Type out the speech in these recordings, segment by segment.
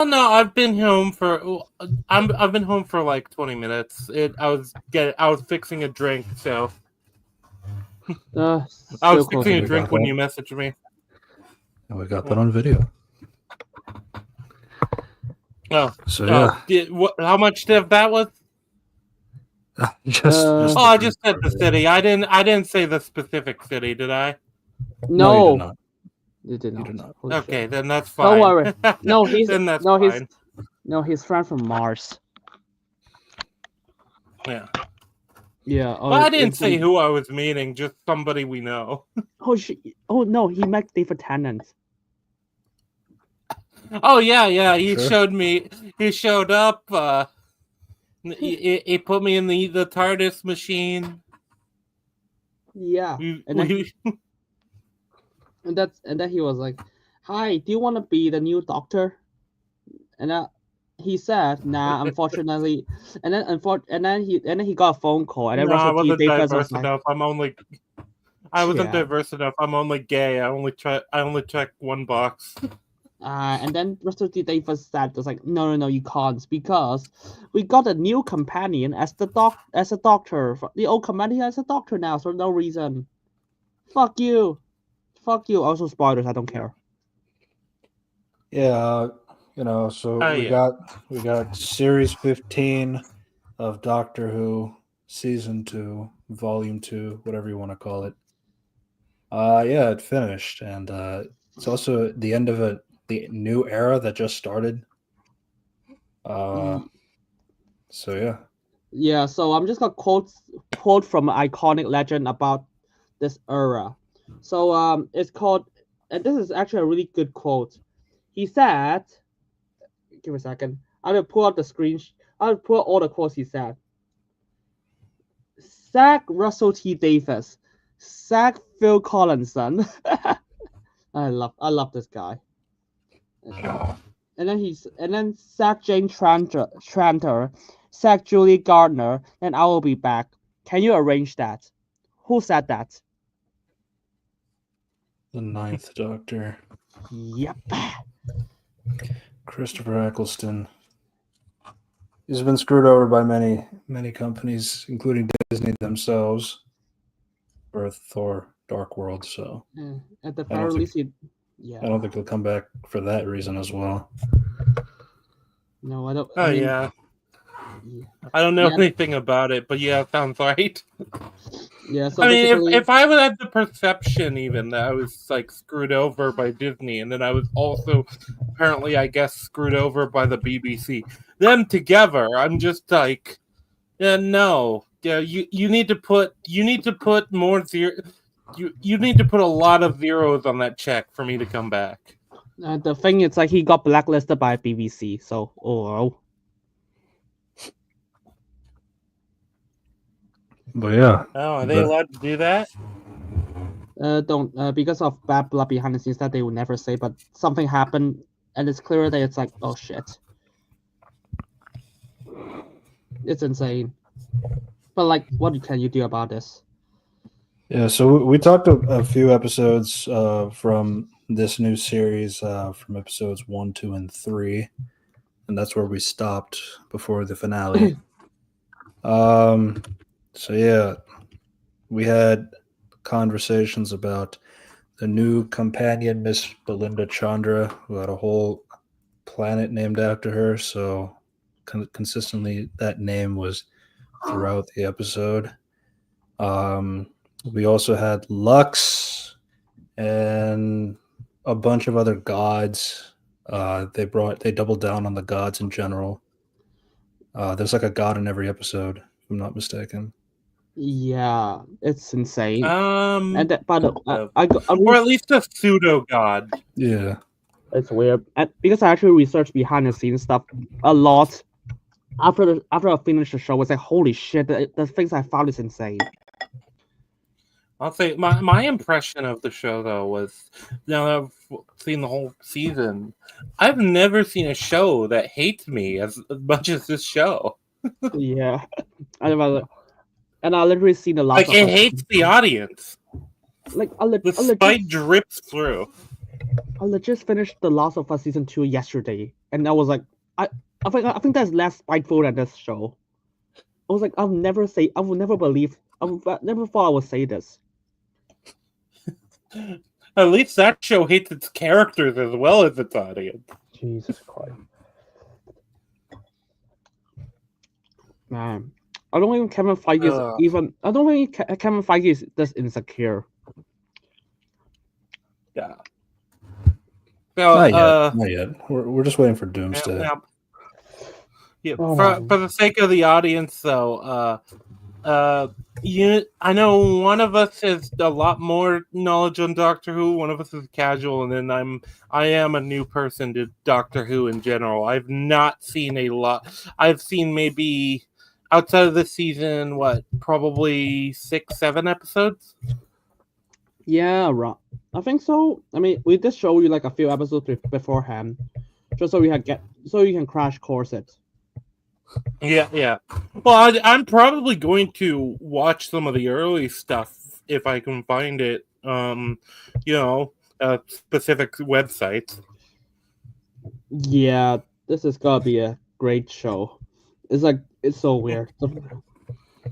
Oh, no, I've been home for. I've been home for like 20 minutes. I was fixing a drink, so I was Still fixing a closing. drink when you messaged me. And we got that on video. Oh, So yeah. How much that was? just I just said the city. I didn't say the specific city, did I? No, you did not. You did not. You did not. Okay, then that's fine. Don't worry. No, he's then that's fine. Fine. He's friend from Mars. Yeah. Yeah. Well, I didn't say who I was meeting, just somebody we know. Oh no, he met David Tennant. Oh yeah. He showed me. He showed up. He put me in the TARDIS machine. Yeah. And then he was like, "Hi, do you want to be the new Doctor?" And he said, "Nah, unfortunately." And then he got a phone call, and then I wasn't Davis diverse was like, enough. I wasn't diverse enough. I'm only gay. I only check one box. And then Russell T Davis said, "Was like, no, you can't, because we got a new companion as a doctor. The old companion as a doctor now, for no reason. Fuck you. Also spoilers. I don't care." Yeah, so we got series 15 of Doctor Who, season 2, volume 2, whatever you want to call it. Yeah, it finished, and it's also the end of the new era that just started. So yeah. Yeah, so I'm just gonna quote from an iconic legend about this era. So it's called, and this is actually a really good quote. He said, "Give me a second. I will pull up the screen. I'll pull up all the quotes he said." Zach Russell T Davis, Zach Phil Collinson. I love this guy. And then Zach Jane Tranter, Zach Julie Gardner, and I will be back. Can you arrange that? Who said that? The Ninth Doctor. Yep. Christopher Eccleston. He's been screwed over by many companies, including Disney themselves, for Thor: Dark World. So at the very least, I don't think he'll come back for that reason as well. No, I don't. Yeah. I don't know anything about it, but yeah, it sounds right. Yeah, so I mean, if I would have the perception even that I was like screwed over by Disney, and then I was also apparently, I guess, screwed over by the BBC, them together, I'm just like, yeah, no, yeah, you need to put more zero, you need to put a lot of zeros on that check for me to come back. The thing is, like, he got blacklisted by BBC, so But yeah. Oh, are they allowed to do that? Don't because of bad blood behind the scenes that they will never say, but something happened, and it's clear that it's like, oh shit, it's insane. But like, what can you do about this? Yeah, so we talked a few episodes from this new series, from episodes 1, 2, and 3, and that's where we stopped before the finale. So yeah, we had conversations about the new companion, Miss Belinda Chandra, who had a whole planet named after her. So consistently, that name was throughout the episode. We also had Lux and a bunch of other gods. They doubled down on the gods in general. There's like a god in every episode, if I'm not mistaken. Yeah, it's insane. Or at least a pseudo god. Yeah, it's weird. Because I actually researched behind the scenes stuff a lot. After I finished the show, I was like, holy shit, the things I found is insane. I'll say my impression of the show though was, now that I've seen the whole season, I've never seen a show that hates me as much as this show. Yeah, and I literally seen a lot. Like, it hates the audience. Like the spite drips through. I legit finished The Last of Us season 2 yesterday, and I was like, I think that's less spiteful than this show. I was like, I would never believe, never thought I would say this. At least that show hates its characters as well as its audience. Jesus Christ. Man, I don't think Kevin Feige is even. I don't think Kevin Feige is this insecure. Yeah. So, not yet. We're just waiting for Doomsday. Yeah. For the sake of the audience, though, I know one of us has a lot more knowledge on Doctor Who. One of us is casual, and then I am a new person to Doctor Who in general. I've not seen a lot. I've seen maybe outside of this season, probably 6-7 episodes. Yeah, right. I think so. I mean, we did show you like a few episodes beforehand, just so you can crash course it. Yeah. Well, I'm probably going to watch some of the early stuff if I can find it. Specific websites. Yeah, this is gonna be a great show. It's so weird.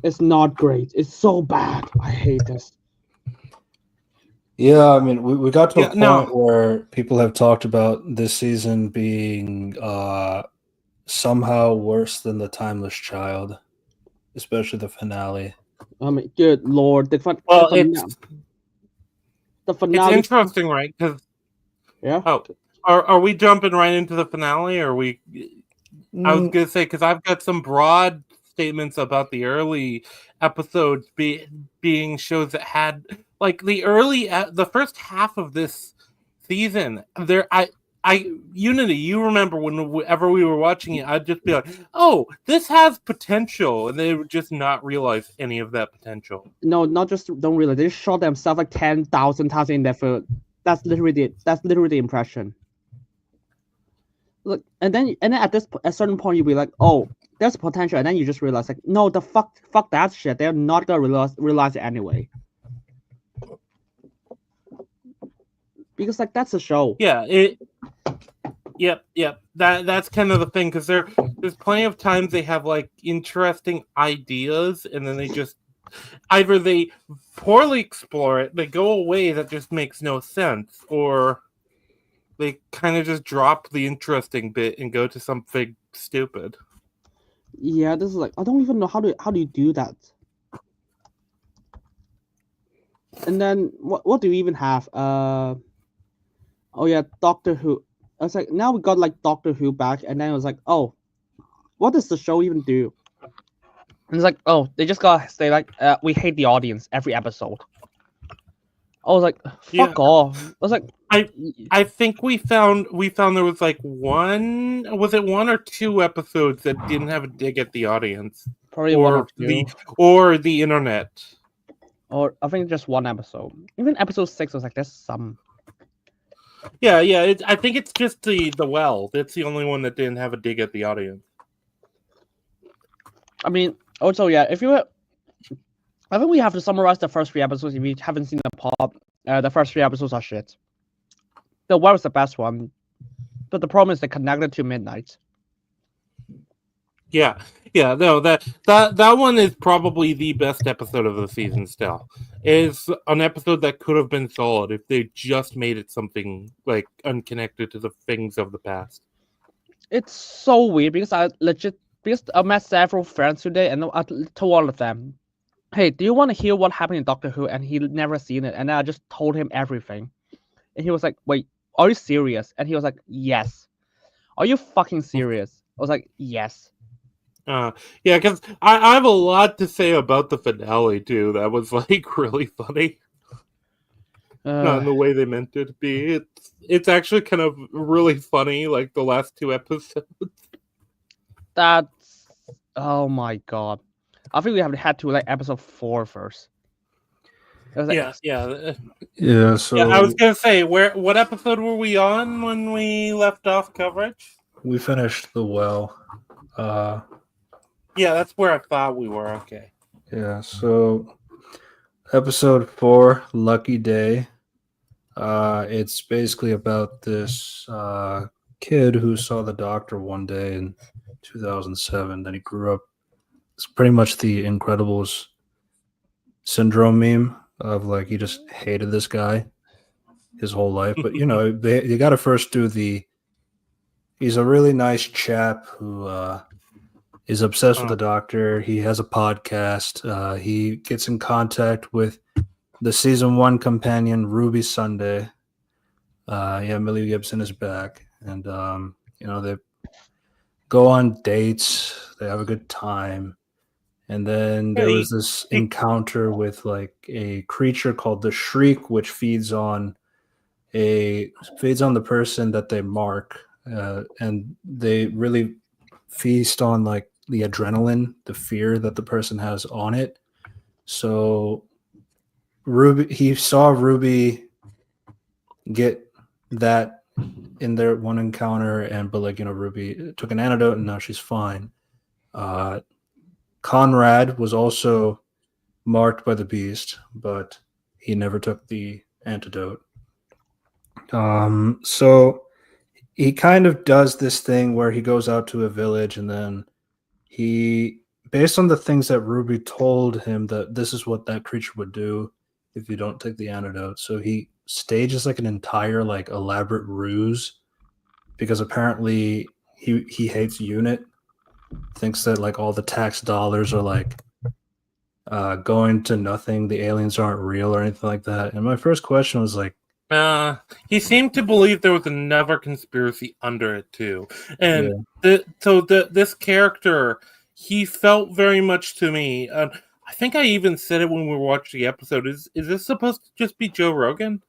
It's not great. It's so bad. I hate this. Yeah, I mean, we got to a point where people have talked about this season being somehow worse than The Timeless Child, especially the finale. I mean, good lord, the finale. It's interesting, right? Because are we jumping right into the finale? Or are we? I was gonna say because I've got some broad statements about the early episodes being shows that had like the first half of this season. Unity, you remember whenever we were watching it, I'd just be like, oh, this has potential. And they would just not realize any of that potential. No, not just don't realize. They shot themselves like 10,000 times in their foot. That's literally the impression. Look, and then at a certain point, you'll be like, oh, there's potential. And then you just realize, like, no, fuck that shit. They're not going to realize it anyway. Because, like, that's a show. Yeah, Yep. That's kind of the thing, because there's plenty of times they have like interesting ideas, and then they just either they poorly explore it, they go away that just makes no sense, or they kind of just drop the interesting bit and go to something stupid. Yeah, this is like I don't even know how do you do that. And then what do you even have? Oh yeah, Doctor Who. I was like, now we got like Doctor Who back, and then it was like, oh, what does the show even do? And it's like, oh, they just gotta say like, we hate the audience every episode. I was like, fuck off. I was like, I think we found there was like one or two episodes that didn't have a dig at the audience, probably one or two, or the internet, or I think just one episode. Even episode 6 was like, there's some. Yeah. I think it's just the well. That's the only one that didn't have a dig at the audience. I mean, also yeah, I think we have to summarize the first 3 episodes. If you haven't seen the first 3 episodes are shit. The well was the best one, but the problem is they connected to midnight. Yeah. No, that one is probably the best episode of the season. Still, is an episode that could have been solid if they just made it something like unconnected to the things of the past. It's so weird because I met several friends today, and I told all of them, "Hey, do you want to hear what happened in Doctor Who?" And he never seen it, and I just told him everything, and he was like, "Wait, are you serious?" And he was like, "Yes." Are you fucking serious? I was like, "Yes." Yeah, because I have a lot to say about the finale too. That was like really funny. Not in the way they meant it to be. It's actually kind of really funny, like the last 2 episodes. That's oh my god. I think we have had to like episode 4 first. Like, yeah. So yeah, I was gonna say, what episode were we on when we left off coverage? We finished the well. Yeah, that's where I thought we were. Okay. Yeah, so episode 4, Lucky Day. It's basically about this kid who saw the doctor one day in 2007. Then he grew up. It's pretty much the Incredibles syndrome meme of like he just hated this guy his whole life. But you got to first do the. He's a really nice chap who is obsessed with the doctor. He has a podcast. He gets in contact with the season 1 companion Ruby Sunday. Millie Gibson is back, and they go on dates. They have a good time, and then there was this encounter with like a creature called the Shriek, which feeds on the person that they mark, and they really feast on like the adrenaline, the fear that the person has on it. So he saw Ruby get that in their one encounter, but Ruby took an antidote and now she's fine. Conrad was also marked by the beast, but he never took the antidote. So he kind of does this thing where he goes out to a village, and then he, based on the things that Ruby told him, that this is what that creature would do if you don't take the antidote. So he stages like an entire like elaborate ruse, because apparently he hates UNIT, thinks that like all the tax dollars are like going to nothing, the aliens aren't real or anything like that. And my first question was like, he seemed to believe there was another conspiracy under it too, and this character, he felt very much to me. I think I even said it when we watched the episode. Is this supposed to just be Joe Rogan?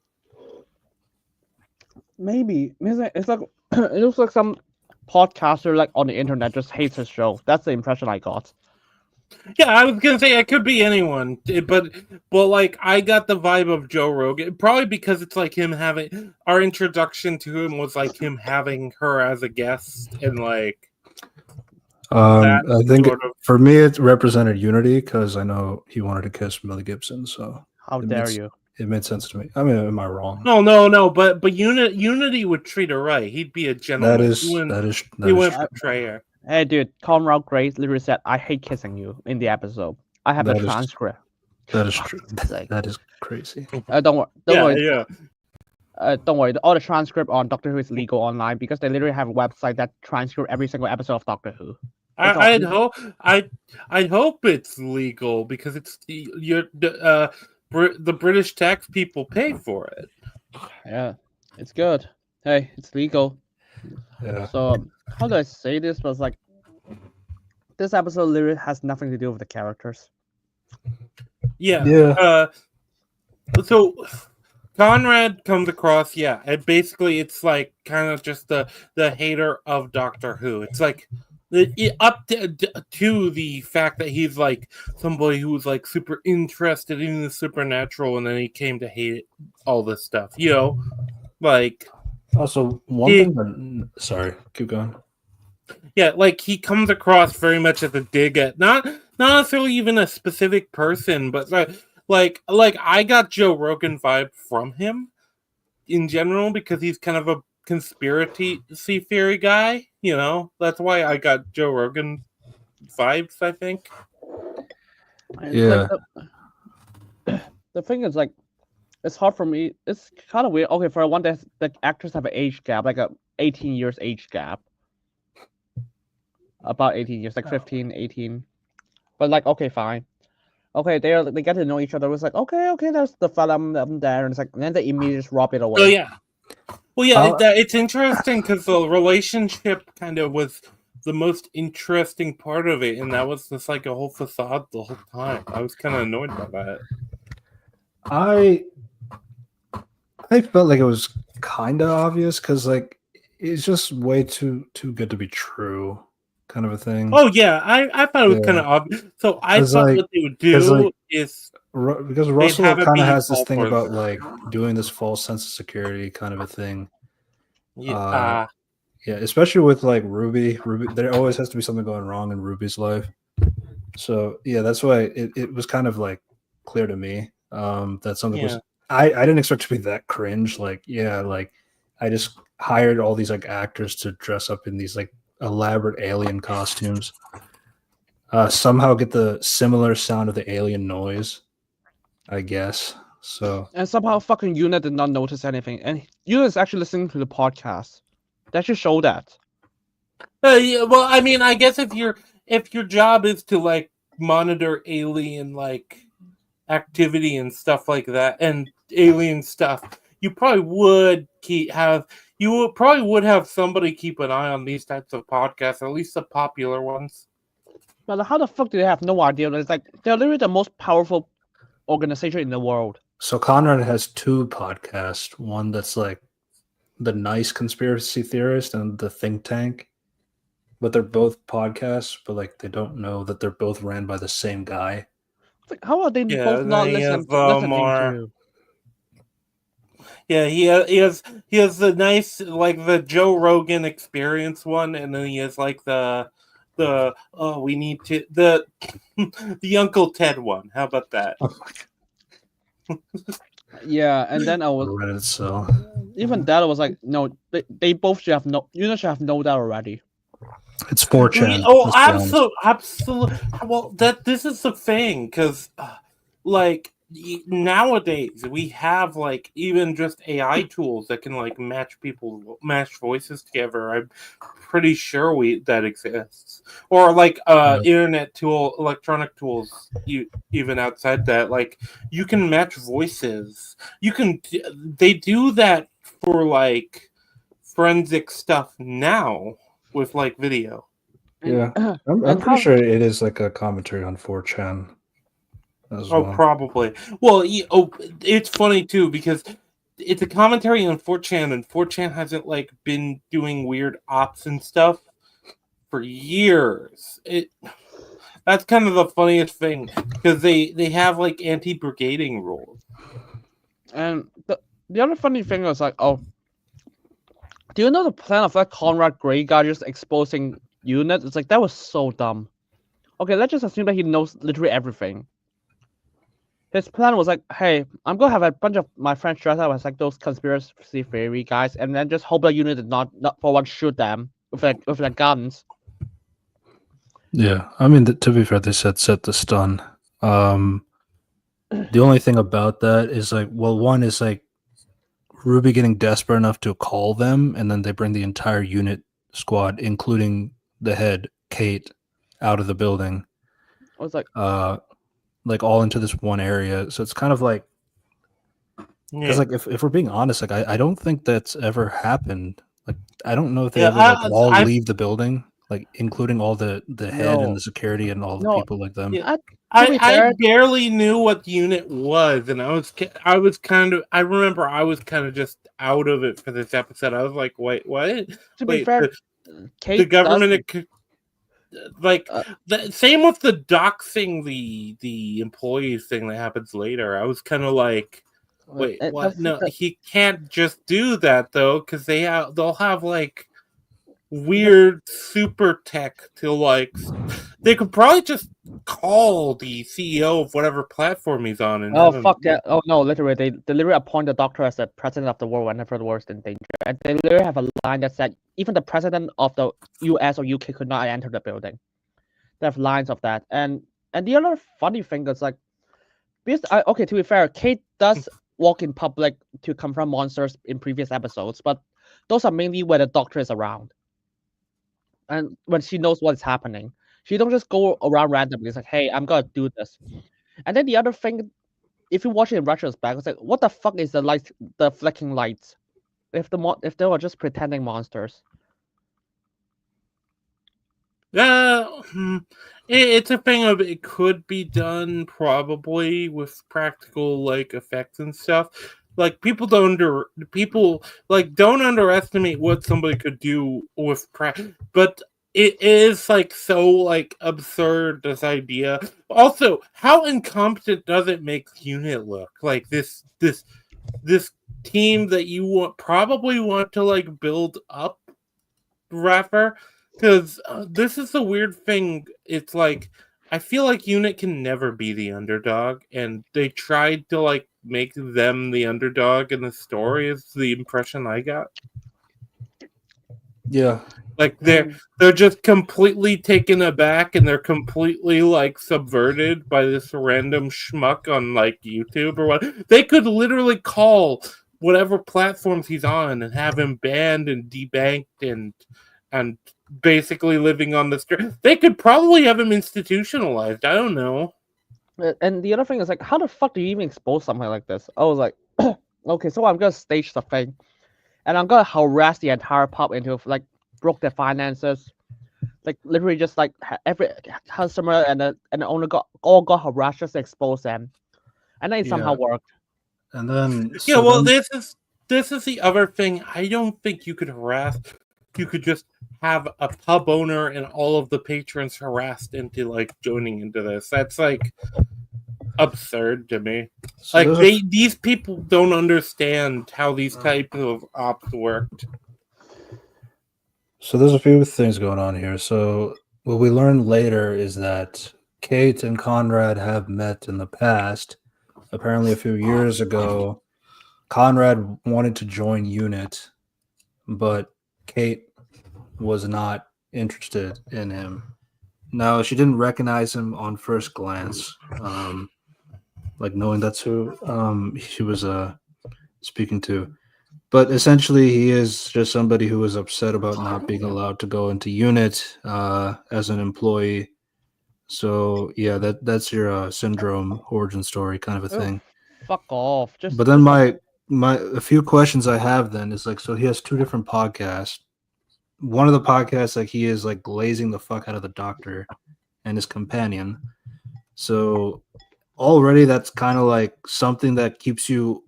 Maybe it's like it looks like some podcaster like on the internet just hates his show. That's the impression I got. Yeah, I was gonna say it could be anyone, but like I got the vibe of Joe Rogan, probably because it's like him having our introduction to him was like him having her as a guest, and like I think for me it represented unity, because I know he wanted to kiss Millie Gibson. So how dare you? It made sense to me. I mean, am I wrong? No. But Unity would treat her right. He'd be a gentleman. He wouldn't betray her. Hey, dude, Conrad Grace literally said, "I hate kissing you" in the episode. I have the transcript. That is true. That is crazy. Don't worry. Yeah. Don't worry. All the transcript on Doctor Who is legal online, because they literally have a website that transcribes every single episode of Doctor Who. I'd hope it's legal, because it's the British tax people pay for it. Yeah, it's good. Hey, it's legal. Yeah. So how do I say this? But like, this episode literally has nothing to do with the characters. Yeah. So Conrad comes across, and basically it's like kind of just the hater of Doctor Who. It's like up to the fact that he's like somebody who was like super interested in the supernatural, and then he came to hate all this stuff. Like. Also, sorry, keep going. Yeah, like he comes across very much as a dig at not necessarily even a specific person, but like I got Joe Rogan vibe from him in general, because he's kind of a conspiracy theory guy. That's why I got Joe Rogan vibes, I think. Yeah. Like the thing is, like, it's hard for me. It's kind of weird. Okay, for one, the actors have an age gap, like a 18 years age gap. About 18 years, like 15, 18. But like, okay, fine. Okay, they get to know each other. It was like, okay, there's the film there, and it's like, and then they immediately just rob it away. Oh yeah. Well, yeah, it's interesting because the relationship kind of was the most interesting part of it, and that was just like a whole facade the whole time. I was kind of annoyed by that. I felt like it was kind of obvious, because like it's just way too good to be true, kind of a thing. Oh yeah, I thought it was kind of obvious. So I thought what they would do is, because Russell kind of has this thing about like doing this false sense of security kind of a thing. Yeah, especially with like Ruby, there always has to be something going wrong in Ruby's life. So yeah, that's why it was kind of like clear to me that something was I didn't expect to be that cringe. Like, yeah, like I just hired all these like actors to dress up in these like elaborate alien costumes. Somehow get the similar sound of the alien noise, I guess. So And somehow fucking Unit did not notice anything. And Unit is actually listening to the podcast. That should show that. Yeah, well, I mean, I guess if your job is to like monitor alien like activity and stuff like that, and alien stuff, you probably would probably would have somebody keep an eye on these types of podcasts, at least the popular ones. But how the fuck do they have no idea? It's like they're literally the most powerful organization in the world. So Conrad has two podcasts. One that's like the nice conspiracy theorist and the think tank. But they're both podcasts, but like they don't know that they're both ran by the same guy. It's like, how are they both not listening to you? Yeah, he has the nice like the Joe Rogan Experience one, and then he has like the we need to the Uncle Ted one. How about that? Yeah, and then I was Reddit, so even that I was like, no, they both should have you should have known that already. It's 4chan. Oh, absolutely. Well, this is the thing, because like nowadays we have like even just AI tools that can like match voices together. I'm pretty sure that exists, or like internet tool, electronic tools. Even outside that, like you can match voices. They do that for like forensic stuff now with like video. Yeah, I'm pretty sure it is like a commentary on 4chan. Probably. Well, it's funny too because it's a commentary on 4chan, and 4chan hasn't like been doing weird ops and stuff for years. That's kind of the funniest thing because they have like anti-brigading rules. And the other funny thing was like, oh, do you know the plan of that Conrad Gray guy just exposing Unit? It's like that was so dumb. Okay, let's just assume that he knows literally everything. His plan was like, hey, I'm gonna have a bunch of my friends dress up as like those conspiracy theory guys, and then just hope that Unit did not for once shoot them with their guns. Yeah, I mean, to be fair, they said set the stun. The only thing about that is like, well, one is like Ruby getting desperate enough to call them, and then they bring the entire Unit squad, including the head, Kate, out of the building. I was like all into this one area. So it's kind of like, because like if we're being honest, like I don't think that's ever happened. Like I don't know if they ever all leave the building, like including all the head and the security and all the people like them. Yeah. I barely knew what the Unit was, and I remember I was kind of just out of it for this episode. I was like, wait, what? To be fair, the government same with the doxing the employees thing that happens later. I was kind of like, wait, what? No, he can't just do that though, because they'll have like weird super tech to like. They could probably just call the CEO of whatever platform he's on. And fuck that! Oh no, literally, they literally appoint the Doctor as the president of the world whenever the world's in danger. And they literally have a line that said even the president of the US or UK could not enter the building. They have lines of that. And the other funny thing is like, because okay, to be fair, Kate does walk in public to confront monsters in previous episodes, but those are mainly where the Doctor is around, and when she knows what is happening. She don't just go around randomly. It's like, hey, I'm gonna do this. And then the other thing, if you watch it in retrospect, it's like, what the fuck is the flicking lights? If they were just pretending monsters. It's a thing of it could be done probably with practical like effects and stuff. Like people don't underestimate what somebody could do with but it is like so like absurd, this idea. Also, how incompetent does it make Unit look? Like this team that you probably want to like build up, rapper. Because this is the weird thing. It's like I feel like Unit can never be the underdog, and they tried to like make them the underdog in the story. Is the impression I got. Yeah. Like they're just completely taken aback and they're completely like subverted by this random schmuck on like YouTube or what. They could literally call whatever platforms he's on and have him banned and debanked and basically living on the street. They could probably have him institutionalized. I don't know. And the other thing is like, how the fuck do you even expose something like this? I was like, okay, so I'm gonna stage the thing, and I'm gonna harass the entire pub into like broke their finances, like literally just like every customer and the owner got harassed just to expose them, and then it somehow worked. And then this is the other thing. I don't think you could harass. You could just have a pub owner and all of the patrons harassed into like joining into this. That's like absurd to me. So like these people don't understand how these types of ops worked. So there's a few things going on here. So what we learned later is that Kate and Conrad have met in the past. Apparently a few years ago, Conrad wanted to join UNIT, but Kate was not interested in him. Now, she didn't recognize him on first glance, like knowing that's who she was speaking to. But essentially, he is just somebody who was upset about not being allowed to go into UNIT as an employee. So yeah, that's your syndrome origin story kind of a thing. Fuck off! But then a few questions I have then is like, so he has two different podcasts. One of the podcasts, like he is like glazing the fuck out of the doctor and his companion. So already that's kind of like something that keeps you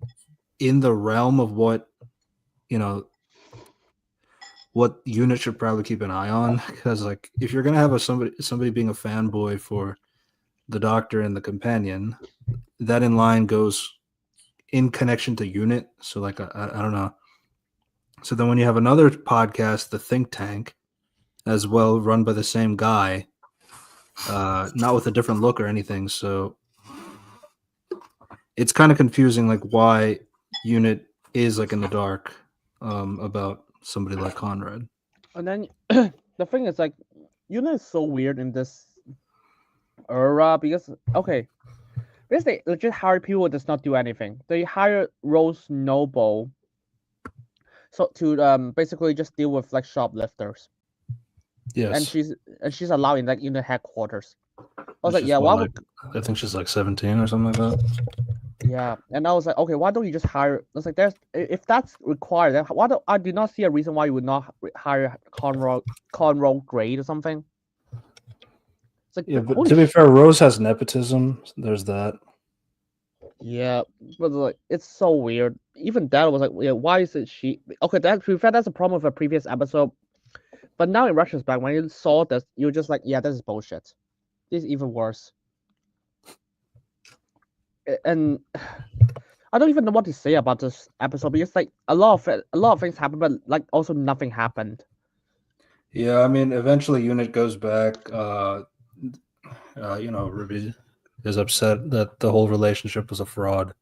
in the realm of what UNIT should probably keep an eye on, because like if you're gonna have somebody being a fanboy for the doctor and the companion, that in line goes in connection to UNIT. So like I don't know. So then when you have another podcast, the Think Tank, as well, run by the same guy, not with a different look or anything. So it's kind of confusing, like why UNIT is like in the dark about somebody like Conrad. And then the thing is like, UNIT is so weird in this era because they legit hire people that does not do anything. They hire Rose Noble so to basically just deal with like shoplifters. Yes. And she's allowed in like UNIT headquarters. I was like, I think she's like 17 or something like that. Yeah, and I was like, okay, why don't you just hire? I was like, if that's required, then I did not see a reason why you would not hire Conroe Grade or something. It's like, yeah, but to be fair, Rose has nepotism. There's that. Yeah, but like it's so weird. Even that was like, yeah, why is it she? Okay, to be fair, that's a problem with a previous episode. But now in retrospect, when you saw this, you're just like, yeah, this is bullshit. This is even worse. And I don't even know what to say about this episode because like a lot of things happened, but like also nothing happened. Yeah, I mean, eventually UNIT goes back. Ruby is upset that the whole relationship was a fraud.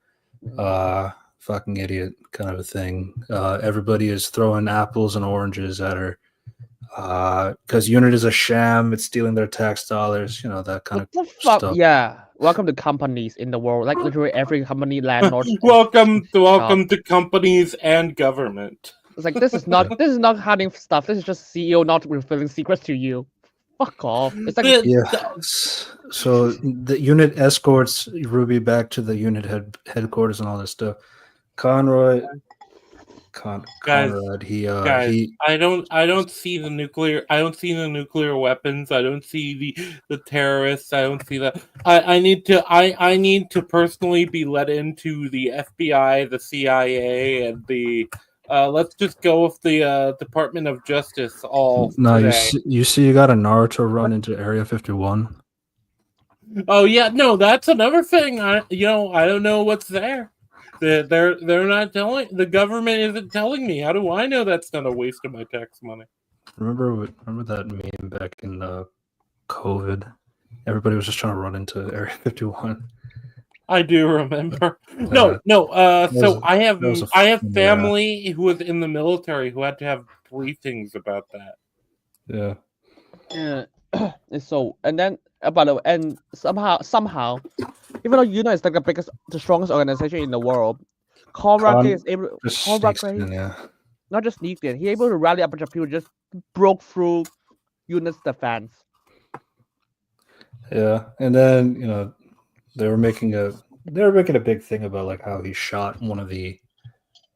Fucking idiot kind of a thing. Everybody is throwing apples and oranges at her. Because UNIT is a sham, it's stealing their tax dollars, that kind of stuff. Yeah. Welcome to companies in the world. Like literally every company, landlord. welcome to companies and government. It's like this is not hiding stuff. This is just CEO not revealing secrets to you. Fuck off. It's like So the UNIT escorts Ruby back to the UNIT headquarters and all this stuff. Conrad, I don't see the nuclear weapons. I don't see the terrorists. I don't see that. I need to personally be let into the FBI, the CIA, and the let's just go with the Department of Justice all today. You see you got a Naruto run into Area 51. Oh yeah, no, that's another thing. I don't know what's there. They're not telling. The government isn't telling me. How do I know that's not a waste of my tax money? Remember that meme back in COVID? Everybody was just trying to run into Area 51. I do remember. No. So I have family who was in the military who had to have briefings about that. Yeah. Yeah. So and then by the way, and somehow, even though UNO is like the strongest organization in the world, Rangi is able. Yeah. Not just sneaked in, he able to rally a bunch of people, just broke through UNIT's defense. Yeah, and then they were making a big thing about like how he shot one of the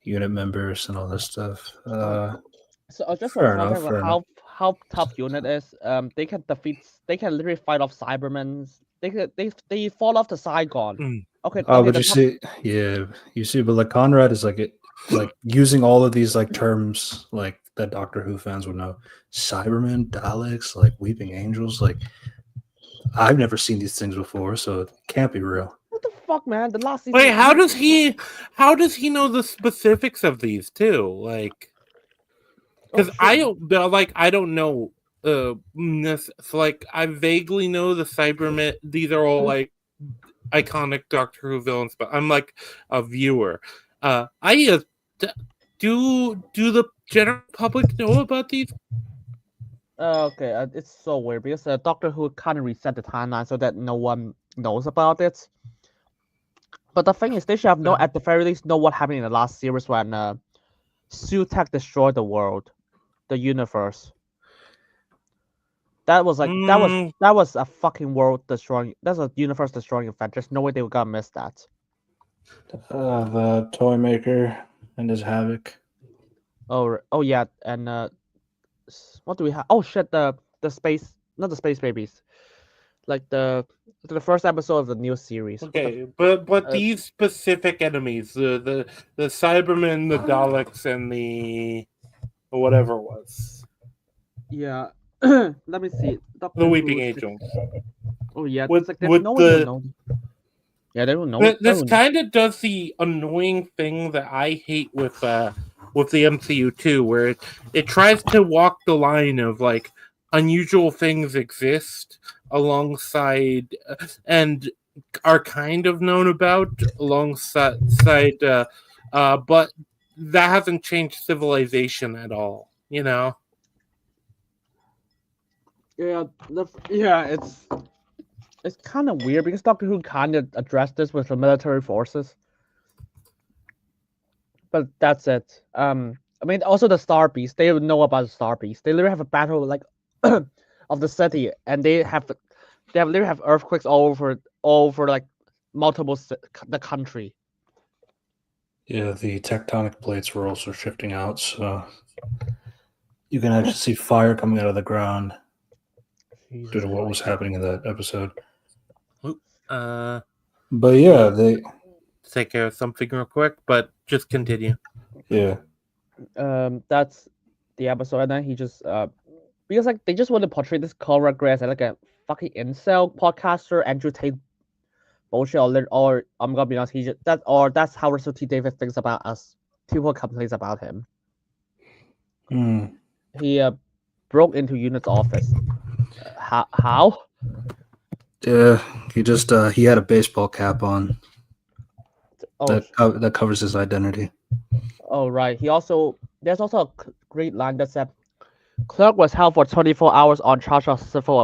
unit members and all this stuff. So just for context of how tough UNIT is, they can literally fight off Cybermen. They fall off to Saigon. Mm. Okay. But you see, but like Conrad is like using all of these like terms like that Doctor Who fans would know: Cybermen, Daleks, like Weeping Angels. Like I've never seen these things before, so it can't be real. What the fuck, man? The last season. Wait, how does he know the specifics of these too? Like, because I don't know. Like I vaguely know the Cybermen. These are all like iconic Doctor Who villains, but I'm like a viewer. Do the general public know about these? Okay, it's so weird because Doctor Who kind of reset the timeline so that no one knows about it. But the thing is, they should have at the very least know what happened in the last series when Sutek destroyed the world, the universe. That was like that was a fucking world destroying. That's a universe destroying event. There's no way they were gonna miss that. The toy maker and his havoc. Oh yeah, and what do we have? Oh shit, the space, not the space babies, like the first episode of the new series. Okay, but these specific enemies, the Cybermen, the Daleks, and the whatever it was. Yeah, let me see. The Weeping Angels. Oh yeah, with like, no. Yeah, they don't know. This kind of does the annoying thing that I hate with the MCU too, where it tries to walk the line of like unusual things exist alongside and are kind of known about alongside, but that hasn't changed civilization at all, you know. Yeah, it's kind of weird because Doctor Who kind of addressed this with the military forces, but that's it. I mean, also the Star Beast. They know about the Star Beast. They literally have a battle like of the city, and they literally have earthquakes all over like multiple the country. Yeah, the tectonic plates were also shifting out, so you can actually see fire coming out of the ground due to what was happening in that episode. But yeah, they take care of something real quick, but just continue. Yeah. That's the episode, and then he just because like they just want to portray this Cora Grace as like a fucking incel podcaster, Andrew Tate bullshit, or I'm gonna be honest, that's how Russell T David thinks about us. People complains about him. He broke into Unit's office. How? Yeah, he had a baseball cap on. That covers his identity. Oh right. There's also a great line that said, "Clerk was held for 24 hours on charge of civil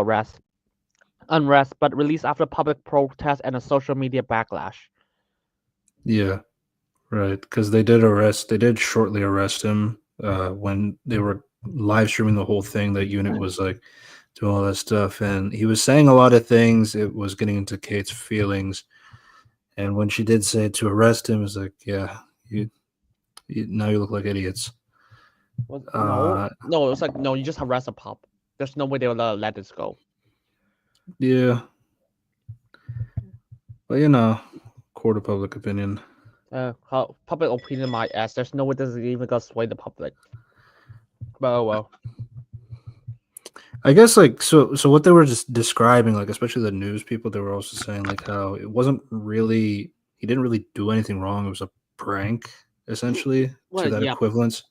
unrest, but released after public protest and a social media backlash." Yeah, right. Because they did shortly arrest him when they were live streaming the whole thing. That Unit was like doing all that stuff, and he was saying a lot of things. It was getting into Kate's feelings, and when she did say to arrest him, it's like, yeah, now you look like idiots. No, it was like, no, you just arrest a pup. There's no way they will let this go. Yeah, but court of public opinion. Public opinion, my ass. There's no way this is even gonna sway the public. But oh well. I guess like so what they were just describing, like especially the news people, they were also saying like how it wasn't really, he didn't really do anything wrong. It was a prank essentially to that equivalence.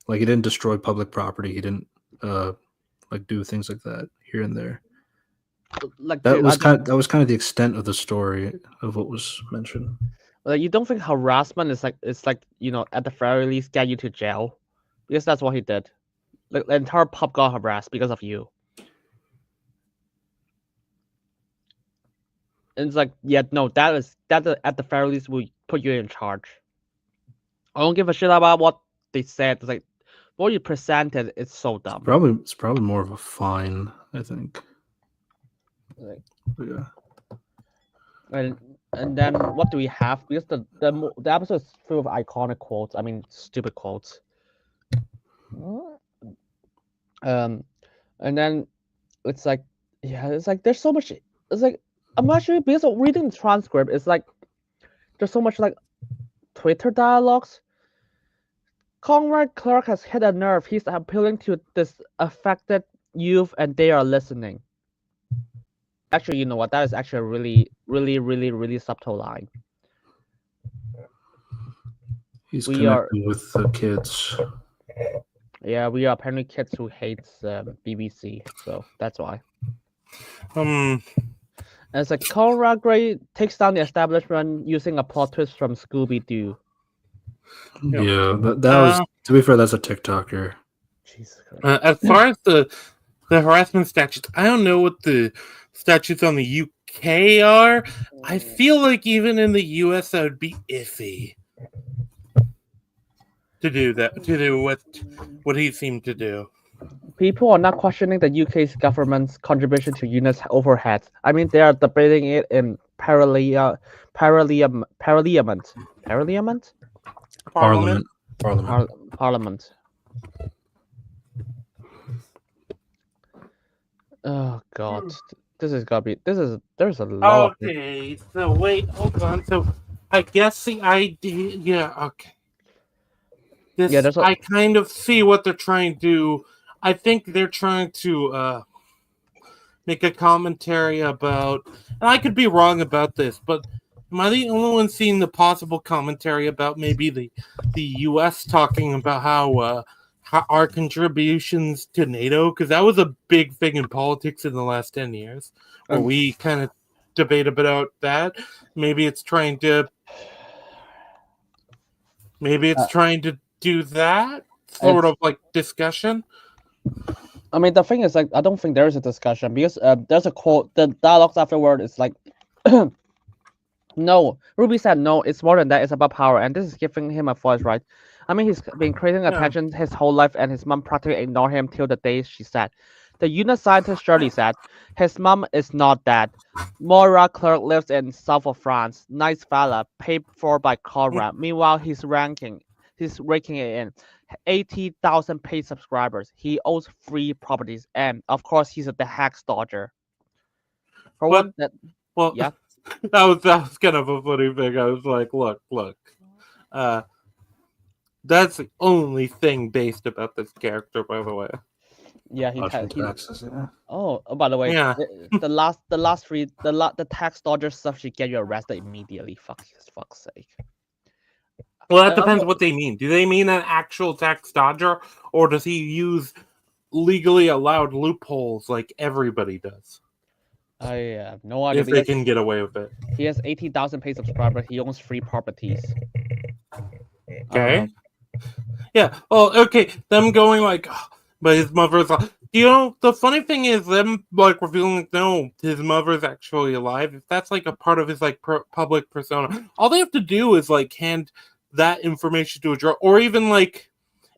Like he didn't destroy public property. He didn't like do things like that here and there. like that was kind of the extent of the story of what was mentioned. Like, you don't think harassment is like at the very least get you to jail, because that's what he did. Like, the entire pub got harassed because of you. And it's like, yeah, no, that at the very least will put you in charge. I don't give a shit about what they said. It's like what you presented is so dumb. It's probably more of a fine, I think. Like, yeah. And then what do we have? Because the episode is full of iconic quotes. I mean, stupid quotes. And then it's like, yeah, it's like there's so much. It's like, I'm actually, because of reading the transcript, it's like there's so much like Twitter dialogues. Conrad Clark has hit a nerve. He's appealing to this affected youth, and they are listening. Actually, you know what? That is actually a really, really, really, really subtle line. He's connecting with the kids. Yeah, we are apparently kids who hates BBC, so that's why. And it's like Conrad Gray takes down the establishment using a plot twist from Scooby-Doo. Yeah, that was, to be fair, that's a TikToker. Jesus Christ. As far as the harassment statutes, I don't know what the statutes on the UK are. I feel like even in the US that would be iffy to do that, to do what he seemed to do. People are not questioning the UK's government's contribution to units overhead. I mean, they are debating it in Parliament. Oh God, this is gonna be. There's a lot. Okay, so wait, hold on. So I guess the idea. Yeah, okay. I kind of see what they're trying to do. I think they're trying to make a commentary about, and I could be wrong about this, but am I the only one seeing the possible commentary about maybe the U.S. talking about how our contributions to NATO, because that was a big thing in politics in the last 10 years, where we kind of debate about that. Maybe it's trying to do that sort of like discussion. I mean, the thing is, like, I don't think there is a discussion, because there's a quote. The dialogues afterward is like, no. Ruby said no. It's more than that. It's about power, and this is giving him a voice, right? I mean, he's been creating attention his whole life, and his mom practically ignored him till the day she said. The unit scientist Shirley said, his mom is not dead. Moira Clark lives in south of France. Nice fella, paid for by Conrad. Meanwhile, he's raking it in. 80,000 paid subscribers. He owns 3 properties, and of course, he's a tax dodger. That was kind of a funny thing. I was like, look. That's the only thing based about this character, by the way. Yeah, he taxes. Yeah. Oh, by the way, yeah. the tax dodger stuff should get you arrested immediately. Fuck's sake. Well, that depends what they mean. Do they mean an actual tax dodger, or does he use legally allowed loopholes like everybody does? I have no idea. If they can get away with it. He has 80,000 paid subscribers. He owns 3 properties. Okay. Yeah. Well, okay. Them going like, but his mother's. You know, the funny thing is them like revealing like, no, his mother's actually alive. If that's like a part of his like public persona, all they have to do is like hand that information to a journal, or even like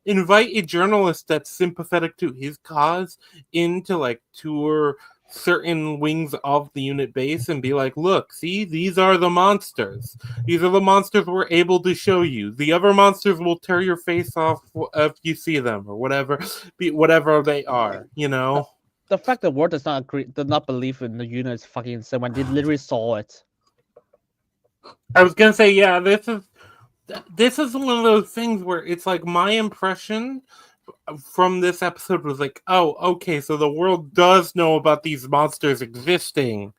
invite a journalist that's sympathetic to his cause in to like tour certain wings of the unit base and be like, look, see, these are the monsters. These are the monsters we're able to show you. The other monsters will tear your face off if you see them, or whatever they are, you know? The fact that Ward does not believe in the unit is fucking insane when they literally saw it. I was gonna say, yeah, this is one of those things where it's like my impression from this episode was like, oh, okay, so the world does know about these monsters existing.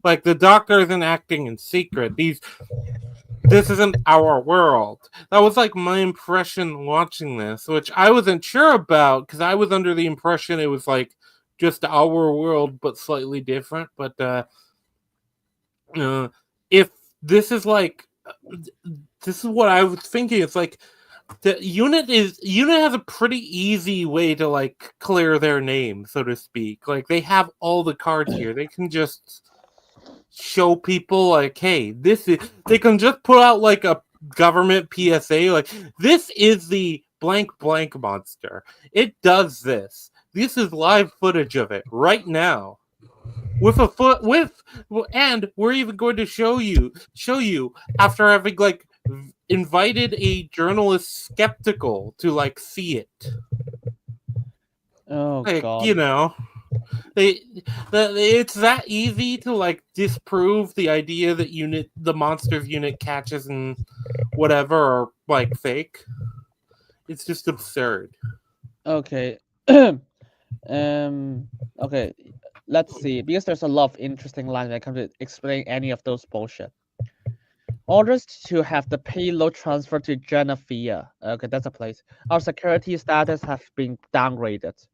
Like, the Doctor isn't acting in secret. This isn't our world. That was like my impression watching this, which I wasn't sure about, because I was under the impression it was like just our world, but slightly different. But if this is like, this is what I was thinking. It's like the unit has a pretty easy way to like clear their name, so to speak. Like they have all the cards here. They can just show people like, hey, they can just put out like a government PSA, like this is the blank blank monster. It does this. This is live footage of it right now. And we're even going to show you after having like invited a journalist skeptical to like see it. Oh like, God! You know, it's that easy to like disprove the idea that the monsters unit catches and whatever are like fake. It's just absurd. Okay. Okay. Let's see, because there's a lot of interesting lines when it comes to explain any of those bullshit. Orders to have the payload transferred to Genovia. Okay, that's a place. Our security status has been downgraded.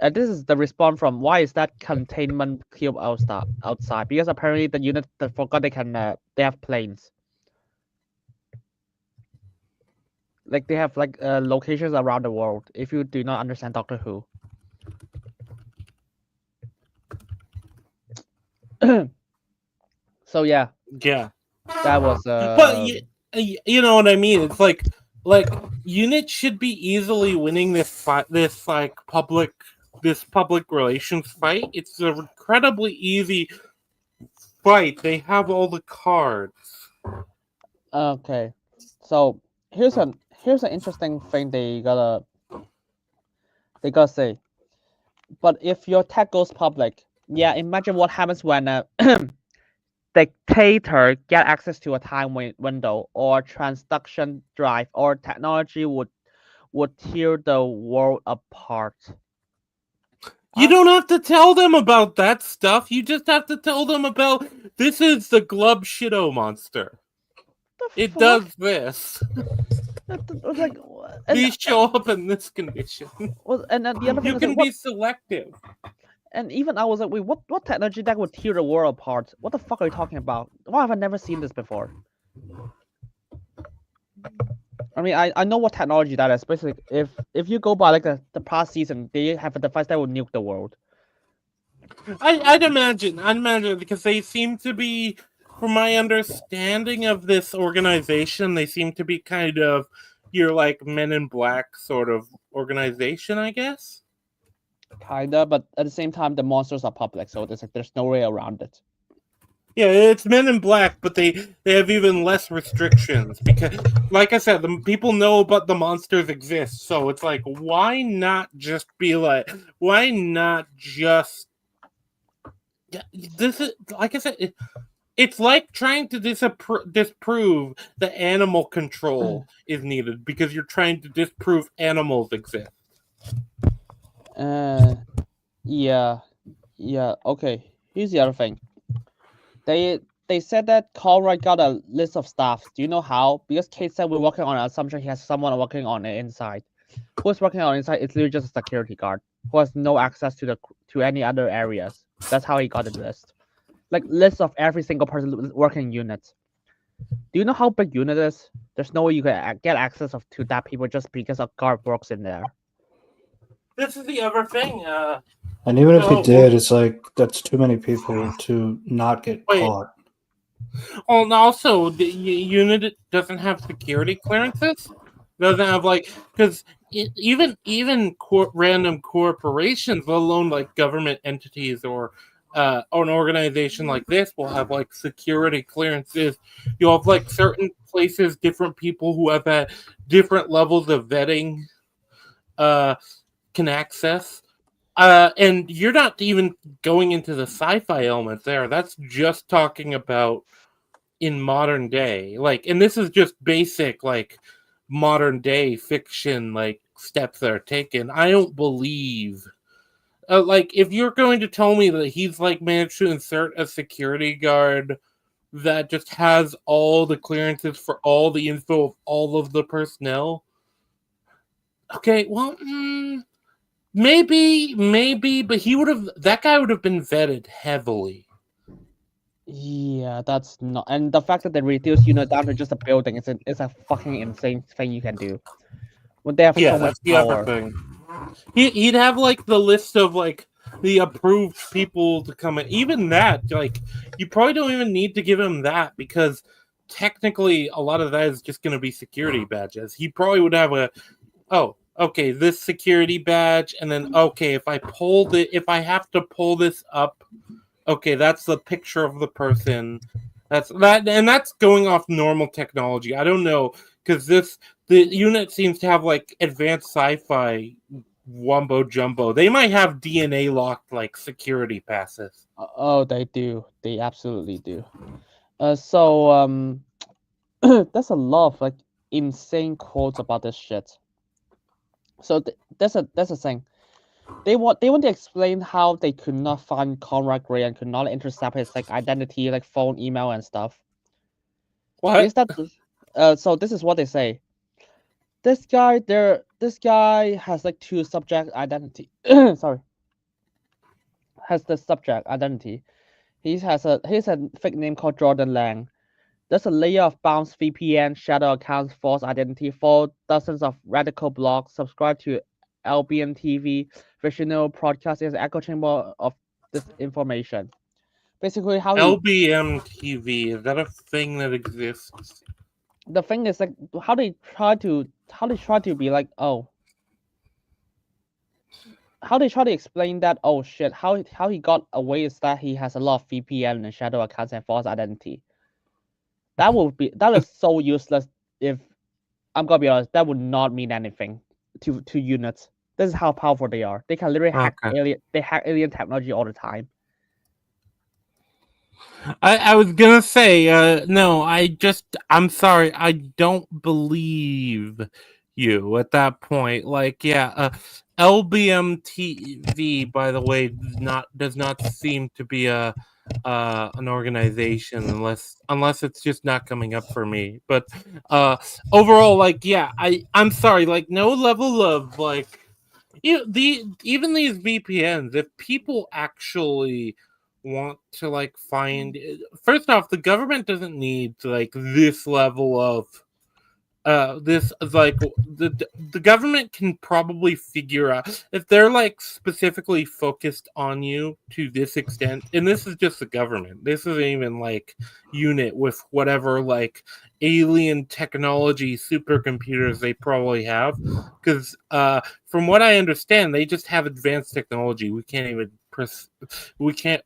And this is the response from why is that containment cube outside? Because apparently the unit forgot they have planes. Like they have like locations around the world. If you do not understand Doctor Who. So yeah, that was. But you know what I mean. It's like units should be easily winning this public relations fight. It's an incredibly easy fight. They have all the cards. Okay, so here's an interesting thing they gotta say. But if your tech goes public, yeah, imagine what happens when a dictator get access to a time window or transduction drive or technology would tear the world apart. You don't have to tell them about that stuff. You just have to tell them about this is the Glub Shido monster. It does this. Like, these show up in this condition. Well, and the other thing you can be selective. And even I was like, wait, what technology that would tear the world apart? What the fuck are you talking about? Why have I never seen this before? I mean, I know what technology that is. Basically, if you go by like the past season, they have a device that would nuke the world. I'd imagine because they seem to be, from my understanding of this organization, they seem to be kind of your like Men in Black sort of organization, I guess. Kinda, but at the same time, the monsters are public, so there's no way around it. Yeah, it's Men in Black, but they have even less restrictions because, like I said, the people know about the monsters exist. So it's like, why not just be like, why not just? This is like I said, it's like trying to disprove that animal control is needed because you're trying to disprove animals exist. Yeah. Okay. Here's the other thing. They said that Colroy got a list of staff. Do you know how? Because Kate said we're working on an assumption he has someone working on the inside. Who's working on the inside? It's literally just a security guard who has no access to any other areas. That's how he got the list. Like list of every single person working units. Do you know how big unit is? There's no way you can get access to that people just because a guard works in there. This is the other thing. And even if he did, it's like that's too many people to not get caught. Oh, and also the unit doesn't have security clearances. Doesn't have like because even random corporations, let alone like government entities or an organization like this, will have like security clearances. You'll have like certain places, different people who have different levels of vetting can access. And you're not even going into the sci-fi elements there. That's just talking about in modern day. Like, and this is just basic, like, modern day fiction, like, steps that are taken. I don't believe... like, if you're going to tell me that he's, like, managed to insert a security guard that just has all the clearances for all the info of all of the personnel... Okay, well... Maybe, but that guy would have been vetted heavily. Yeah, that's not, and the fact that they reduce unit down to just a building is a fucking insane thing you can do. When they have so much that's the power. other thing. He'd have like the list of like the approved people to come in. Even that, like, you probably don't even need to give him that because technically a lot of that is just going to be security badges. He probably would have okay, this security badge, and then okay, if I have to pull this up, okay, that's the picture of the person. That's going off normal technology. I don't know because the unit seems to have like advanced sci-fi wumbo jumbo. They might have DNA locked like security passes. Oh, they do. They absolutely do. So there's a lot of like insane quotes about this shit. So there's a thing. They want to explain how they could not find Conrad Gray and could not intercept his like identity, like phone, email, and stuff. What? Is that so? This is what they say. This guy has like two subject identity. Sorry, has the subject identity. He has a fake name called Jordan Lang. There's a layer of bounce VPN, shadow accounts, false identity, 4 dozens of radical blogs, subscribe to LBN TV, fictional broadcast is echo chamber of this information. Basically, how LBM TV, is that a thing that exists? The thing is like how they try to be like, oh, how they try to explain that, oh shit, how he got away is that he has a lot of VPN and shadow accounts and false identity. That is so useless. If I'm gonna be honest, that would not mean anything to units. This is how powerful they are. They can literally hack alien technology all the time. I was gonna say, no, I'm sorry, I don't believe you at that point. Like, yeah, LBM TV, by the way, does not seem to be an organization unless it's just not coming up for me. But overall, like, yeah, I'm sorry, like, no level of like even these VPNs, if people actually want to like find, first off, the government doesn't need like this level of this like the government can probably figure out if they're like specifically focused on you to this extent, and this is just the government, this isn't even like unit with whatever like alien technology supercomputers they probably have, because from what I understand they just have advanced technology we can't even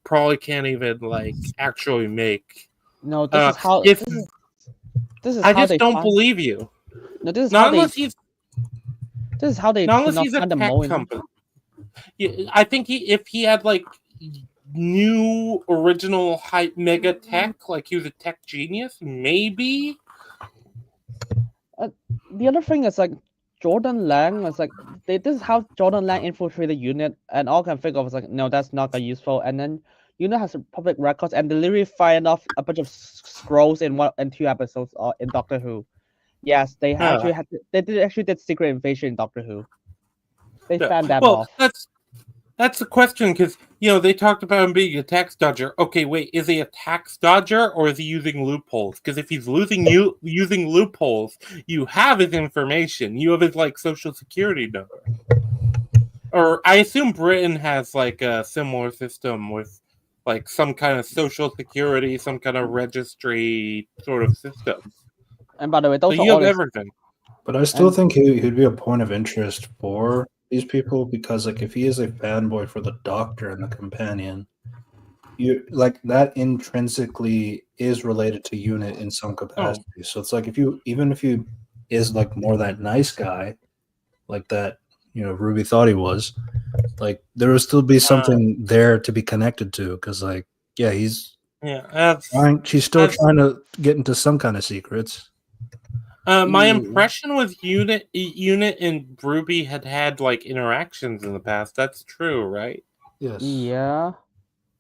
probably can't even like actually make. No, this is how this is I how just they don't find, believe you. no, this is Not how they unless he's this is how they not could unless not he's a find the tech mole in. company. Yeah, I think if he had like new original hype mega tech, like he was a tech genius, maybe. The other thing is like Jordan Lang is like this is how Jordan Lang infiltrated unit, and all I can think of is like, no, that's not that useful. And then unit has public records, and they literally fired off a bunch of scrolls in 2 episodes in Doctor Who. Yes, they actually did secret invasion in Doctor Who. They found them off. That's the question, because they talked about him being a tax dodger. Okay, wait, is he a tax dodger or is he using loopholes? Because if he's using loopholes, you have his information. You have his like social security number. Or I assume Britain has like a similar system with like some kind of social security, some kind of registry sort of system. And by the way, those so you have everything. But I still think he'd be a point of interest for these people, because like if he is a fanboy for the Doctor and the Companion, you like that intrinsically is related to unit in some capacity. So it's like even if you is like more that nice guy, like that Ruby thought he was, like there will still be something there to be connected to, because like she's still trying to get into some kind of secrets. My impression was Unit and Ruby had like interactions in the past. That's true, right? Yes. Yeah.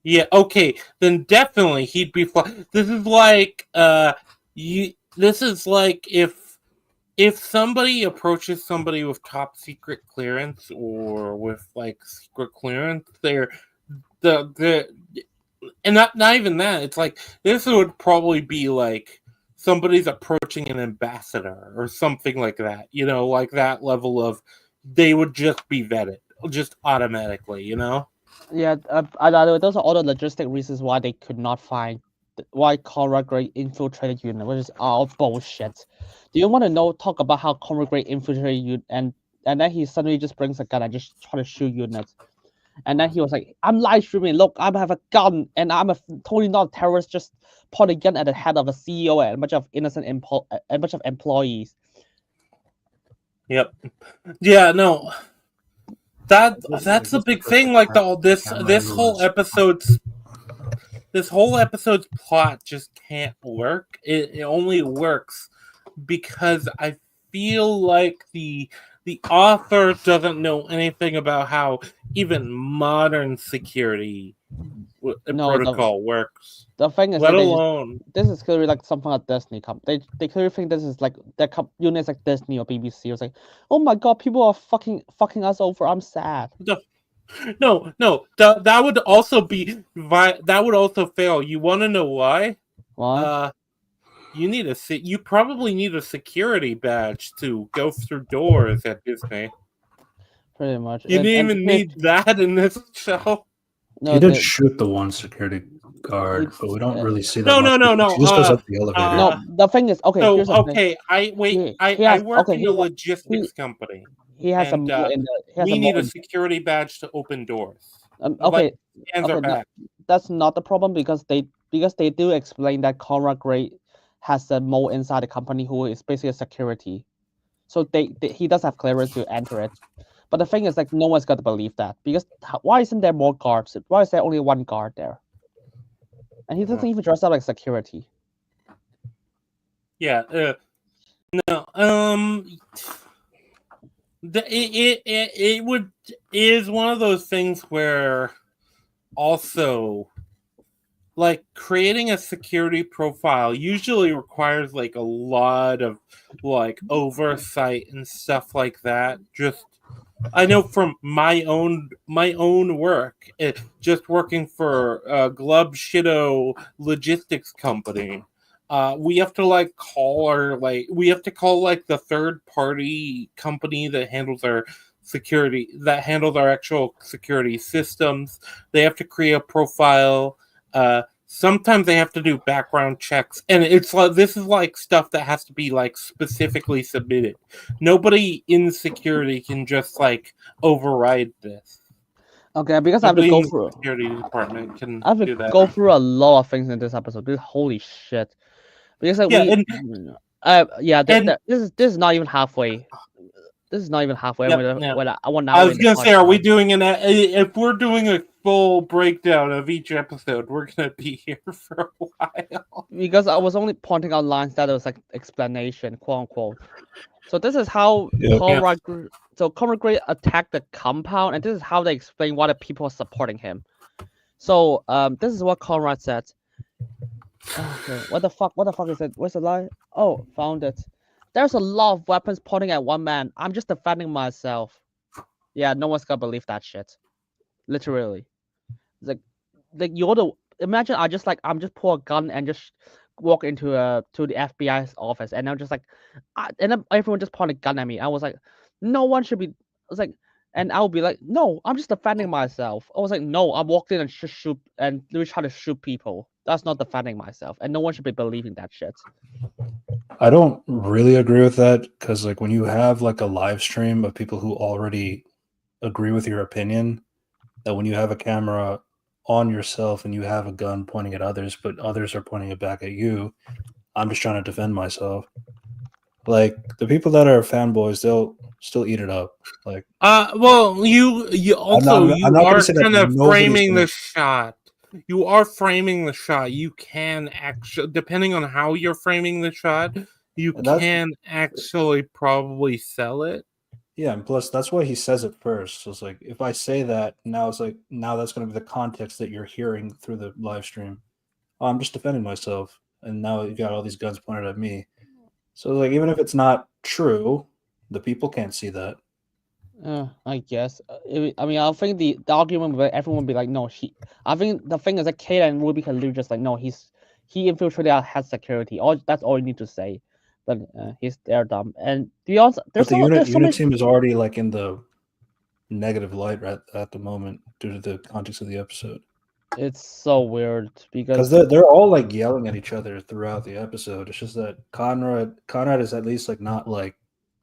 Yeah. Okay. Then definitely he'd be. This is like This is like if if somebody approaches somebody with top secret clearance or with like secret clearance, they're the and not even that. It's like this would probably be like somebody's approaching an ambassador or something like that. You know, like that level of they would just be vetted just automatically. You know. Yeah, those are all the logistic reasons why they could not find why Conrad Gray infiltrated unit, which is all bullshit. Do you want to talk about how Conrad Gray infiltrated unit and then he suddenly just brings a gun and just try to shoot units. And then he was like, I'm live streaming, look, I have a gun and I'm totally not a terrorist, just point a gun at the head of a CEO and a bunch of innocent a bunch of employees. Yep. Yeah, no. That's the big thing. Like this whole episode's plot just can't work. It only works because I feel like the author doesn't know anything about how even modern security protocol works. The thing is, let alone this is clearly like something like Disney. They clearly think this is like their units like Disney or BBC. It's like, oh my god, people are fucking us over. I'm sad. No. That would also be that would also fail. You want to know why? Why? You probably need a security badge to go through doors at Disney. Pretty much. You didn't even need that in this show. No, he did shoot the one security guard, but we don't really see that. No. He just goes up the elevator. No, the thing is, okay. So, okay, I work in a logistics company. He has we need a security badge to open doors. That's not the problem because they do explain that Conrad Gray has a mole inside the company who is basically a security, so he does have clearance to enter it. But the thing is, like, no one's got to believe that because why isn't there more guards? Why is there only one guard there? And he doesn't even dress up like security. Yeah. No. It is one of those things where also like creating a security profile usually requires like a lot of like oversight and stuff like that. Just I know from my own work, just working for a Glub Shido logistics company. We have to call the third party company that handles our security, that handles our actual security systems. They have to create a profile. Sometimes they have to do background checks, and it's like this is like stuff that has to be like specifically submitted. Nobody in security can just like override this. Okay, because I have to go through security department can I have to go through a lot of things in this episode. Holy shit! Because like this is not even halfway. This is not even halfway. I was gonna say, are we doing if we're doing a full breakdown of each episode, we're gonna be here for a while. Because I was only pointing out lines that was like explanation, quote unquote. So this is how Conrad Gray attacked the compound, and this is how they explain why the people are supporting him. So this is what Conrad said. Okay, what the fuck is it? Where's the line? Oh, found it. There's a lot of weapons pointing at one man. I'm just defending myself. Yeah, no one's gonna believe that shit. Literally. Like you're the imagine I'm just pull a gun and just walk into to the FBI's office and I'm just like and then everyone just point a gun at me. I was like, no one should be and I would be like, no, I'm just defending myself. I was like, no, I walked in and just shoot and we try to shoot people. That's not defending myself, and no one should be believing that shit. I don't really agree with that because, like, when you have like a live stream of people who already agree with your opinion, that when you have a camera on yourself and you have a gun pointing at others, but others are pointing it back at you, I'm just trying to defend myself. Like the people that are fanboys, they'll still eat it up. Like, well, you also you are kind of framing the shot. You are framing the shot. You can actually, depending on how you're framing the shot, you can actually probably sell it. Yeah, and plus that's why he says it first. So it's like if I say that now, it's like now that's going to be the context that you're hearing through the live stream. Oh, I'm just defending myself, and now you got all these guns pointed at me. So like, even if it's not true, the people can't see that. I guess. I mean, I think the argument with everyone would be like, no, I think the thing is that Kate and Ruby can literally just like, no, he infiltrated our head security. That's all you need to say. But they're dumb. And there's the unit team is already like in the negative light at the moment due to the context of the episode. It's so weird because they're all like yelling at each other throughout the episode. It's just that Conrad is at least like not like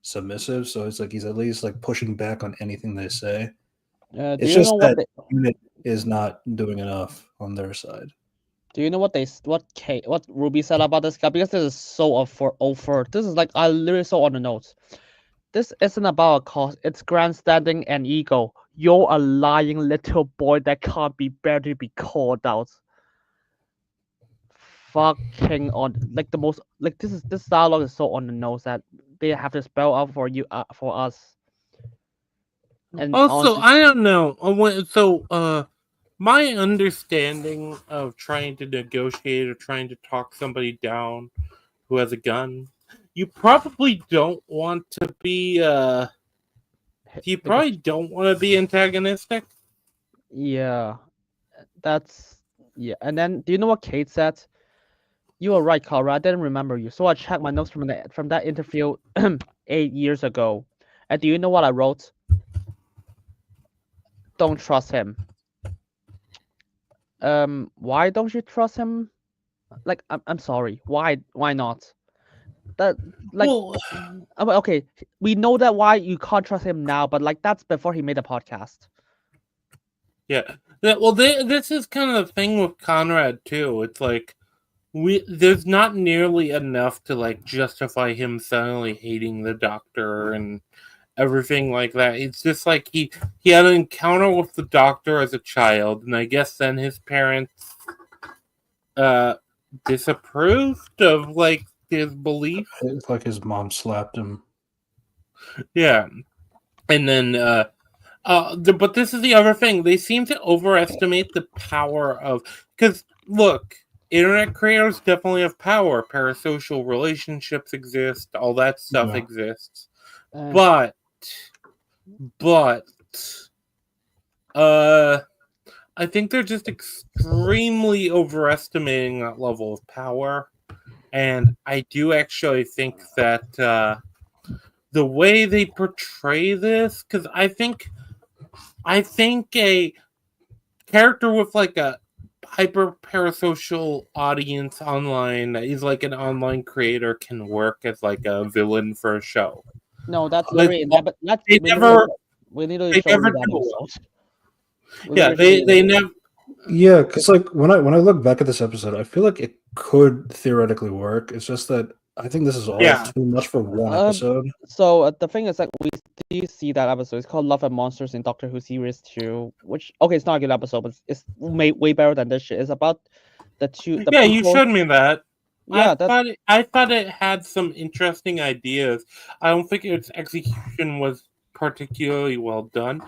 submissive, so it's like he's at least like pushing back on anything they say. It's just that unit is not doing enough on their side. Do you know what Ruby said about this guy? Because this is so over. This is like I literally saw on the notes. This isn't about a cause. It's grandstanding and ego. You're a lying little boy that can't bear to be called out. Fucking on like the most like this dialogue is so on the nose that they have to spell out for you for us. And also, I don't know. My understanding of trying to negotiate or trying to talk somebody down who has a gun, you probably don't want to be antagonistic. Yeah. And then do you know what Kate said? You were right, Cara. I didn't remember you. So I checked my notes from that interview 8 years ago. And do you know what I wrote? Don't trust him. Why don't you trust him? Like, I'm sorry. Why not? That like, okay, we know that why you can't trust him now, but like that's before he made a podcast. Yeah. This is kind of the thing with Conrad too. It's like there's not nearly enough to like justify him suddenly hating the Doctor and everything like that. It's just like he had an encounter with the Doctor as a child, and I guess then his parents disapproved of like his belief. It's like his mom slapped him. Yeah. And then but this is the other thing. They seem to overestimate the power of, because look, internet creators definitely have power. Parasocial relationships exist. All that stuff exists. But I think they're just extremely overestimating that level of power. And I do actually think that the way they portray this, because I think a character with like a hyper parasocial audience online that is like an online creator can work as like a villain for a show. No, that's very we need to show that. Yeah, they never. Yeah, because like when I look back at this episode, I feel like it could theoretically work. It's just that I think this is all too much for one episode. So the thing is, like, we do see that episode. It's called Love and Monsters in Doctor Who Series 2, which it's not a good episode, but it's way better than this shit. It's about the two. You showed me that. Yeah, I thought it had some interesting ideas. I don't think its execution was particularly well done.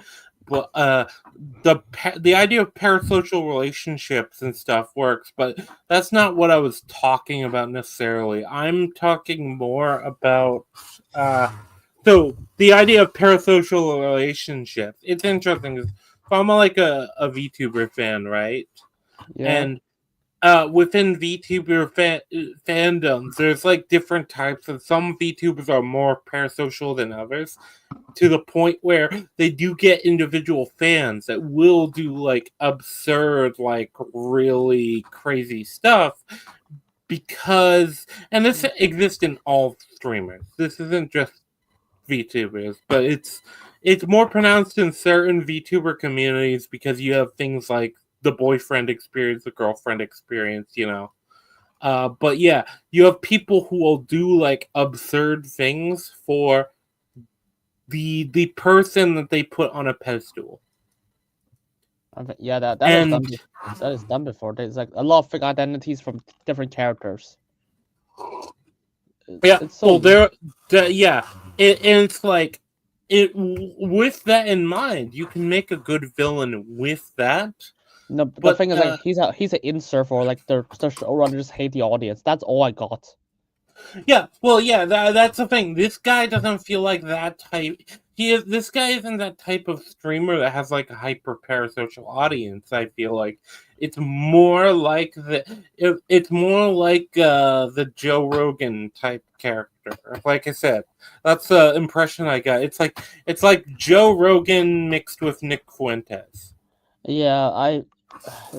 But the idea of parasocial relationships and stuff works, but that's not what I was talking about necessarily. I'm talking more about so the idea of parasocial relationships. It's interesting. If I'm like a VTuber fan, right? Yeah. And within VTuber fandoms, there's like different types, and some VTubers are more parasocial than others, to the point where they do get individual fans that will do like absurd, like really crazy stuff, because, and this exists in all streamers. This isn't just VTubers, but it's more pronounced in certain VTuber communities because you have things like the boyfriend experience, the girlfriend experience, you know. But yeah, you have people who will do like absurd things for the person that they put on a pedestal. Yeah, that is done before. There's like a lot of fake identities from different characters. It's like with that in mind, you can make a good villain with that. No, but the thing is, like, he's an insert for like the showrunner just hate the audience. That's all I got. Yeah, well, yeah, that's the thing. This guy doesn't feel like that type. This guy isn't that type of streamer that has like a hyper parasocial audience. I feel like it's more like it's more like the Joe Rogan type character. Like I said, that's the impression I got. It's like Joe Rogan mixed with Nick Fuentes. Yeah,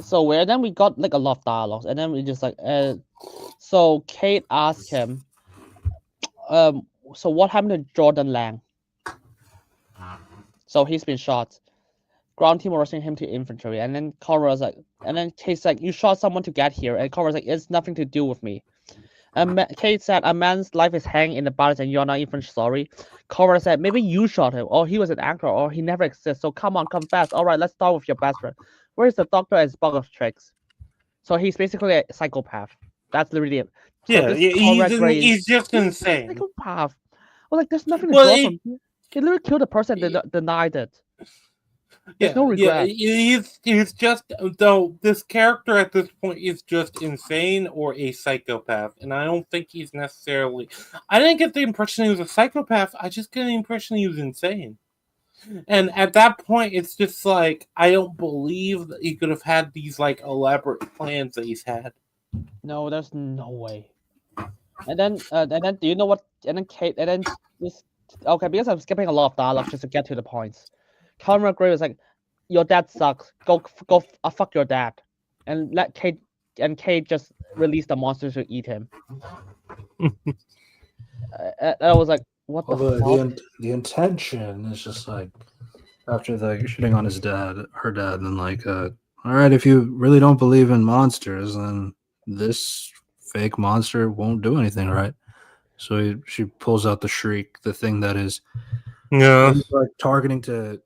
so where then we got like a lot of dialogues, and then we just like so Kate asked him, so what happened to Jordan Lang? So he's been shot. Ground team rushing him to infantry, and then Conrad's like, and then Kate's like, you shot someone to get here, and Conrad's like, it's nothing to do with me. And Kate said, a man's life is hanging in the balance, and you're not even sorry. Conrad said, maybe you shot him, or he was an actor, or he never exists. So come on, confess. All right, let's start with your best friend. Where's the doctor and his box of tricks? So he's basically a psychopath. That's literally it. So yeah, he's just insane. Psychopath. Well, like there's nothing to draw from. He literally killed a person that denied it. There's no regret. Yeah, he's just though this character at this point is just insane or a psychopath, and I don't think he's necessarily. I didn't get the impression he was a psychopath. I just get the impression he was insane. And at that point, it's just like I don't believe that he could have had these like elaborate plans that he's had. No, there's no way. And then do you know what? And then Kate, and then this. Okay, because I'm skipping a lot of dialogue just to get to the points. Conrad Gray was like, "Your dad sucks. Go, fuck your dad," and let Kate just release the monster to eat him. I was like, "What the fuck?" The intention is just like after the shitting on her dad, and then like, all right, if you really don't believe in monsters, then this fake monster won't do anything, right? So she pulls out the shriek, the thing that is targeting to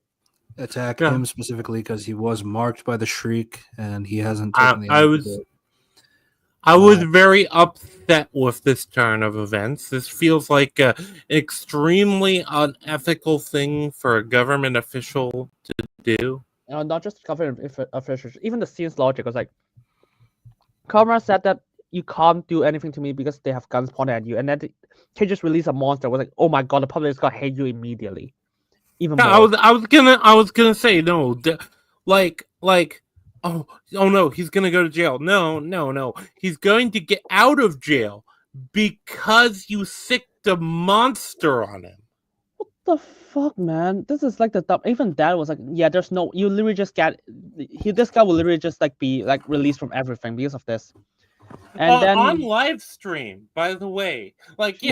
attack him specifically because he was marked by the shriek and he hasn't taken the antidote. I was very upset with this turn of events. This feels like an extremely unethical thing for a government official to do. Not just government officials, even the scene's logic was like, Conrad said that you can't do anything to me because they have guns pointed at you, and then they just release a monster. Was like, oh my god, the public is gonna hate you immediately. Even more. I was gonna say no, oh no, he's gonna go to jail. No, he's going to get out of jail because you sicked a monster on him. What the fuck, man? This is like even dad was like, yeah, there's no, you literally just get this guy will literally just like be like released from everything because of this. And then on live stream, by the way, like he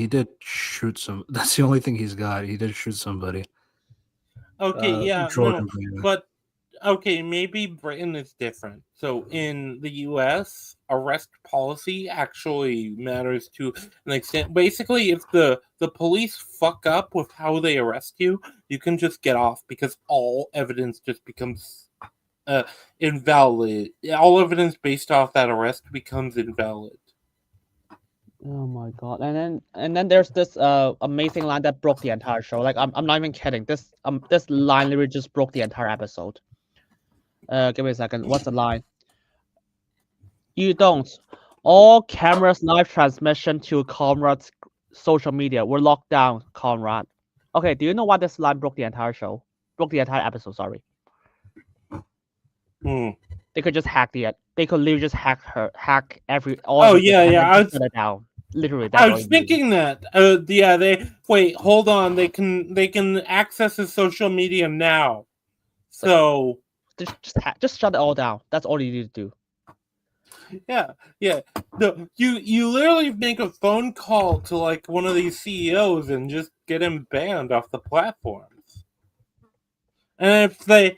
did shoot some. That's the only thing he's got. He did shoot somebody. Okay, but okay, maybe Britain is different. So in the U.S., arrest policy actually matters to an extent. Basically, if the police fuck up with how they arrest you, you can just get off because all evidence just becomes invalid. All evidence based off that arrest becomes invalid. Oh my god! And then there's this amazing line that broke the entire show. Like I'm not even kidding. This line literally just broke the entire episode. Give me a second. What's the line? You don't. All cameras live transmission to Conrad's social media were locked down, Conrad. Okay, do you know why this line broke the entire show? Broke the entire episode, sorry. They could just hack they could literally just hack all. Oh yeah. I was it down. Literally. I was thinking that. Hold on. They can access his social media now. So just shut it all down. That's all you need to do. Yeah. No, you literally make a phone call to like one of these CEOs and just get him banned off the platforms. And if they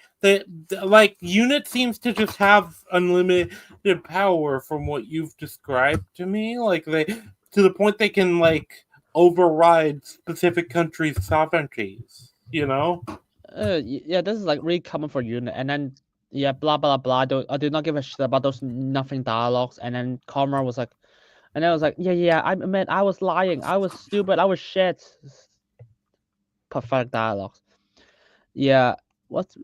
like, Unit seems to just have unlimited power from what you've described to me. Like to the point they can like override specific countries' sovereignties. You know? Yeah, this is like really common for Unit, and then blah blah blah. I do not give a shit about those nothing dialogues. And then Conrad was like, and I was like, I meant I was lying. I was stupid. I was shit. Pathetic dialogues. Yeah. What's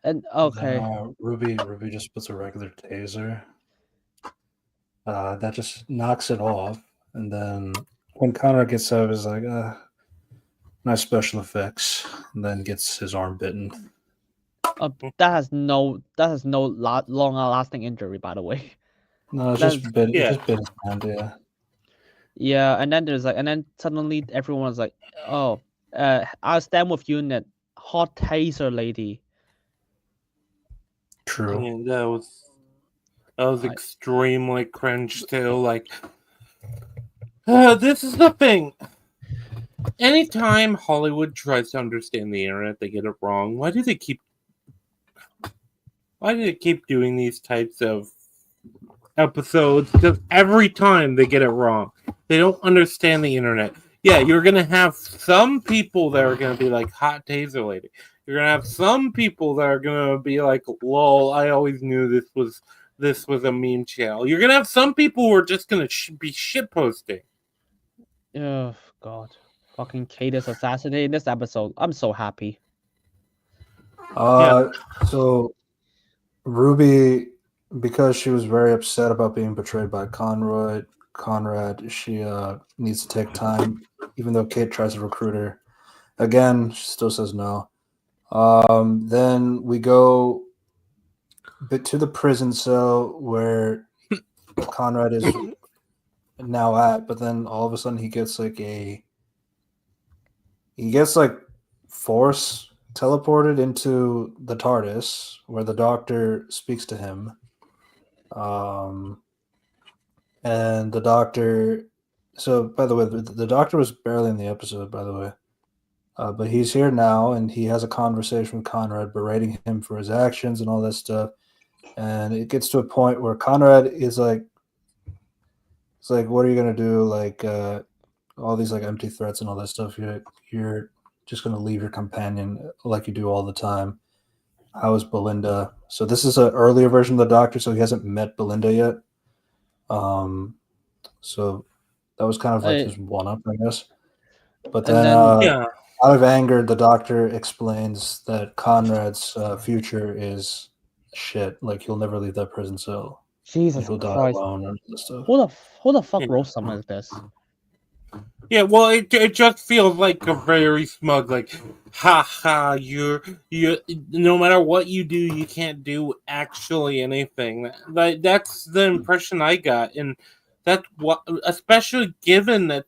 and okay. Ruby just puts a regular taser. that just knocks it off. And then when Conrad gets out, he's like, nice special effects, and then gets his arm bitten. That has no long lasting injury, by the way. No, it's just bit. Yeah. It just bit his hand. Yeah. Yeah, and then suddenly everyone's like, "Oh, I'll stand with you, that hot taser lady." True. I mean, that was extremely cringe too. Like, this is the thing. Anytime Hollywood tries to understand the internet, they get it wrong. Why do they keep doing these types of episodes? Because every time they get it wrong. They don't understand the internet. Yeah, you're going to have some people that are going to be like, hot taser lady. You're going to have some people that are going to be like, lol, I always knew this was a meme channel. You're going to have some people who are just going to be shitposting. Oh, God. Fucking Kate is assassinated in this episode. I'm so happy. So Ruby, because she was very upset about being betrayed by Conrad, she needs to take time, even though Kate tries to recruit her. Again, she still says no. Then we go to the prison cell where Conrad is now at, but then all of a sudden he gets force teleported into the TARDIS where the doctor speaks to him. And the doctor, so by the way, the doctor was barely in the episode, by the way. But he's here now, and he has a conversation with Conrad, berating him for his actions and all that stuff. And it gets to a point where Conrad is like, it's like, what are you gonna do? Like, all these like empty threats and all that stuff. You're just gonna leave your companion like you do all the time. How is Belinda? So this is an earlier version of the Doctor, so he hasn't met Belinda yet. So that was kind of like his one-up, I guess. But then out of anger, the Doctor explains that Conrad's future is shit. Like, he'll never leave that prison cell. Jesus he'll Christ. die alone and stuff. Who the fuck wrote something like this? Yeah, well, it just feels like a very smug, like, haha, you no matter what you do, you can't do actually anything. That's the impression I got, and that's what, especially given that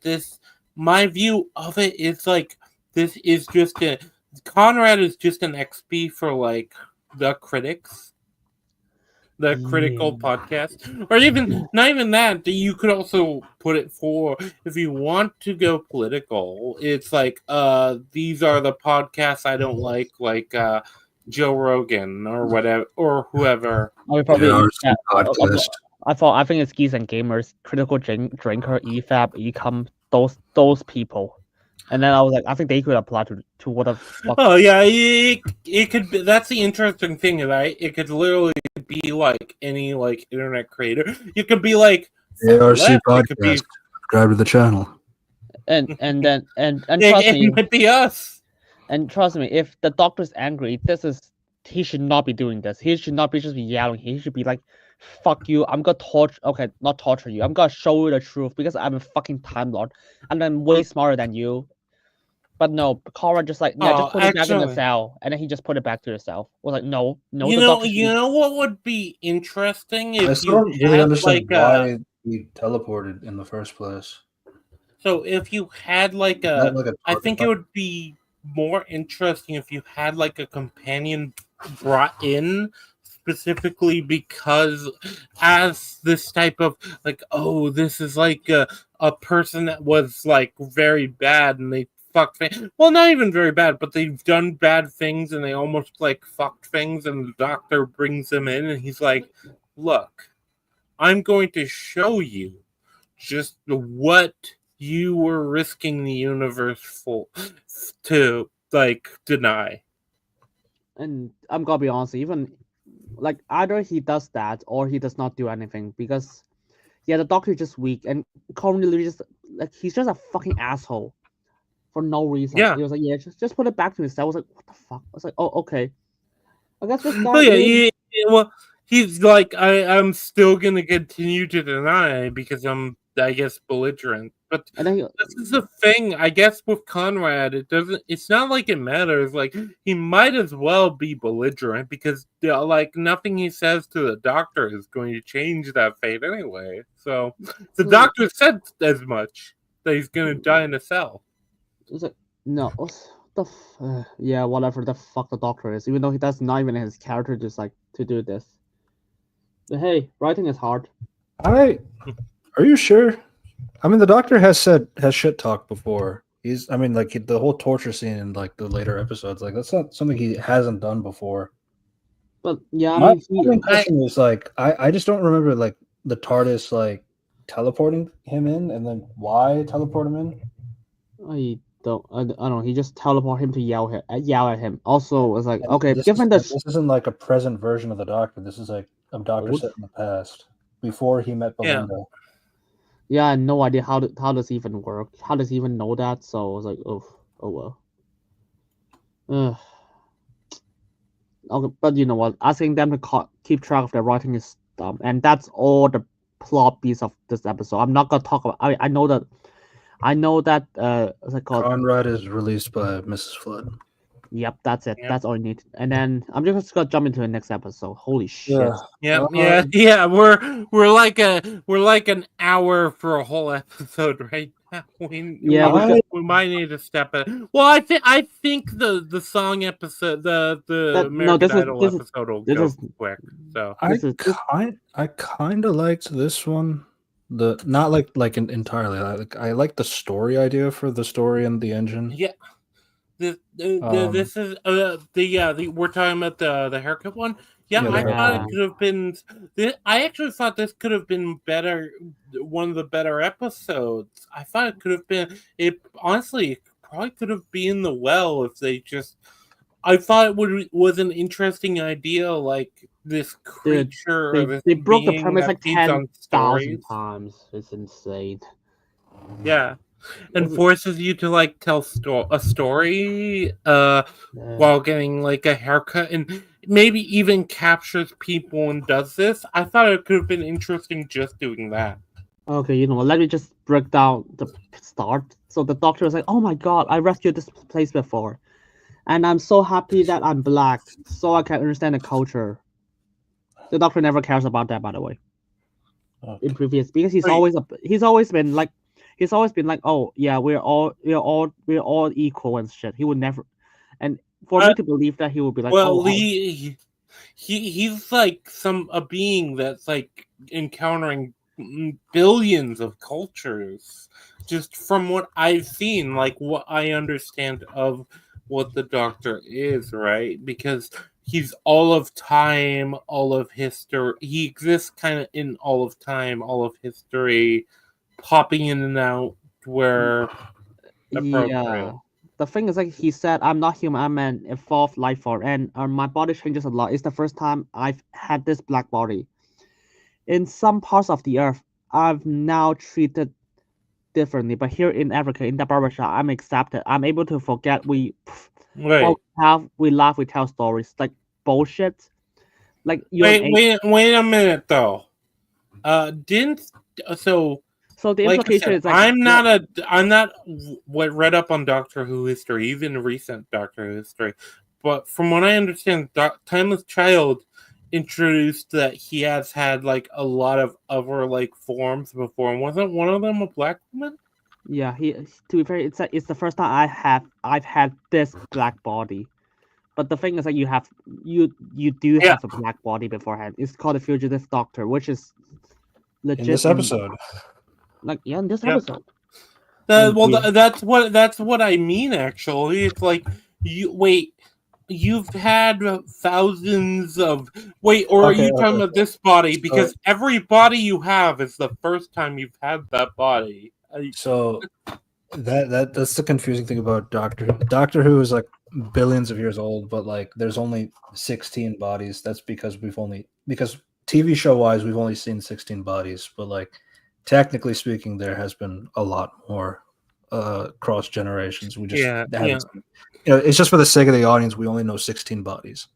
my view of it is like, this is just Conrad is just an XP for like the critics. The critical podcast, or even not even that. You could also put it for, if you want to go political, it's like these are the podcasts I don't like Joe Rogan or whatever or whoever. I think it's Geeks and Gamers, Critical Drinker, EFAB, Ecom, those people. And then I was like, I think they could apply to what the fuck. Oh yeah, it could be. That's the interesting thing, right? It could literally be like any like internet creator. You could be like ARC podcast. Subscribe to the channel. And trust me, it might be us. And trust me, if the Doctor's angry, he should not be doing this. He should not be just yelling. He should be like, fuck you, I'm gonna not torture you. I'm gonna show you the truth because I'm a fucking Time Lord and I'm way smarter than you. But no, Cora just like, just put it back in the cell, and then he just put it back to the cell. I was like, no. You know what would be interesting if I still don't really understand why he teleported in the first place. So if you had I think it would be more interesting if you had like a companion brought in specifically because as this type of like, oh, this is like a person that was like very bad and they well, not even very bad, but they've done bad things and they almost like fucked things, and the Doctor brings them in and he's like, look, I'm going to show you just what you were risking the universe for to like deny. And I'm gonna be honest, even like either he does that or he does not do anything, because the Doctor is just weak and currently just like he's just a fucking asshole. For no reason. Yeah. He was like, yeah, just put it back to himself. I was like, what the fuck? I was like, oh, okay. I guess this guy. Well, he's like, I'm still gonna continue to deny because I'm, I guess, belligerent. But this is the thing, I guess, with Conrad, it's not like it matters. Like, he might as well be belligerent because, like, nothing he says to the doctor is going to change that fate anyway. So the doctor said as much, that he's gonna die in a cell. It's like, no, yeah, whatever the fuck the doctor is, even though that's not even his character, just like to do this. But hey, writing is hard. Are you sure? I mean, the doctor has shit talk before. Like the whole torture scene in like the later episodes, like that's not something he hasn't done before. But yeah, my main question is like, I just don't remember like the TARDIS like teleporting him in, and then why teleport him in? I don't know. He just teleport him to yell at him. Also, it's like, okay, this isn't like a present version of the Doctor. This is like a Doctor set in the past before he met Belinda. Yeah, I had no idea how does it even work. How does he even know that? So I was like, oh well. Okay, but you know what? Asking them to keep track of their writing is dumb, and that's all the plot piece of this episode. I'm not gonna talk about. I know that. What's it called? Conrad is released by Mrs. Flood. Yep, that's it. Yep. That's all you need. And then I'm just gonna jump into the next episode. Holy shit! Yeah. We're like an hour for a whole episode right now. We might need to step it. Well, I think the song episode, the American Idol episode will go quick. So I kind of liked this one. Not like entirely. I like the story idea for the story and the engine. Yeah. This is we're talking about the haircut one. Yeah, I thought it could have been. I actually thought this could have been better. One of the better episodes. I thought it could have been. It honestly probably could have been the well if they just. I thought it was an interesting idea, like this creature. They broke the premise like 10,000 times. It's insane. Yeah. And forces you to like tell a story while getting like a haircut, and maybe even captures people and does this. I thought it could have been interesting just doing that. Okay, you know what? Let me just break down the start. So the doctor was like, "Oh my god, I rescued this place before, and I'm so happy that I'm black, so I can understand the culture." The doctor never cares about that, by the way. In previous, because he's always been like. He's always been like, "Oh yeah, we're all equal and shit." He would never, and for me to believe that, he would be like, "Well, he's like a being that's like encountering billions of cultures." Just from what I've seen, like what I understand of what the Doctor is, right? Because he's all of time, all of history. He exists kind of in all of time, all of history. Popping in and out where appropriate. Yeah. The thing is, like he said, I'm not human, I'm an evolved life form, and my body changes a lot. It's the first time I've had this black body. In some parts of the earth, I've now treated differently, but here in Africa, in the barbershop, I'm accepted. I'm able to forget we laugh, we tell stories like bullshit. Like wait a minute though. So the implication is like I'm not what read up on Doctor Who history, even recent Doctor Who history, but from what I understand, Timeless Child introduced that he has had like a lot of other like forms before, and wasn't one of them a black woman? Yeah, to be fair, it's the first time I've had this black body. But the thing is that you do have a black body beforehand. It's called the Fugitive Doctor, which is legit. In this episode. Like in this episode. That's what I mean. Actually, it's like you've had thousands of or are you talking about this body? Because every body you have is the first time you've had that body. So that's the confusing thing about Doctor Who. Doctor Who is like billions of years old, but like there's only 16 bodies. That's because because TV show wise we've only seen 16 bodies, but like. Technically speaking, there has been a lot more cross generations. We just haven't. It's just for the sake of the audience. We only know 16 bodies.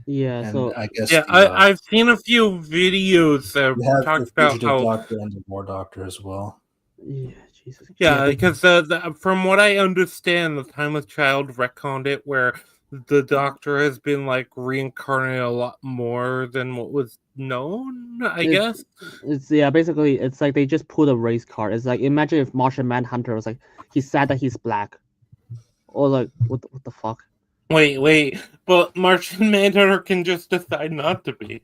Yeah, and so I guess I've seen a few videos that you have talked the about fugitive how doctor and the war doctor as well. yeah, Jesus. yeah, because from what I understand, the Timeless Child retconned it where the Doctor has been like reincarnated a lot more than what was known. I guess It's basically it's like they just pulled a race card. It's like imagine if Martian Manhunter was like he said that he's black, or like what the fuck? Wait, but Martian Manhunter can just decide not to be.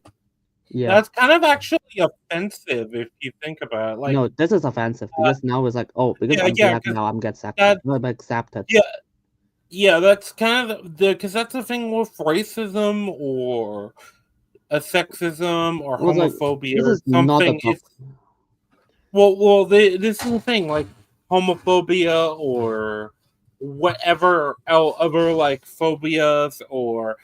Yeah. That's kind of actually offensive if you think about it. Like, No, this is offensive because now it's like, oh, because I'm black now, I'm accepted. that I'm accepted. yeah, that's kind of because that's the thing with racism or a sexism or It was like homophobia this or is not the something. top. This is the thing, like homophobia or whatever other like phobias or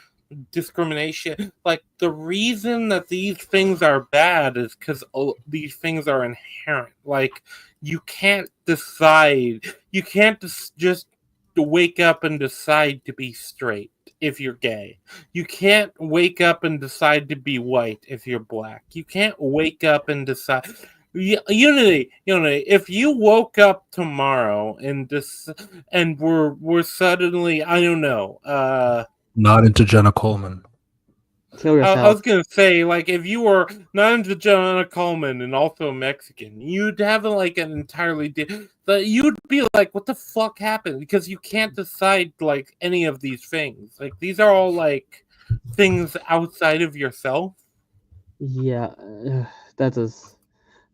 discrimination. Like the reason that these things are bad is because these things are inherent. Like you can't decide. You can't just wake up and decide to be straight if you're gay. You can't wake up and decide to be white if you're black. You can't wake up and decide. Unity. If you woke up tomorrow and we're suddenly, I don't know, Not into Jenna Coleman. Kill yourself. I was gonna say, like, if you were not into Jenna Coleman and also Mexican, you'd have like an entirely you'd be like, what the fuck happened? Because you can't decide like any of these things. Like these are all like things outside of yourself. Yeah, that is.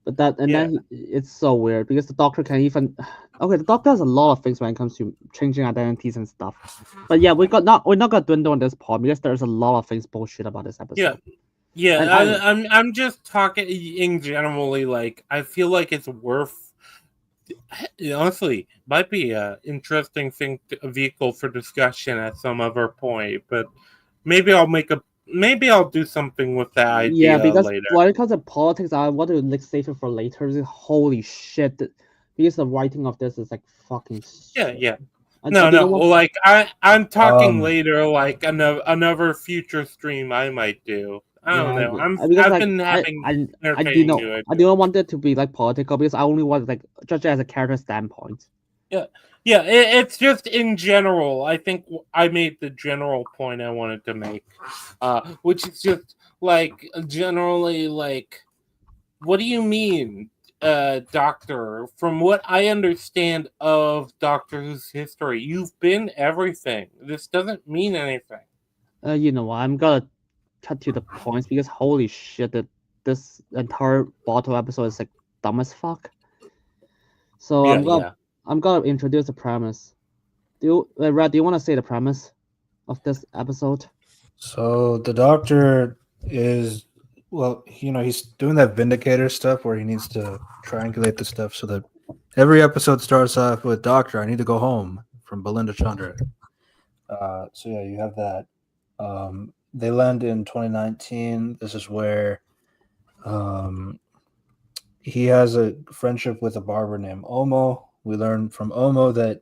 But then it's so weird because the Doctor can even. Okay, the Doctor has a lot of things when it comes to changing identities and stuff. But yeah, we're not gonna dwindle on this point because there's a lot of things bullshit about this episode. I'm just talking in generally. Like I feel like it's worth. Honestly, might be a interesting thing, a vehicle for discussion at some other point. But maybe I'll do something with that idea because later. when it comes to politics, I want to save it for later. Holy shit! Because the writing of this is like fucking shit. Yeah. No. Well, like I'm talking later, like another future stream I might do. I don't know. I've been having I do not want it to be like political because I only want like judge it as a character standpoint. Yeah. It's just in general. I think I made the general point I wanted to make, which is just like generally like, what do you mean? Doctor, from what I understand of Doctor Who's history, you've been everything. This doesn't mean anything. You know what? I'm gonna cut to the points because holy shit, that this entire bottle episode is like dumb as fuck. So I'm gonna introduce the premise. Red, do you want to say the premise of this episode? So the Doctor is, well, he's doing that Vindicator stuff where he needs to triangulate the stuff so that every episode starts off with Doctor, I need to go home from Belinda Chandra. So yeah, you have that. They land in 2019. This is where he has a friendship with a barber named Omo. We learn from Omo that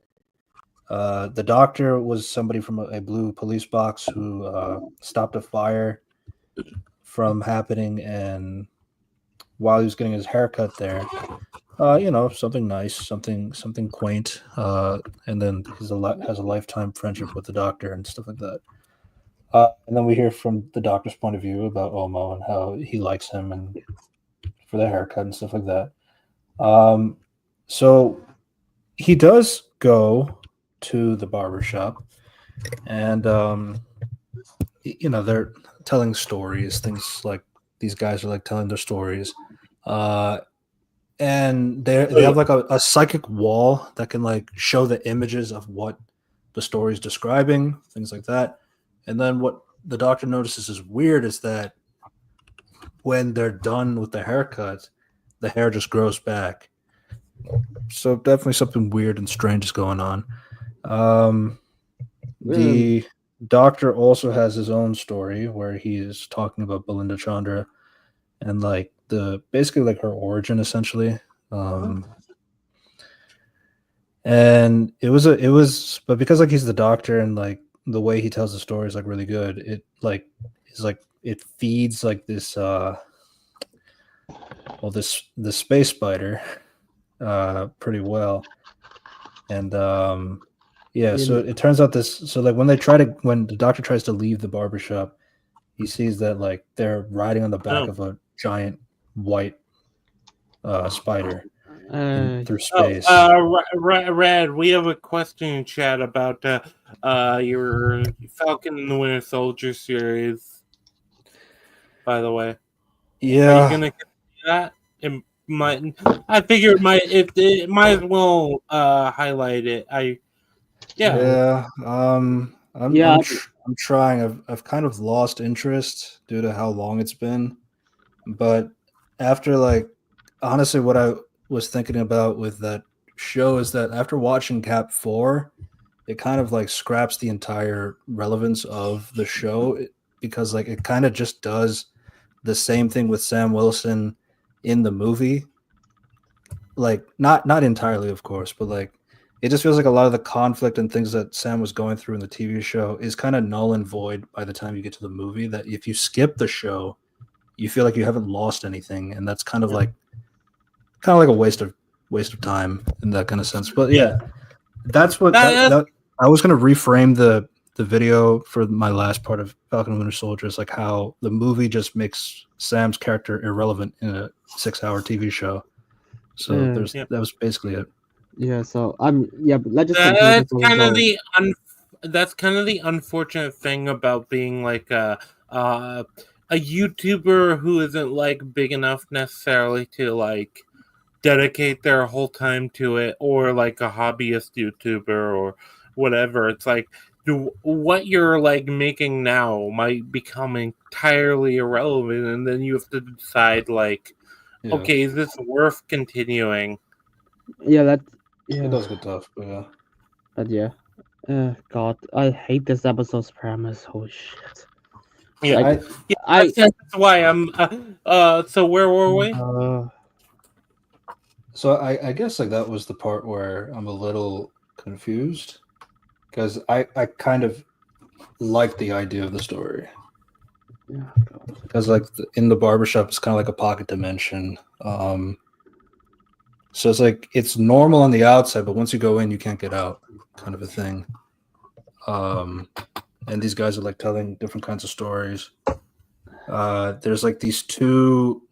the Doctor was somebody from a blue police box who stopped a fire from happening, and while he was getting his haircut there, something nice, something quaint, and then has a lifetime friendship with the Doctor and stuff like that. And then we hear from the Doctor's point of view about Omo and how he likes him and for the haircut and stuff like that. So he does go to the barber shop, and they're telling stories, things like these guys are like telling their stories, and they have like a psychic wall that can like show the images of what the story is describing, things like that. And then what the Doctor notices is weird is that when they're done with the haircut, the hair just grows back. So definitely something weird and strange is going on. The Doctor also has his own story where he is talking about Belinda Chandra and like basically like her origin essentially. And it was but because like he's the Doctor and like the way he tells the story is like really good, it like is like it feeds like this the space spider pretty well. And so it turns out so like when the doctor tries to leave the barbershop, he sees that like they're riding on the back of a giant white spider through space. Rad, we have a question in chat about your Falcon and the Winter Soldier series, by the way. Yeah. Are you gonna continue that? I figure it might as well highlight it. I'm trying. I've kind of lost interest due to how long it's been. But after honestly, what I was thinking about with that show is that after watching Cap 4, it kind of like scraps the entire relevance of the show because like it kind of just does the same thing with Sam Wilson in the movie. Like not entirely, of course, but like it just feels like a lot of the conflict and things that Sam was going through in the TV show is kind of null and void by the time you get to the movie. That if you skip the show, you feel like you haven't lost anything, and that's kind of like a waste of time in that kind of sense. But yeah, that's what I was going to reframe the video for my last part of Falcon and Winter Soldier is like how the movie just makes Sam's character irrelevant in a 6-hour TV show. So that was basically it. Yeah. So let's just that's kind of the unfortunate thing about being like a YouTuber who isn't like big enough necessarily to like dedicate their whole time to it, or like a hobbyist YouTuber or whatever. It's like what you're like making now might become entirely irrelevant, and then you have to decide like, okay, is this worth continuing? It does get tough, but God, I hate this episode's premise. Holy shit. That's why I'm so where were we? So I guess like that was the part where I'm a little confused because I kind of like the idea of the story. Because like in the barbershop, it's kind of like a pocket dimension. So it's like it's normal on the outside, but once you go in, you can't get out, kind of a thing. And these guys are like telling different kinds of stories. There's like these two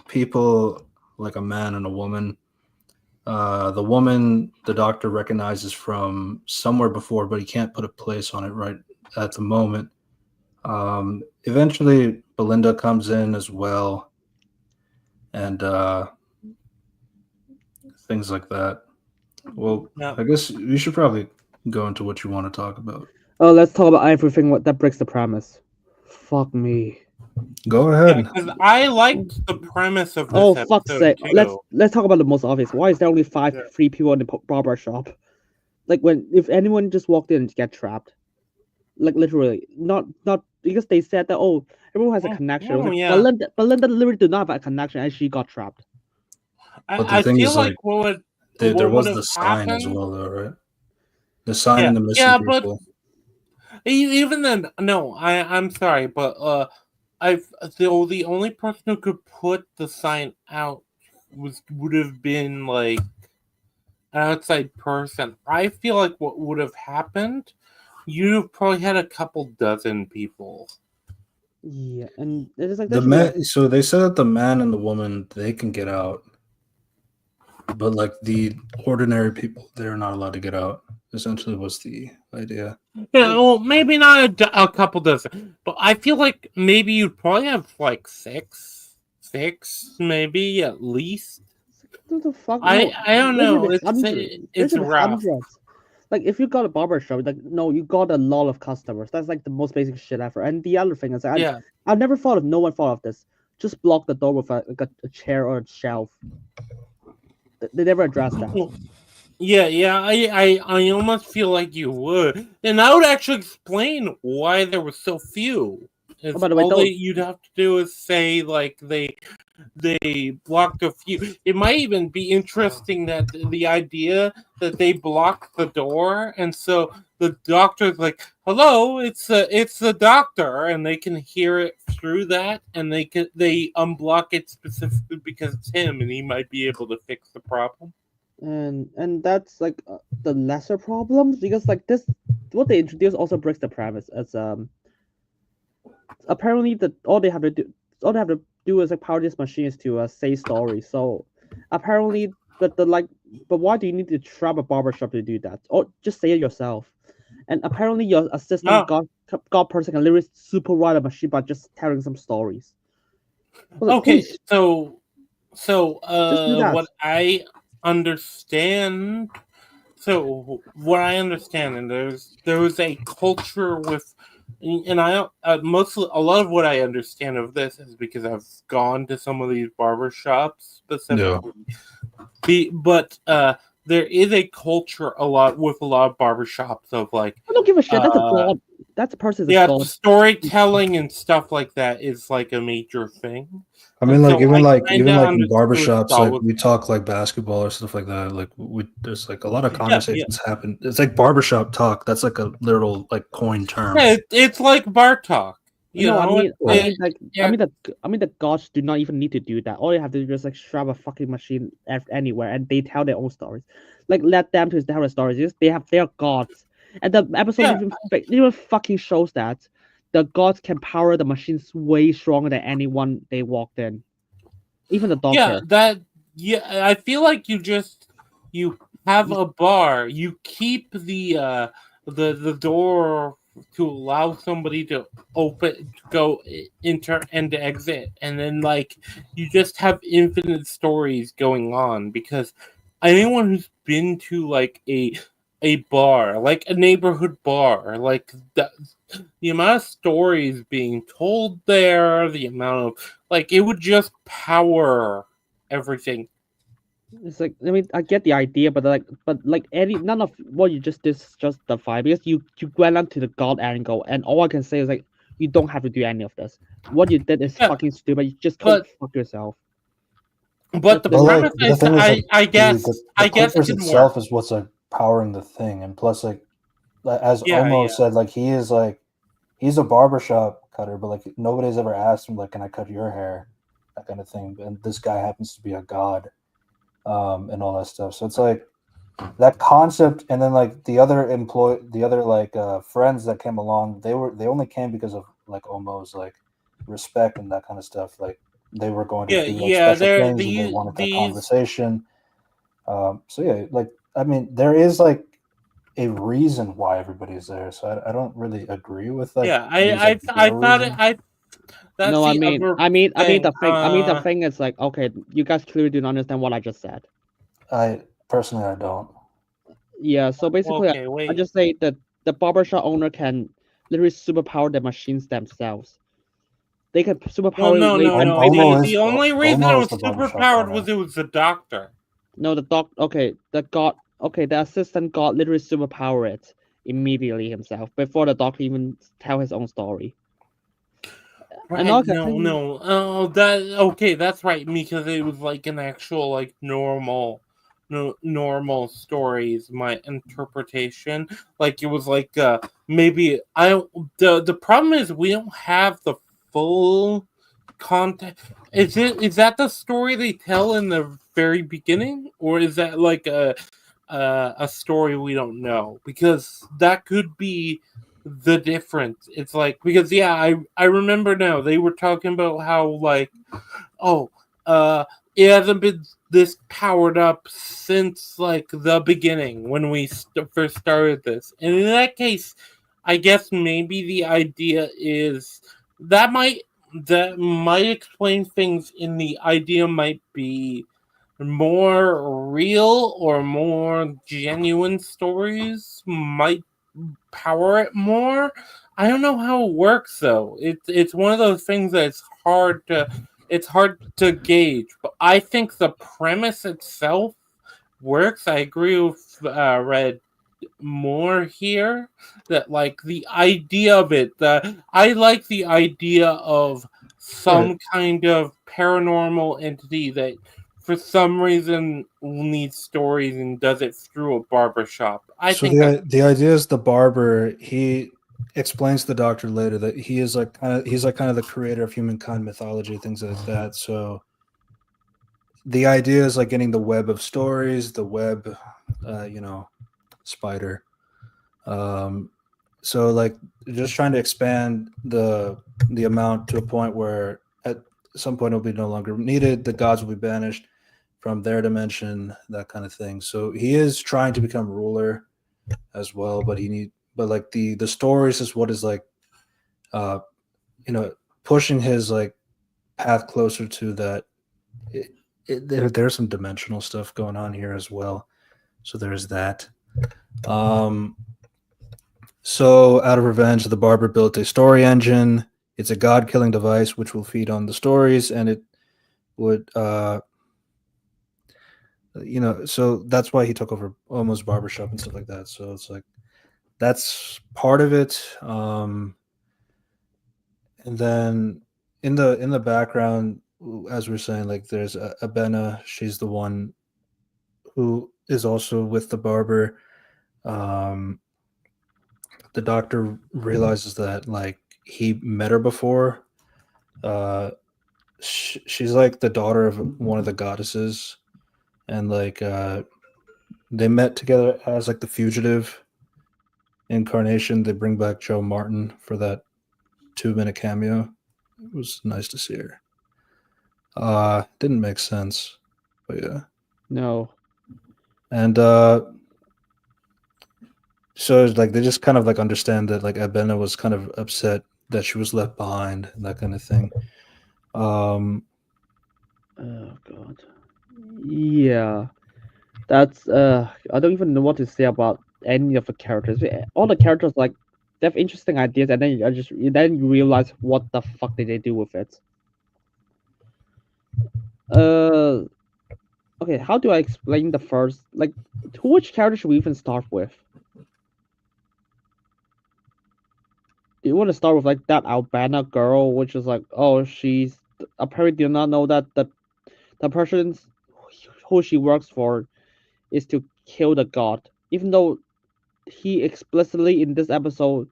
people, like a man and a woman. The woman, the doctor recognizes from somewhere before, but he can't put a place on it right at the moment. Eventually, Belinda comes in as well, and things like that. Well, I guess you should probably go into what you want to talk about. Oh, let's talk about everything that breaks the premise. Fuck me. Go ahead. Because I liked the premise of this. Oh, fuck's sake! Let's talk about the most obvious. Why is there only three people in the barber shop? Like if anyone just walked in and get trapped, like literally, not because they said that everyone has a connection. Belinda literally did not have a connection, and she got trapped. I feel like there was the sign as well, though, right? The sign and the missing people. But even then, no. I'm sorry, but the only person who could put the sign out would have been like an outside person. I feel like what would have happened, you'd have probably had a couple dozen people. Yeah, and it is like so they said that the man and the woman, they can get out, but like the ordinary people, they're not allowed to get out. Essentially, was the idea. Yeah, well, maybe not a couple dozen, but I feel like maybe you'd probably have like six, maybe at least. What the fuck? I don't know. It's rough. Hundreds. Like if you got a barber shop, like no, you got a lot of customers. That's like the most basic shit ever. And the other thing is, I've never thought of. No one thought of this. Just block the door with a chair or a shelf. They never addressed that. Yeah. I almost feel like you would, and I would actually explain why there were so few. By the way, you'd have to do is say like they blocked a few. It might even be interesting that the idea that they blocked the door, and so the doctor's like, "Hello, it's the doctor," and they can hear it through that, and they unblock it specifically because it's him, and he might be able to fix the problem. And that's like the lesser problems, because like this, what they introduce also breaks the premise as apparently all they have to do is like power these machines to say stories. So apparently, but why do you need to trap a barbershop to do that? Or just say it yourself. And apparently, your assistant god person can literally super ride a machine by just telling some stories. Okay, so just do that. what I understand. So what I understand, and there was a culture with, and I mostly a lot of what I understand of this is because I've gone to some of these barbershops specifically. Yeah. But there is a culture with a lot of barbershops of like, I don't give a shit. That's a god. That's a person's god. Storytelling and stuff like that is like a major thing. I mean, like, even in barbershops, like we talk like basketball or stuff like that. Like there's like a lot of conversations happen. It's like barbershop talk. That's like a literal like coin term. Yeah, it's like bar talk. I mean the gods do not even need to do that. All you have to do is like strap a fucking machine anywhere, and they tell their own stories. Like let them to tell the stories. They are gods, and the episode even fucking shows that the gods can power the machines way stronger than anyone they walked in. Even the doctor. I feel like you have a bar. You keep the door to allow somebody to go enter and exit, and then like you just have infinite stories going on, because anyone who's been to like a bar, like a neighborhood bar, like the amount of stories being told there, the amount of like, it would just power everything. It's like, I mean, I get the idea, but none of what you just did is justified, because you went on to the god angle, and all I can say is like, you don't have to do any of this. What you did is fucking stupid. You just go fuck yourself. But the premise is, I guess purpose itself is what's like powering the thing, and plus like as Omo said, like he's a barbershop cutter, but like nobody's ever asked him like, can I cut your hair, that kind of thing. And this guy happens to be a god, and all that stuff. So it's like that concept, and then like the other friends that came along, they only came because of like Omo's like respect and that kind of stuff. Like they were going to do like special things, and they wanted that conversation. So yeah, like I mean, there is like a reason why everybody's there. So I don't really agree with like. Yeah, I thought it. That's no, I mean the thing is like, okay, you guys clearly do not understand what I just said. I don't. Yeah, so basically, I just say that the barbershop owner can literally superpower the machines themselves. They can superpower. No. The only reason it was superpowered was it was the doctor. No, the assistant god literally superpower it immediately himself before the doctor even tell his own story. Right, no. Oh, that's right, because it was like an actual like normal story is my interpretation. Like it was like maybe the problem is we don't have the full context. Is that the story they tell in the very beginning, or is that like a story we don't know? Because that could be the difference. It's like, because I remember now they were talking about how like, it hasn't been this powered up since like the beginning when we first started this. And in that case, I guess maybe the idea is that might explain things. In the idea might be more real or more genuine stories might power it more. I don't know how it works though. It's one of those things that it's hard to gauge. But I think the premise itself works. I agree with Red more here, that like the idea of it. I like the idea of some kind of paranormal entity that for some reason needs stories and does it through a barbershop. I think the idea is the barber. He explains to the Doctor later that he is like he's like kind of the creator of humankind mythology, things like that. So the idea is like getting the web of stories, the web, spider. So like just trying to expand the amount to a point where at some point it'll be no longer needed. The gods will be banished from their dimension, that kind of thing. So he is trying to become ruler as well, but like the stories is what is like, pushing his like path closer to that. There's some dimensional stuff going on here as well. So there's that. So out of revenge, the barber built a story engine. It's a god-killing device which will feed on the stories, and it would, so that's why he took over almost barbershop and stuff like that. So it's like that's part of it. And then in the background, as we're saying, like there's Abena. She's the one who is also with the barber. The Doctor realizes that like he met her before. She's like the daughter of one of the goddesses, and like they met together as like the fugitive incarnation. They bring back Joe Martin for that 2-minute cameo. It was nice to see her. Didn't make sense, but yeah. No. And so it's like they just kind of like understand that like Abena was kind of upset that she was left behind and that kind of thing. Oh god. Yeah. That's I don't even know what to say about any of the characters. All the characters like they have interesting ideas, and then you realize what the fuck did they do with it. Okay, how do I explain the first like which character should we even start with? Do you want to start with like that Albana girl, which is like, oh, she's apparently do not know that the person who she works for is to kill the god, even though he explicitly in this episode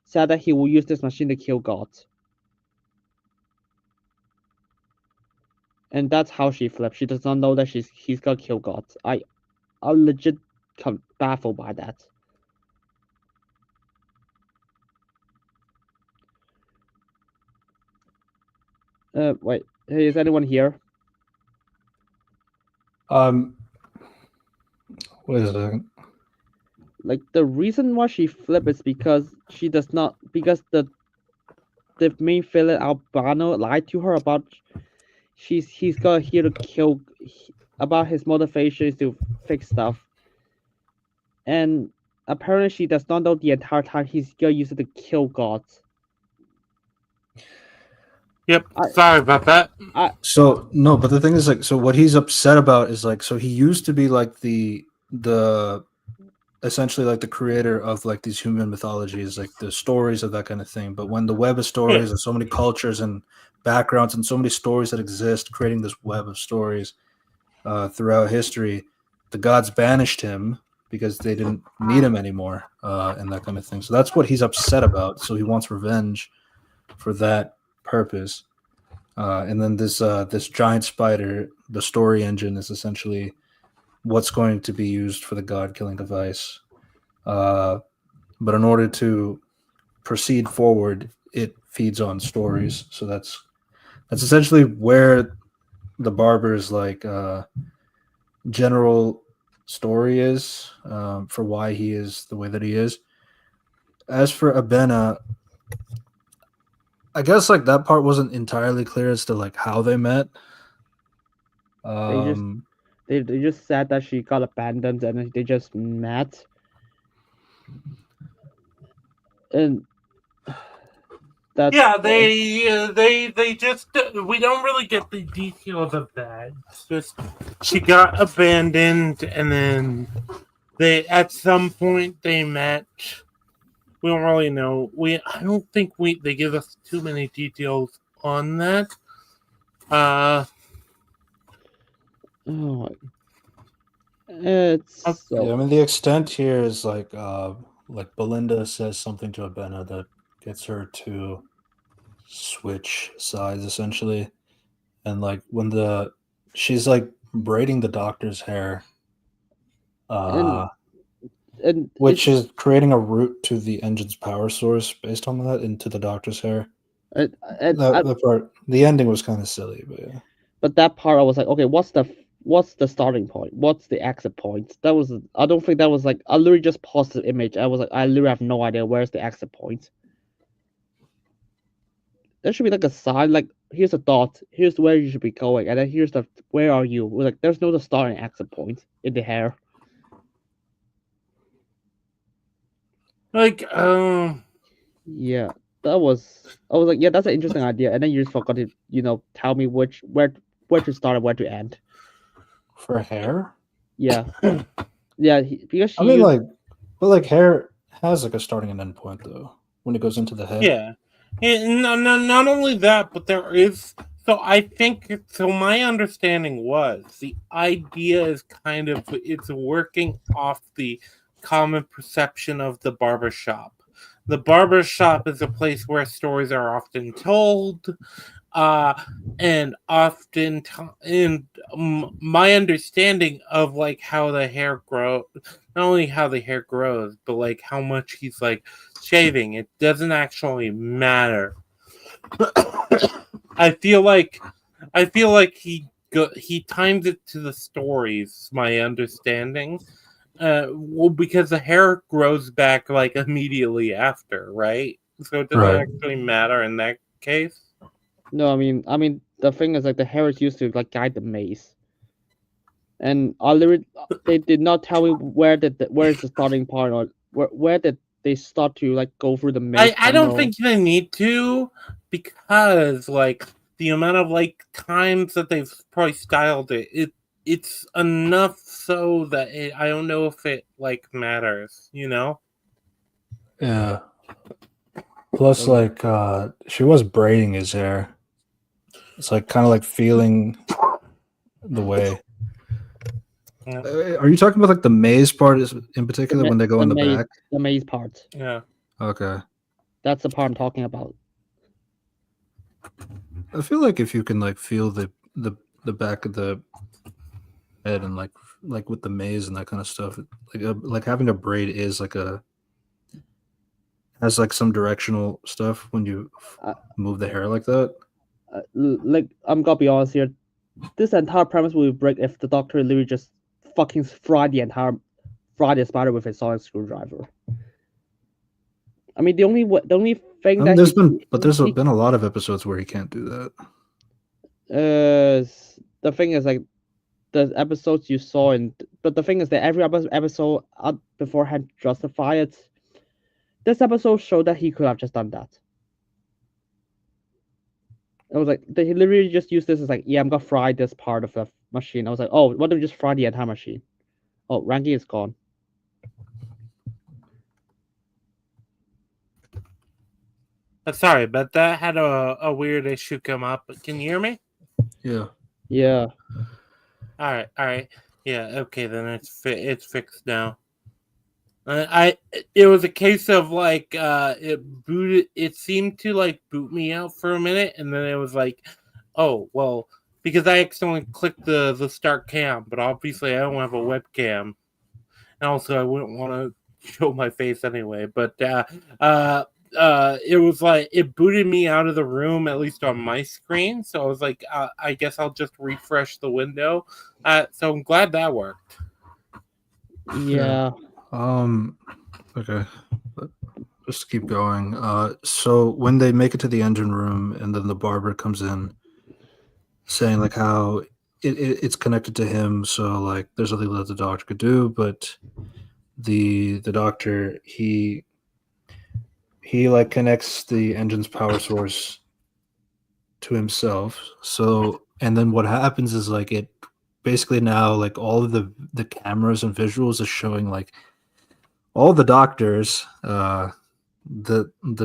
said that he will use this machine to kill gods. And that's how she flips. She does not know that he's gonna kill gods. I'm legit baffled by that. Wait. Hey, is anyone here? Wait a second. Like the reason why she flipped is because she does not the main villain Albano lied to her about he's got here to kill about his motivation is to fix stuff, and apparently she does not know the entire time he's gonna use it to kill gods. Yep. Sorry about that. So no, but the thing is like, so what he's upset about is like, so he used to be like the essentially like the creator of like these human mythologies, like the stories of that kind of thing. But when the web of stories and so many cultures and backgrounds and so many stories that exist, creating this web of stories throughout history, the gods banished him because they didn't need him anymore, and that kind of thing. So that's what he's upset about. So he wants revenge for that purpose. And then this giant spider, the story engine, is essentially what's going to be used for the god-killing device. But in order to proceed forward, it feeds on stories. So that's essentially where the barber's like general story is, for why he is the way that he is. As for Abena, I guess like that part wasn't entirely clear as to like how they met. They just said that she got abandoned and they just met. And that's they just we don't really get the details of that. It's just she got abandoned and then they at some point they met. We don't really know. I don't think they give us too many details on that. It's Yeah, I mean the extent here is like Belinda says something to Abena that gets her to switch sides essentially, and like when she's like braiding the doctor's hair, and which is creating a route to the engine's power source based on that into the doctor's hair. That part, the ending was kind of silly, but yeah. But that part, I was like, okay, what's the starting point? What's the exit point? That was, I don't think that was like, I literally just paused the image. I was like, I literally have no idea where's the exit point. There should be like a sign, like here's a dot, here's where you should be going, and then here's the where are you? Like there's no the start and exit point in the hair. Like, yeah, I was like, yeah, that's an interesting idea, and then you just forgot to, tell me where to start and where to end. For hair? Yeah, yeah, because she. I mean, but hair has like a starting and end point though when it goes into the head. Yeah. Not only that, but there is. So I think so. My understanding was the idea is kind of it's working off the common perception of the barbershop. The barbershop is a place where stories are often told, and often in my understanding of like how the hair grows, not only how the hair grows, but like how much he's like shaving. It doesn't actually matter. I feel like he times it to the stories. My understanding, well, because the hair grows back like immediately after, right? So it doesn't actually matter in that case. No, I mean, the thing is like the hair is used to like guide the maze, and they did not tell me where is the starting point or where did they start to like go through the maze. I don't think they need to, because like the amount of like times that they've probably styled it's enough so that I don't know if it like matters, Yeah. Plus, like, she was braiding his hair. It's like kind of like feeling the way. Yeah. Are you talking about like the maze part in particular when they go in the back? The maze part. Yeah. Okay. That's the part I'm talking about. I feel like if you can like feel the back of the head and like with the maze and that kind of stuff, like having a braid is like has like some directional stuff when you move the hair like that. Like I'm gonna be honest here, this entire premise will break if the Doctor literally just fucking fry the spider with his sonic screwdriver. I mean, the only thing that there's been a lot of episodes where he can't do that. The thing is like the episodes you saw but the thing is that every episode beforehand justify it. This episode showed that he could have just done that. I was like, he literally just used this as like, yeah, I'm gonna fry this part of the machine. I was like, oh, why don't we just fry the entire machine? Oh, Rangi is gone. Sorry, but that had a weird issue come up. Can you hear me? Yeah. Yeah. All right. Yeah. Okay, then it's fixed now. It was a case of like it seemed to like boot me out for a minute, and then it was like, oh well, because I accidentally clicked the start cam, but obviously I don't have a webcam, and also I wouldn't want to show my face anyway. But it was like it booted me out of the room, at least on my screen. So I was like, I guess I'll just refresh the window. So I'm glad that worked. Yeah. Okay. Just keep going. So when they make it to the engine room and then the barber comes in saying like how it's connected to him, so like there's nothing that the doctor could do, but the doctor he like connects the engine's power source to himself. So and then what happens is like it basically now like all of the cameras and visuals is showing like all the doctors. The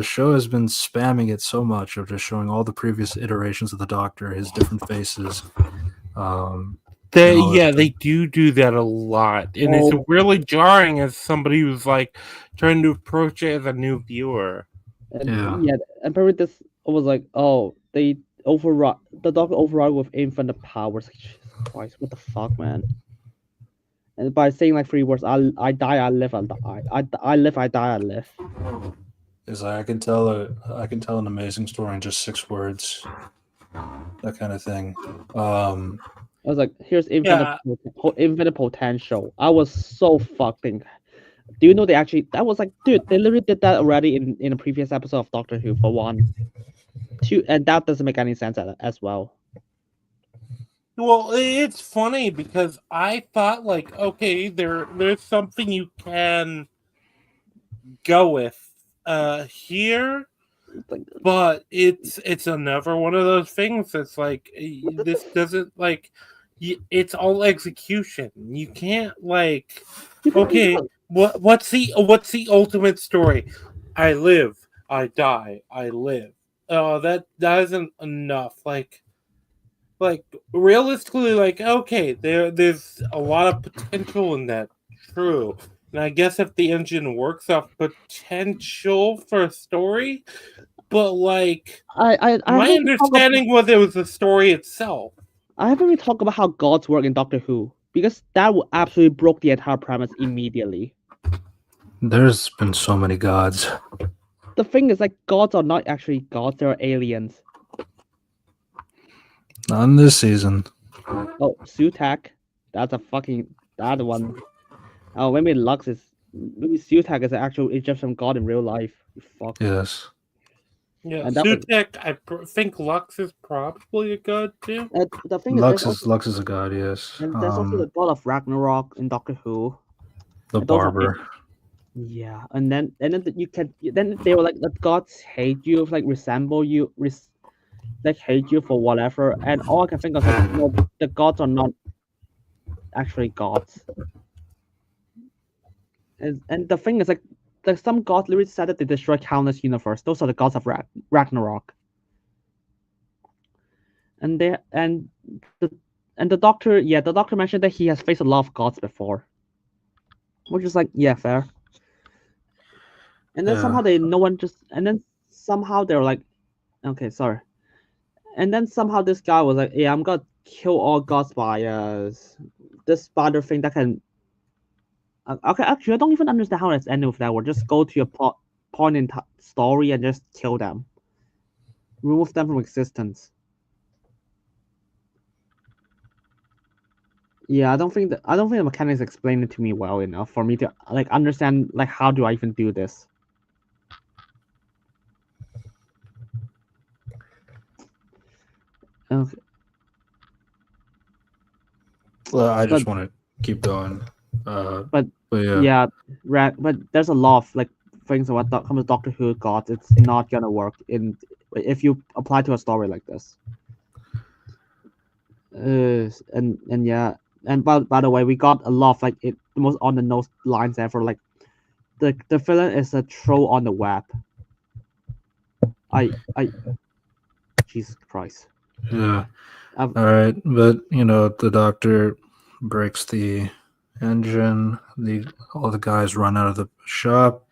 show has been spamming it so much of just showing all the previous iterations of the Doctor, his different faces, They do that a lot, and it's really jarring as somebody who's like trying to approach it as a new viewer. And apparently this was like, they the Doctor override with infinite powers. Like, Jesus Christ, what the fuck, man? And by saying like 3 words, I die, I live, I die. I live, I die, I live. Is like I can tell an amazing story in just 6 words. That kind of thing. I was like, here's infinite potential. I was so fucking. Do you know that was like, dude, they literally did that already in a previous episode of Doctor Who for 1. 2, and that doesn't make any sense as well. Well, it's funny because I thought like, okay, there's something you can go with here, but it's another one of those things that's like this doesn't like it's all execution. You can't like okay, what's the ultimate story? I live, I die, I live. That isn't enough. Like realistically, like okay, there's a lot of potential in that. True. And I guess if the engine works off potential for a story, but like I my understanding was it was the story itself. I haven't really talked about how gods work in Doctor Who, because that would absolutely broke the entire premise immediately. There's been so many gods. The thing is, like, gods are not actually gods, they're aliens. Not in this season. Oh, Sutak. That's a fucking that one. Oh, maybe Sutak is an actual Egyptian god in real life. You fuck. Yes. Yeah, Sutak, I think Lux is probably a god too. The thing Lux is a god, yes. And there's also the god of Ragnarok in Doctor Who. The barber. Yeah, and then they were like, the gods hate you, like resemble you, like hate you for whatever. And all I can think of is like, no, the gods are not actually gods. And the thing is, like some gods literally said that they destroy countless universe. Those are the gods of Ragnarok. And the doctor, the doctor mentioned that he has faced a lot of gods before, which is like, yeah, fair. And then somehow somehow they're like, okay, sorry. And then somehow this guy was like, yeah, I'm gonna kill all gods by this spider thing that can. Okay, actually, I don't even understand how it's ended with that. We'll just go to a point in story and just kill them, remove them from existence. Yeah, I don't think the mechanics explained it to me well enough for me to like understand like how do I even do this. Okay. Well, I just want to keep going. But there's a lot of like things about comes Doctor Who gods. It's not gonna work if you apply to a story like this. And by the way, we got a lot of like the most on the nose lines ever. Like the villain is a troll on the web. Jesus Christ. Yeah. All right, but the Doctor breaks the engine. All the guys run out of the shop.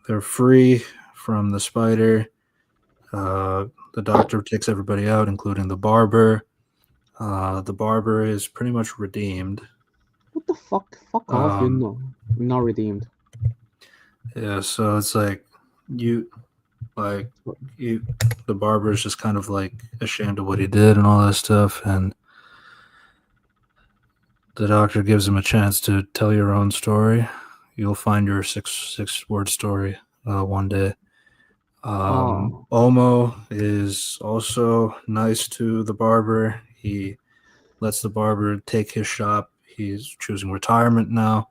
They're free from the spider. The Doctor takes everybody out, including the barber. The barber is pretty much redeemed. What the fuck? Fuck off! You're not redeemed. Yeah, so it's like the barber is just kind of like ashamed of what he did and all that stuff, and the Doctor gives him a chance to tell your own story. You'll find your six-word story one day. Omo is also nice to the barber. He lets the barber take his shop. He's choosing retirement now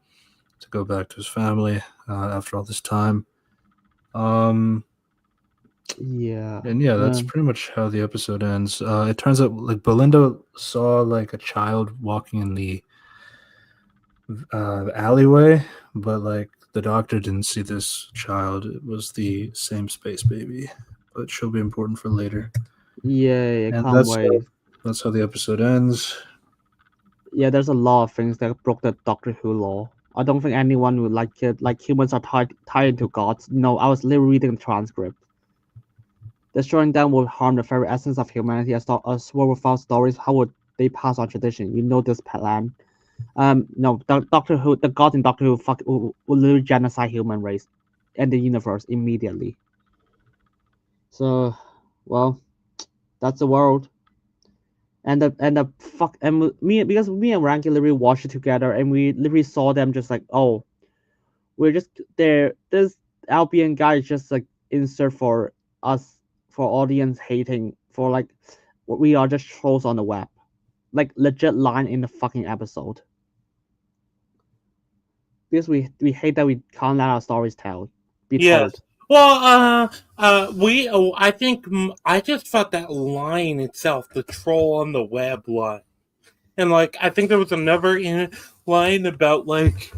to go back to his family after all this time. That's pretty much how the episode ends. It turns out like Belinda saw like a child walking in the alleyway, but like the Doctor didn't see this child. It was the same space baby, but she'll be important for later. Yeah, and that's how the episode ends. Yeah, there's a lot of things that broke the Doctor Who law. I don't think anyone would like it. Like humans are tied into gods. No, I was literally reading the transcript. Destroying them would harm the very essence of humanity. As world without stories, how would they pass on tradition? You know this plan. No, Doctor Who, the gods in Doctor Who, will literally genocide human race and the universe immediately. So, well, that's the world. And me and Rangi literally watched it together, and we literally saw them just like, oh, we're just there. This Albion guy is just like insert for us, for audience hating, for like we are just trolls on the web, like legit line in the fucking episode. Because we hate that we can't let our stories be told. Well, I think I just thought that line itself, the troll on the web line, and like I think there was another line about like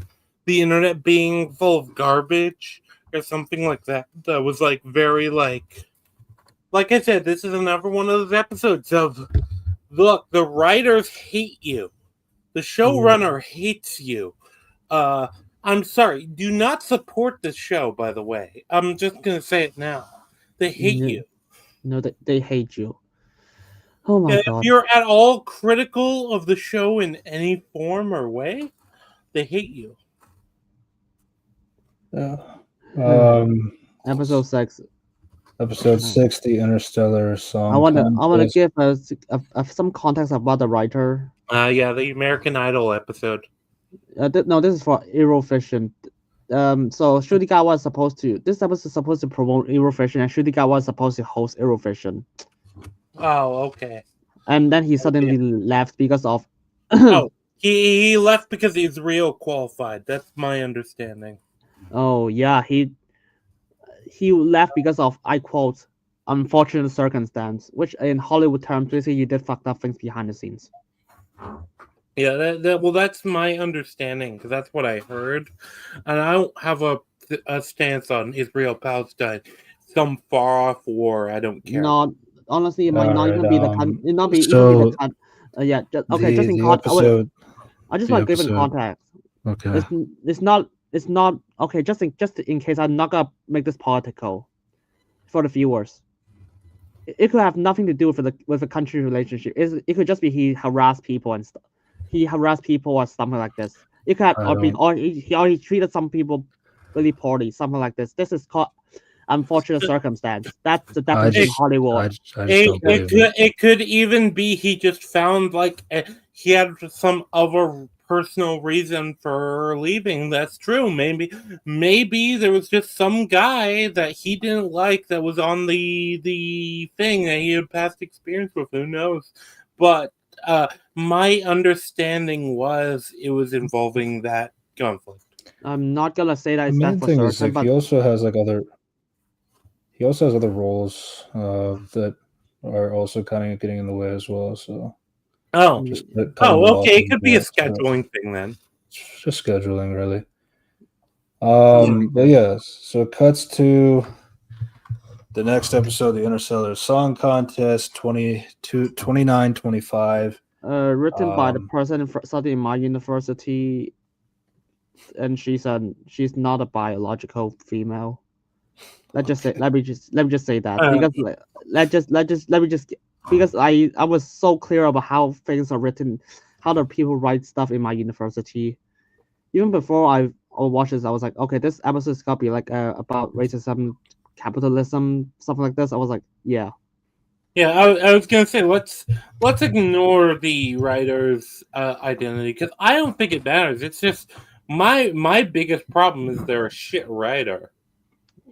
the internet being full of garbage or something like that. That was like very like I said, this is another one of those episodes of look, the writers hate you, the showrunner hates you. I'm sorry, do not support this show, by the way. I'm just going to say it now. They hate you. No, they hate you. Oh my God. If you're at all critical of the show in any form or way, they hate you. Episode 6. Episode 6, the Interstellar Song I want to give some context about the writer. Yeah, the American Idol episode. No, this is for Eurovision. So Shudigawa is supposed to. This episode is supposed to promote Eurovision, and Shudigawa is supposed to host Eurovision. Oh, okay. And then he suddenly left because of. Oh, he left because he's real qualified. That's my understanding. Oh yeah, he left because of, I quote, unfortunate circumstance, which in Hollywood terms basically you did fucked up things behind the scenes. Yeah, well, that's my understanding because that's what I heard, and I don't have a stance on Israel-Palestine. Some far-off war, I don't care. No, honestly, it might not even be the country. It not be so even be the country. Yeah, just in context. I just want to give it context. Okay. It's not okay. Just in case, I'm not gonna make this political for the viewers. It could have nothing to do with the country relationship. It could just be he harassed people and stuff. He harassed people or something like this. It could have or he treated some people really poorly, something like this. This is called unfortunate circumstance. That's the definition of Hollywood. It could even be he just found like he had some other personal reason for leaving. That's true. Maybe there was just some guy that he didn't like that was on the thing that he had past experience with. Who knows? But my understanding was it was involving that conflict. I'm not gonna say that. The main thing is like he also has other roles that are also kind of getting in the way as well. So okay, it could be a scheduling thing then. Just scheduling, really. But yeah, so it cuts to the next episode, the Interstellar Song Contest, 29-25. Written by the person studying my university, and she's not a biological female. Let me just say that because I was so clear about how things are written, how the people write stuff in my university. Even before I watched this, I was like, okay, this episode is gonna be like about racism, capitalism, something like this. I was like, yeah. Yeah, I was gonna say let's ignore the writer's identity because I don't think it matters. It's just my biggest problem is they're a shit writer.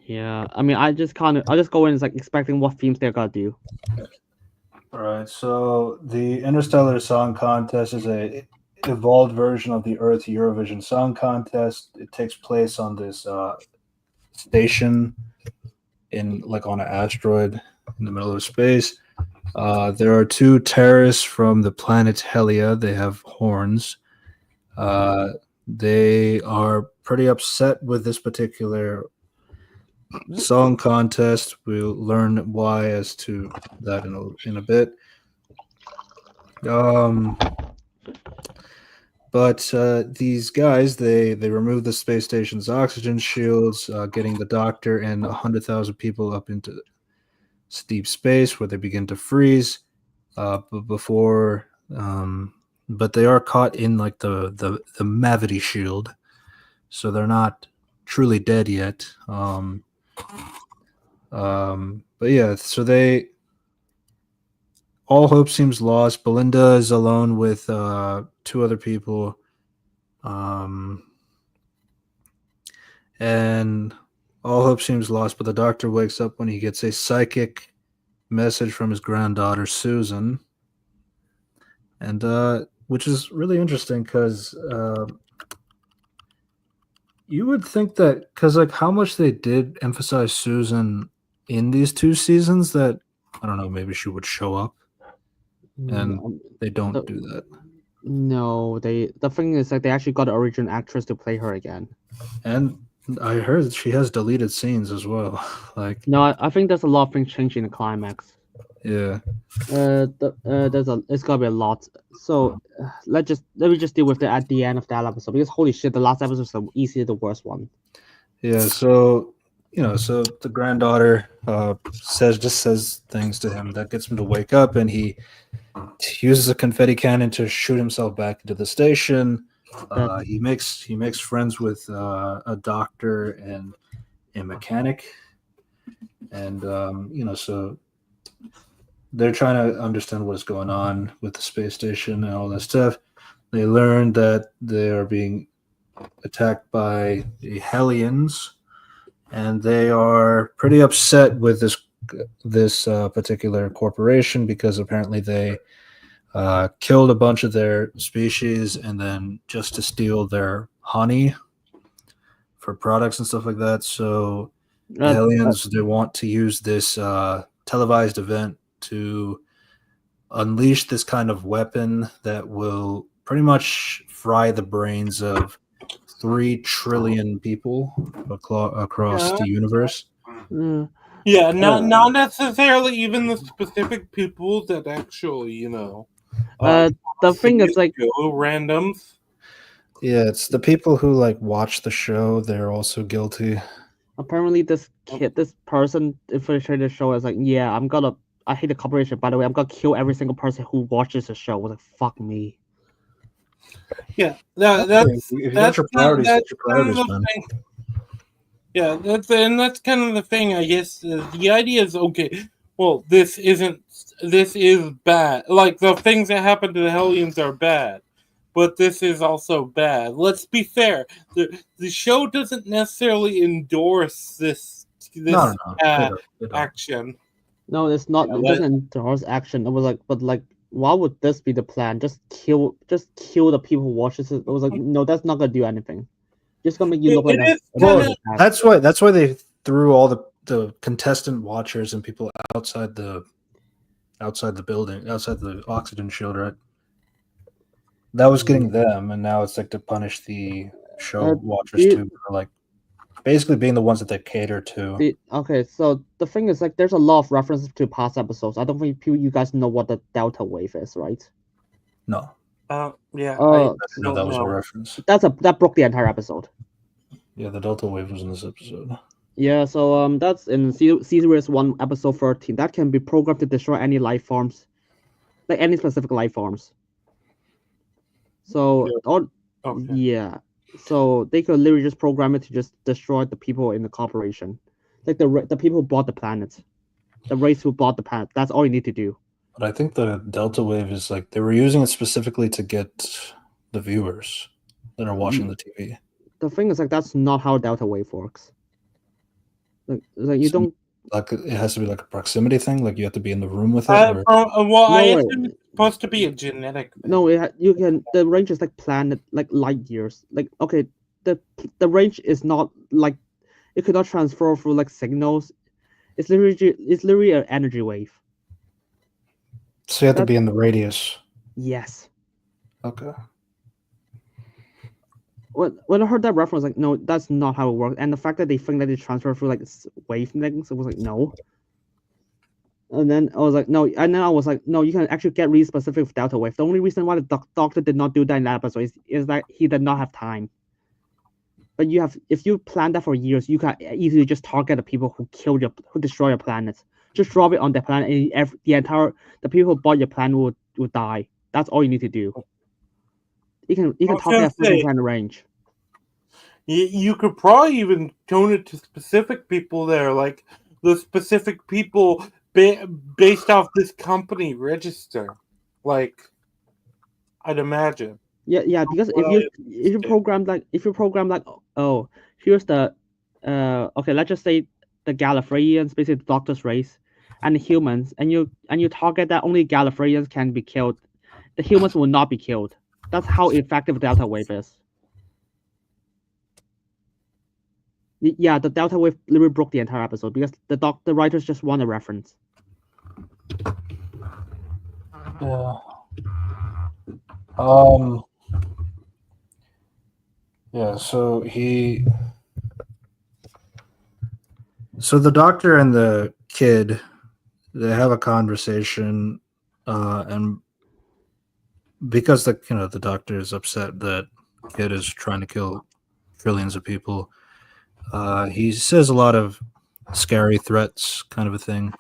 Yeah, I mean, I just go in like expecting what themes they're gonna do. All right, so the Interstellar Song Contest is a evolved version of the Earth Eurovision Song Contest. It takes place on this station on an asteroid in the middle of space. There are two terrorists from the planet Helia. They have horns. They are pretty upset with this particular song contest. We'll learn why as to that in a bit. But these guys, they remove the space station's oxygen shields, getting the Doctor and 100,000 people up into deep space, where they begin to freeze. But they are caught in like the Mavity shield, so they're not truly dead yet. But yeah, so all hope seems lost. Belinda is alone with two other people. And all hope seems lost, but the Doctor wakes up when he gets a psychic message from his granddaughter, Susan. And which is really interesting because you would think that, because like how much they did emphasize Susan in these 2 seasons, that, I don't know, maybe she would show up. And they don't do that. No, the thing is, like, they actually got the original actress to play her again. And I heard she has deleted scenes as well. Like, no, I think there's a lot of things changing in the climax. Yeah. It's gotta be a lot. So let me just deal with it at the end of that episode, because holy shit, the last episode is easily the worst one. Yeah. So so the granddaughter says things to him that gets him to wake up, and he uses a confetti cannon to shoot himself back into the station. He makes friends with a doctor and a mechanic, and so they're trying to understand what is going on with the space station and all that stuff. They learn that they are being attacked by the Hellions, and they are pretty upset with this particular corporation, because apparently they killed a bunch of their species, and then just to steal their honey for products and stuff like that. So the Hellions, they want to use this televised event to unleash this kind of weapon that will pretty much fry the brains of 3 trillion people across the universe. Yeah, not necessarily even the specific people that actually, the thing is, like, randoms. Yeah, it's the people who like watch the show. They're also guilty. Apparently, this person infiltrated the show is like, yeah, I hate the corporation. By the way, I'm gonna kill every single person who watches the show. I was like, fuck me. Yeah, that's your priorities. Yeah, that's kind of the thing. I guess the idea is, okay, well, this is bad. Like, the things that happen to the Hellions are bad, but this is also bad. Let's be fair. The show doesn't necessarily endorse this action. No, it's not. It doesn't endorse action. It was like, but like, why would this be the plan? Just kill the people who watches it. It was like, no, that's not gonna do anything. Just gonna make you look like that's why they threw all the contestant watchers and people outside the building, outside the oxygen shield, right? That was getting them, and now it's like to punish the show watchers too, for like basically being the ones that they cater to. Okay, so the thing is, like, there's a lot of references to past episodes. I don't think you guys know what the Delta Wave is, right? No. Yeah. I didn't know that was a reference. That broke the entire episode. Yeah, the Delta Wave was in this episode. Yeah, so that's in Series 1, Episode 13. That can be programmed to destroy any life forms, like any specific life forms. So, yeah. So they could literally just program it to just destroy the people in the corporation, like the people who bought the planet, the race who bought the planet. That's all you need to do. But I think the Delta Wave is like they were using it specifically to get the viewers that are watching the TV. The thing is, like, that's not how Delta Wave works. Like you don't. Like, it has to be like a proximity thing. Like, you have to be in the room with it. I assume it's supposed to be a genetic thing. No, you can. The range is like planet, like light years. Like, okay, the range is not like it could not transfer through like signals. It's literally an energy wave. So you have to be in the radius. Yes. Okay. When I heard that reference, like, no, that's not how it works. And the fact that they think that they transfer through like wavelengths, it was like, no. And then I was like, no. And then I was like, no, you can actually get really specific with delta wave. The only reason why the doctor did not do that in that episode is that he did not have time. But if you plan that for years, you can easily just target the people who destroy your planet. Just drop it on the planet, and the people who bought your planet will die. That's all you need to do. You can target a certain kind of range. You could probably even tone it to specific people there, like the specific people based off this company register. Like, I'd imagine. Yeah, because if you program like oh, here's the okay, let's just say the Gallifreyans, basically the Doctor's race, and the humans, and you target that only Gallifreyans can be killed, the humans will not be killed. That's how effective delta wave is. Yeah, the delta wave literally broke the entire episode because the writers just want a reference. Yeah. Yeah, so the doctor and the kid, they have a conversation, and because the doctor is upset that kid is trying to kill trillions of people, he says a lot of scary threats, kind of a thing,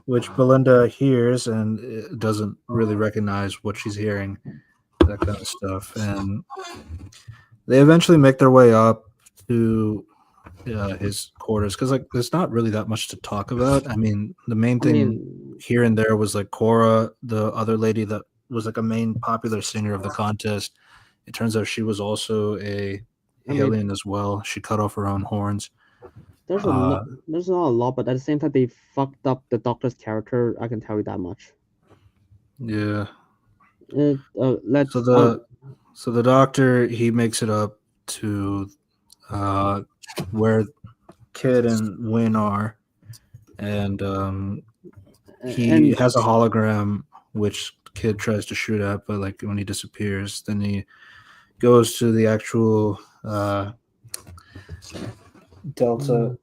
which Belinda hears and doesn't really recognize what she's hearing, that kind of stuff. And they eventually make their way up to his quarters, because there's not really that much to talk about. I mean, the main thing here and there was Cora, the other lady that was a main popular singer of the contest. It turns out she was also a alien as well. She cut off her own horns. There's not a lot, but at the same time, they fucked up the Doctor's character. I can tell you that much. Yeah. So the Doctor, he makes it up to where Kid and Wynn are, and he has a hologram which Kid tries to shoot at, but when he disappears, then he goes to the actual Delta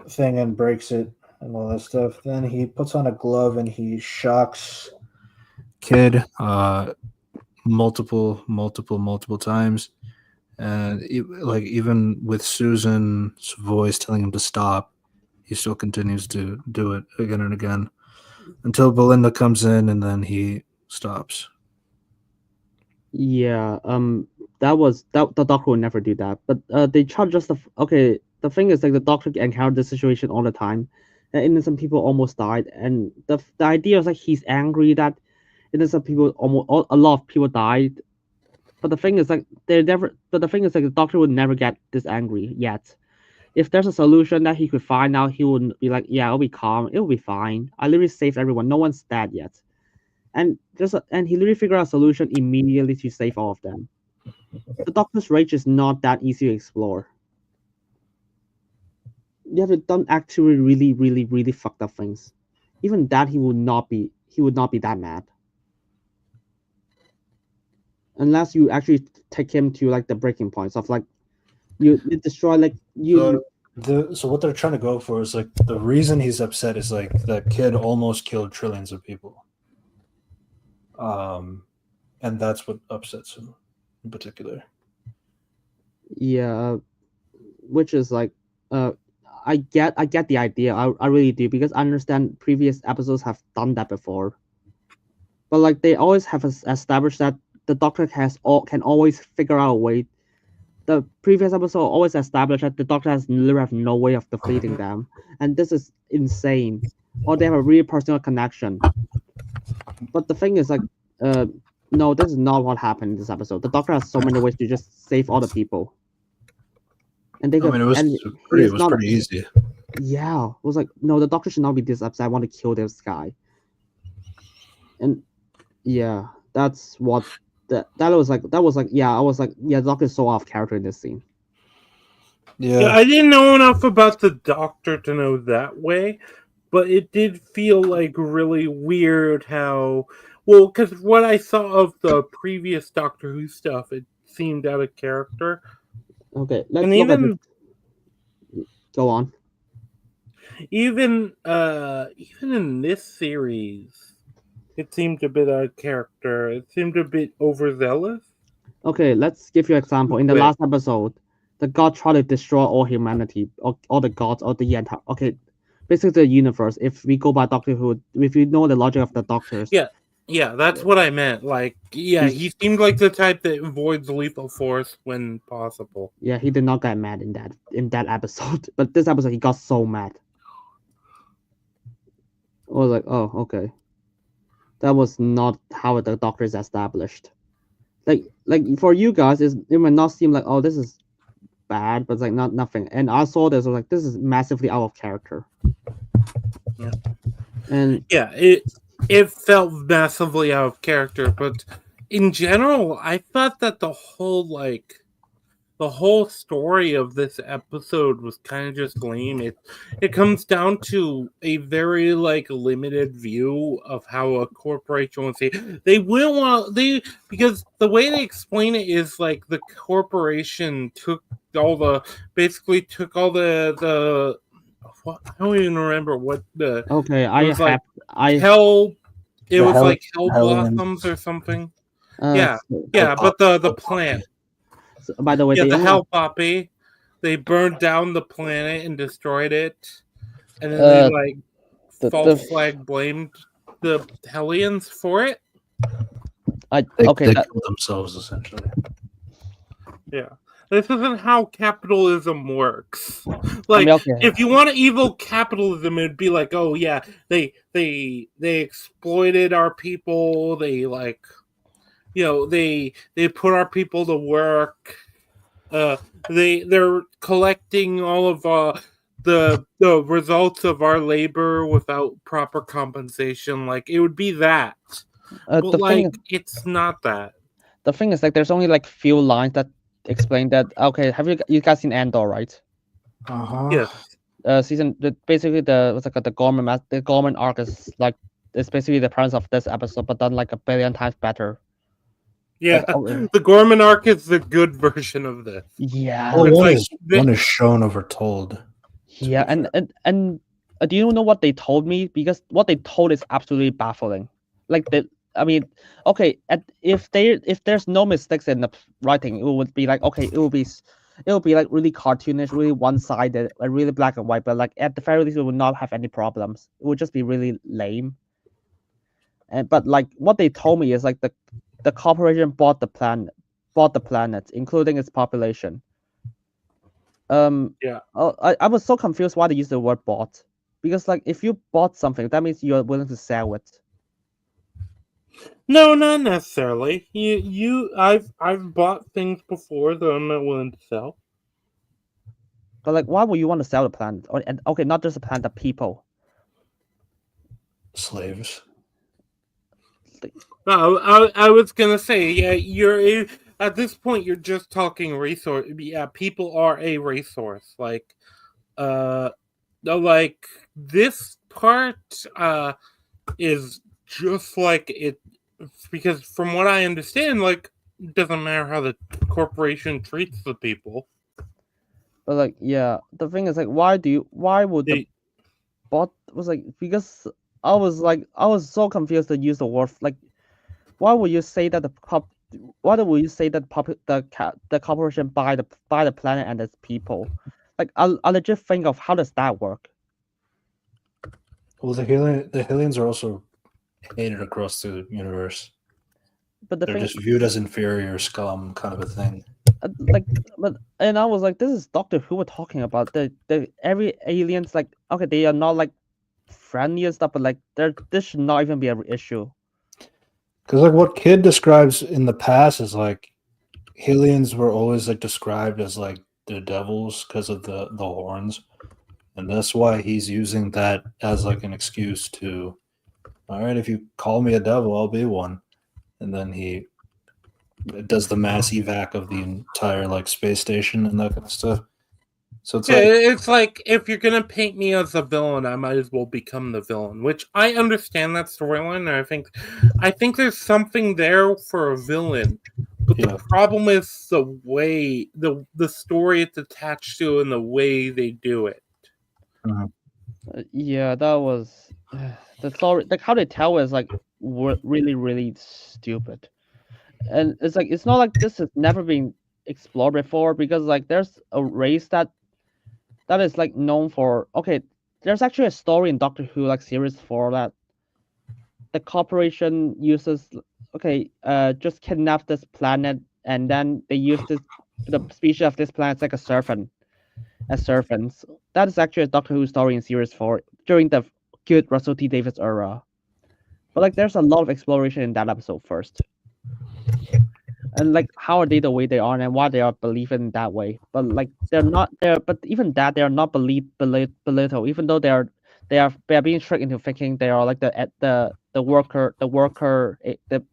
thing and breaks it and all that stuff. Then he puts on a glove and he shocks Kid multiple times, and even with Susan's voice telling him to stop, he still continues to do it again and again until Belinda comes in, and then he stops. Yeah, the Doctor would never do that. But they charge us the thing is the Doctor encountered this situation all the time, and innocent people almost died. And the idea is he's angry that innocent people a lot of people died. But the thing is the Doctor would never get this angry yet. If there's a solution that he could find out, he would be like, yeah, it'll be calm, it'll be fine. I literally saved everyone. No one's dead yet. And he literally figured out a solution immediately to save all of them. The Doctor's rage is not that easy to explore. You have to done actually really, really, really fucked up things. Even that he would not be that mad. Unless you actually take him to the breaking points of you destroy So what they're trying to go for is the reason he's upset is that Kid almost killed trillions of people. And that's what upsets him in particular. Yeah, which is I get the idea. I really do, because I understand previous episodes have done that before. But they always have established that the Doctor can always figure out a way. The previous episode always established that the Doctor literally have no way of defeating them, and this is insane. Or they have a really personal connection. But the thing is no, this is not what happened in this episode. The Doctor has so many ways to just save all the people. And it was pretty easy. Yeah, it was no, the Doctor should not be this upset. I want to kill this guy. And yeah, that's what that was yeah, I was yeah, the Doctor is so off character in this scene. Yeah, I didn't know enough about the Doctor to know that way, but it did feel really weird how, well, because what I saw of the previous Doctor Who stuff, it seemed out of character. Okay, let's look at it. Go on. even in this series, it seemed a bit out of character. It seemed a bit overzealous. Okay, let's give you an example. In the last episode, the god tried to destroy all humanity, all the gods, or the entire. Okay, basically the universe. If we go by Doctor Who, if you know the logic of the Doctors. Yeah, that's what I meant. Like, yeah, he seemed like the type that avoids lethal force when possible. Yeah, he did not get mad in that episode, but this episode he got so mad. I was like, oh, okay. That was not how the Doctor is established. Like for you guys, it might not seem like, oh, this is bad, but it's like nothing. And I saw this, I was like, this is massively out of character. Yeah. And yeah, it felt massively out of character, but in general, I thought that the whole story of this episode was kind of just lame. It comes down to a very limited view of how a corporation would say they wouldn't want because the way they explain it is like the corporation took all the I don't even remember what the hell blossoms or something. But the plant. So, by the way, the hell poppy, they burned down the planet and destroyed it, and then they false flag blamed the Hellions for it. They killed themselves essentially. Yeah. This isn't how capitalism works. If you want evil capitalism, it'd be like, oh yeah, they exploited our people. They they put our people to work. They're collecting all of the results of our labor without proper compensation. Like it would be that, but it's not that. The thing is, there's only few lines that explain that. Okay, have you guys seen Andor, right? Yes. Season basically the Gorman arc is it's basically the premise of this episode, but done a billion times better. Yeah, the Gorman arc is the good version of this. Yeah, one is shown over told. Yeah, and do you know what they told me? Because what they told is absolutely baffling. If there's no mistakes in the writing, it would be it will be really cartoonish, really one-sided, really black and white. But at the very least, it would not have any problems. It would just be really lame. But what they told me is the corporation bought the planet, including its population. Yeah. I was so confused why they use the word bought, because if you bought something, that means you're willing to sell it. No, not necessarily. I've bought things before that I'm not willing to sell. But why would you want to sell the planet? Okay, not just the planet, the people. Slaves. I was gonna say, yeah, you're at this point you're just talking resource. Yeah, people are a resource. This part is just it, because from what I understand, it doesn't matter how the corporation treats the people. But the thing is why would the bot was because I was so confused to use the word why would you say that the corporation buy the planet and its people? I legit think of how does that work? Well, the Hellions are also hated across the universe. But they're just viewed as inferior scum, kind of a thing. And I was this is Doctor Who we're talking about. Every aliens okay, they are not friendly and stuff, but this should not even be an issue. Because what Kid describes in the past is Hellions were always described as the devils because of the horns, and that's why he's using that as an excuse to, all right, if you call me a devil, I'll be one, and then he does the mass evac of the entire space station and that kind of stuff. So it's if you're gonna paint me as a villain, I might as well become the villain. Which I understand that storyline, and I think there's something there for a villain. But the problem is the way the story it's attached to and the way they do it. Mm-hmm. Yeah, that was the story. Like how they tell is like really really stupid, and it's like it's not like this has never been explored before because like there's a race that is like known for okay. There's actually a story in Doctor Who like series 4 that the corporation uses just kidnap this planet and then they use this the species of this planet like a servant as servants. That is actually a Doctor Who story in series 4 during the good Russell T Davies era. But like there's a lot of exploration in that episode first. And like how are they the way they are and why they are believing that way. But like they're not there but even that they are not belittled, even though they are being tricked into thinking they are like the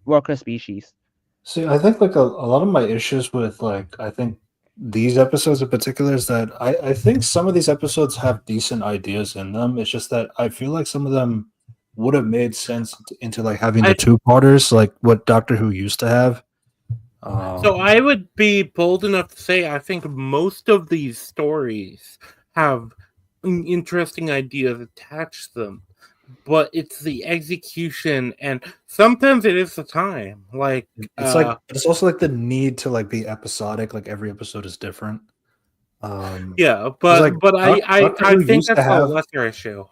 worker species. See, I think like a lot of my issues with like I think these episodes in particular is that I think some of these episodes have decent ideas in them. It's just that I feel like some of them would have made sense into like having the two-parters, like what Doctor Who used to have. So I would be bold enough to say I think most of these stories have interesting ideas attached to them, but it's the execution and sometimes it is the time. Like it's like it's also like the need to like be episodic, like every episode is different. Yeah, but like, I think that's a lesser issue.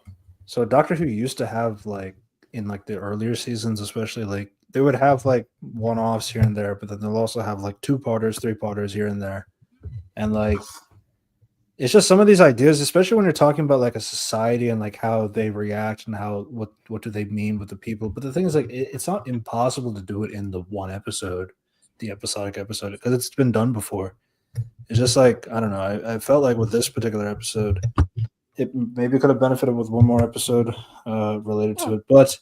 So Doctor Who used to have like in like the earlier seasons, especially like they would have like one-offs here and there, but then they'll also have like two-parters, three-parters here and there, and like it's just some of these ideas, especially when you're talking about like a society and like how they react and how what do they mean with the people. But the thing is, like, it's not impossible to do it in the one episode, the episodic episode, because it's been done before. It's just like I don't know. I felt like with this particular episode, it maybe could have benefited with one more episode related to it, but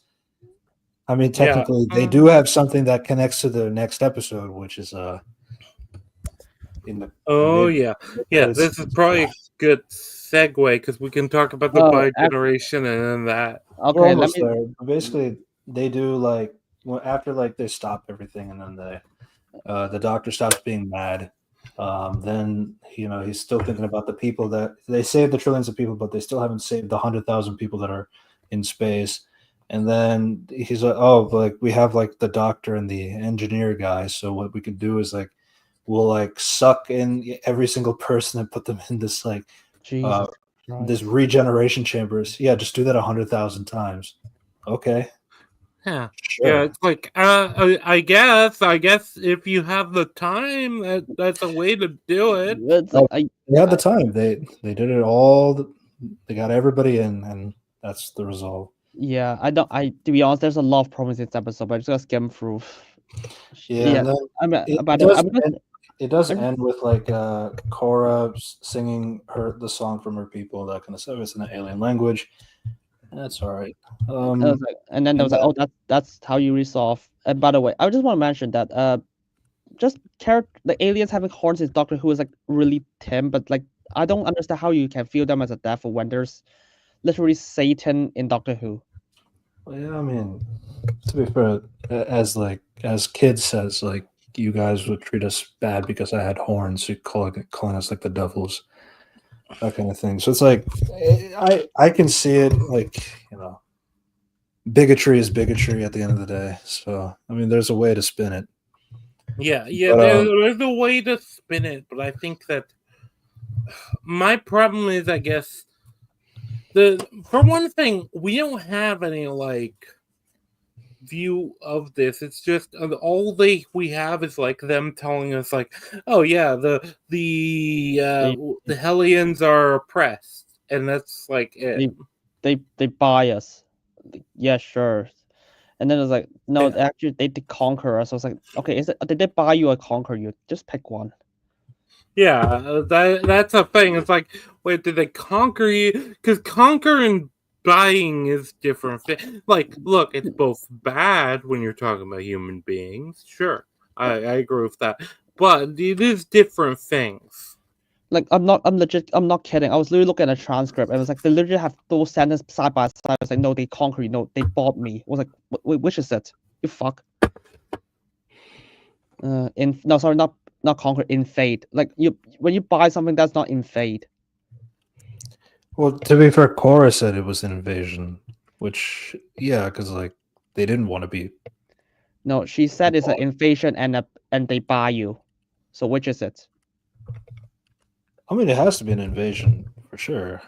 I mean, technically, they do have something that connects to the next episode, which is in the this is probably a good segue because we can talk about the bi-generation and then that. Okay, we're almost there. Basically, they do like after like they stop everything, and then the Doctor stops being mad. Then he's still thinking about the people that they saved the trillions of people, but they still haven't saved the 100,000 people that are in space. And then he's like, "Oh, like we have like the doctor and the engineer guy. So what we can do is like we'll like suck in every single person and put them in this like this regeneration chambers. Yeah, just do that 100,000 times. Okay. Yeah, sure. Yeah. It's like I guess if you have the time, that's a way to do it. They had the time. They did it all. They got everybody in, and that's the result. Yeah, to be honest, there's a lot of problems in this episode, but I'm just gonna skim through. Yeah, it does end with like Cora singing the song from her people, that kind of stuff. It's in an alien language. That's all right. And then there was like, oh, that's how you resolve. And by the way, I just want to mention that just the aliens having horns in Doctor Who is like really tame, but like I don't understand how you can feel them as a devil when there's literally Satan in Doctor Who. Well, yeah, I mean, to be fair, as Kid says, like you guys would treat us bad because I had horns, you calling us like the devils, that kind of thing. So it's like I can see it, like bigotry is bigotry at the end of the day. So I mean, there's a way to spin it. Yeah, but, there's a way to spin it, but I think that my problem is, I guess, for one thing, we don't have any like view of this. It's just all we have is like them telling us like, oh yeah, the Hellions are oppressed, and that's like it. They buy us. Yeah, sure. And then it's like, no, actually they did conquer us. I was like, okay, did they buy you or conquer you? Just pick one. Yeah, that's a thing. It's like, wait, did they conquer you? Because conquer and buying is different. Like, look, it's both bad when you're talking about human beings. Sure, I agree with that. But it is different things. Like, I'm not kidding. I was literally looking at a transcript. And it was like, they literally have those sentences side by side. I was like, no, they conquer you. No, they bought me. I was like, wait, which is it? You fuck. Not conquer, invade. Like when you buy something that's not invade. Well, to be fair, Cora said it was an invasion, which because like they didn't want to be. No, she said it's an invasion and they buy you. So which is it? I mean, it has to be an invasion for sure,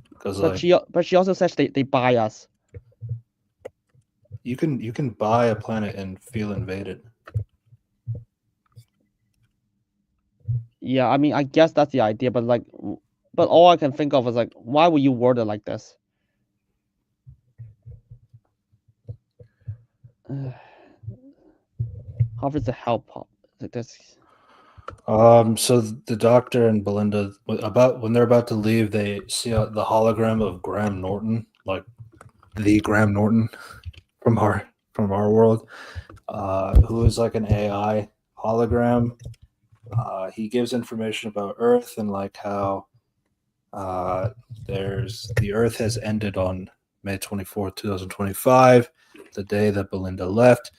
because But she also says they buy us. you can buy a planet and feel invaded. Yeah, I mean, I guess that's the idea, but all I can think of is like, why would you word it like this? How does it help? Like this. So the Doctor and Belinda, when they're about to leave, they see the hologram of Graham Norton, like the Graham Norton from our world, who is like an AI hologram. He gives information about Earth and like how the Earth has ended on May 24th, 2025, the day that Belinda left.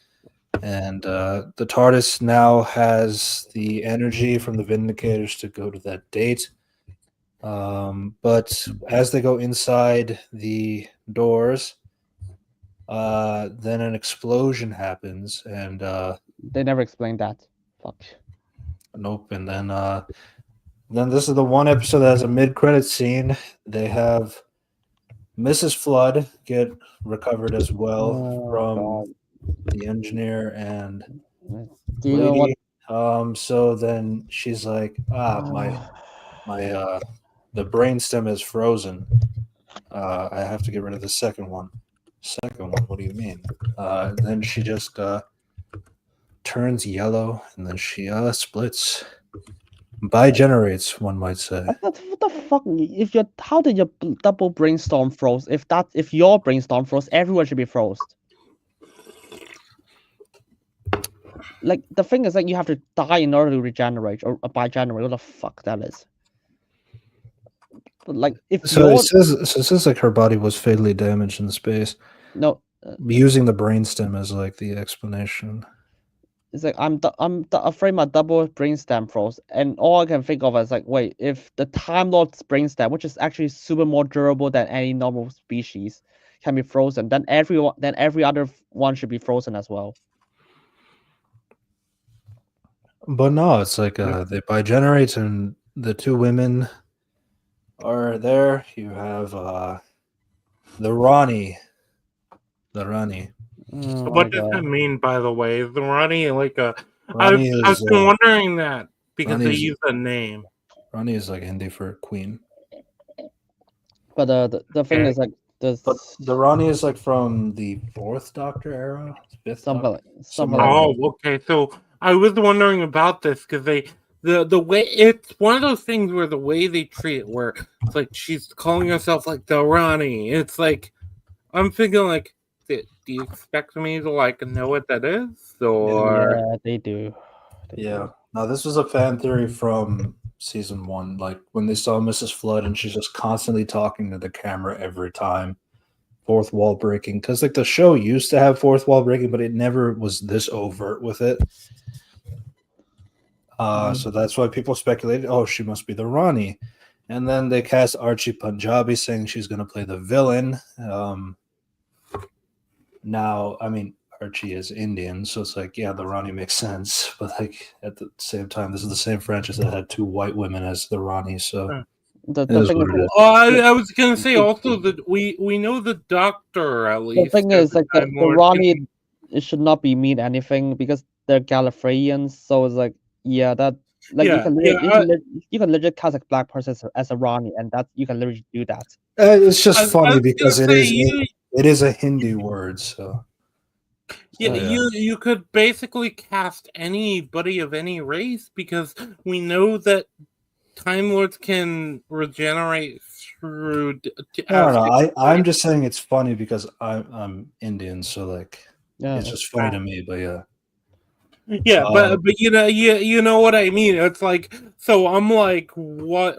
And the TARDIS now has the energy from the Vindicators to go to that date. But as they go inside the doors, then an explosion happens, and they never explained that. Fuck. Nope. And then this is the one episode that has a mid-credit scene. They have Mrs. Flood get recovered as well from the engineer and Do you know what? So then she's like, my the brainstem is frozen. I have to get rid of the second one. Second one? What do you mean? Then she just turns yellow, and then she splits. Bigenerates, one might say. What the fuck? How did your double brainstorm froze? If your brainstorm froze, everyone should be froze. Like the thing is, like you have to die in order to regenerate or bigenerate. What the fuck that is? But like if it says like her body was fatally damaged in space. No, using the brainstem as like the explanation. It's like I'm afraid my double brainstem froze, and all I can think of is like, wait, if the Time Lord's brainstem, which is actually super more durable than any normal species, can be frozen, then every other one should be frozen as well. But no, it's like they bigenerate, and the two women are there. You have the Rani. Oh, what does that mean, by the way? Is the Rani like a... Rani I've been wondering that because Rani they use a name. Rani is like Hindi for queen. But the thing is like the Rani is like from the 4th Doctor era, 5th Doctor? Oh, okay. So I was wondering about this because the way it's one of those things where the way they treat it, where it's like she's calling herself like the Rani. It's like I'm thinking like, do you expect me to like know what that is? Or yeah, they do. Now this was a fan theory from season 1, like when they saw Mrs. Flood and she's just constantly talking to the camera every time. Fourth wall breaking, because like the show used to have fourth wall breaking, but it never was this overt with it. So that's why people speculated, oh, she must be the Rani. And then they cast Archie Punjabi, saying she's going to play the villain. Now, I mean, Archie is Indian, so it's like, yeah, the Rani makes sense. But like at the same time, this is the same franchise that had 2 white women as the Rani, so... The thing is, I was gonna say also that we know the Doctor at least. The thing is, like the Rani, it should not be mean anything because they're Gallifreyans. So it's like, yeah, that like you can legit cast a black person as a Rani, and that you can literally do that. It's just funny because it is a Hindi word, so. Yeah, you could basically cast anybody of any race because we know that Time Lords can regenerate through. I'm just saying it's funny because I'm Indian, so like it's just funny to me. But yeah. Yeah, but you know what I mean. It's like, so I'm like, what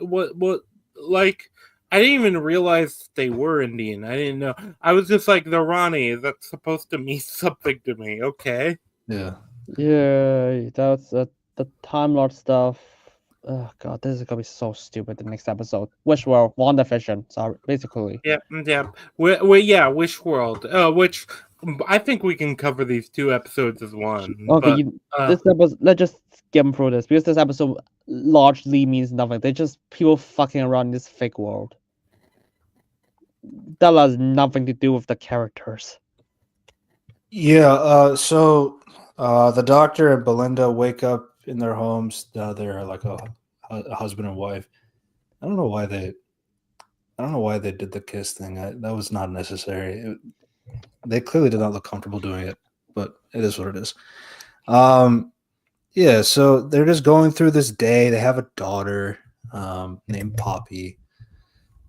like I didn't even realize they were Indian. I didn't know. I was just like, the Rani, that's supposed to mean something to me. Okay. Yeah. Yeah, that's the Time Lord stuff. Oh god, this is gonna be so stupid. The next episode, Wish World, WandaVision. Sorry, basically. Yeah. Yeah. Wish World. Which I think we can cover these 2 episodes as one. Okay, But this episode. Let's just skim through this because this episode largely means nothing. They're just people fucking around in this fake world. That has nothing to do with the characters. Yeah. So the Doctor and Belinda wake up in their homes. They're like a husband and wife. I don't know why they did the kiss thing. That was not necessary. They clearly did not look comfortable doing it, but it is what it is. Yeah, so they're just going through this day. They have a daughter named Poppy,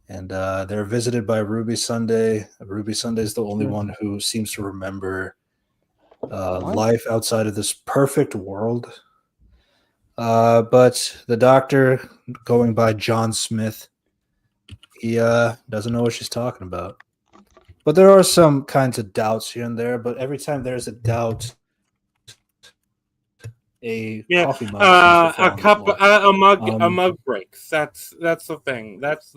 and they're visited by Ruby Sunday. Ruby Sunday is the only one who seems to remember life outside of this perfect world. But the Doctor, going by John Smith, he doesn't know what she's talking about. But there are some kinds of doubts here and there. But every time there's a doubt, a coffee mug, a mug breaks. That's the thing. That's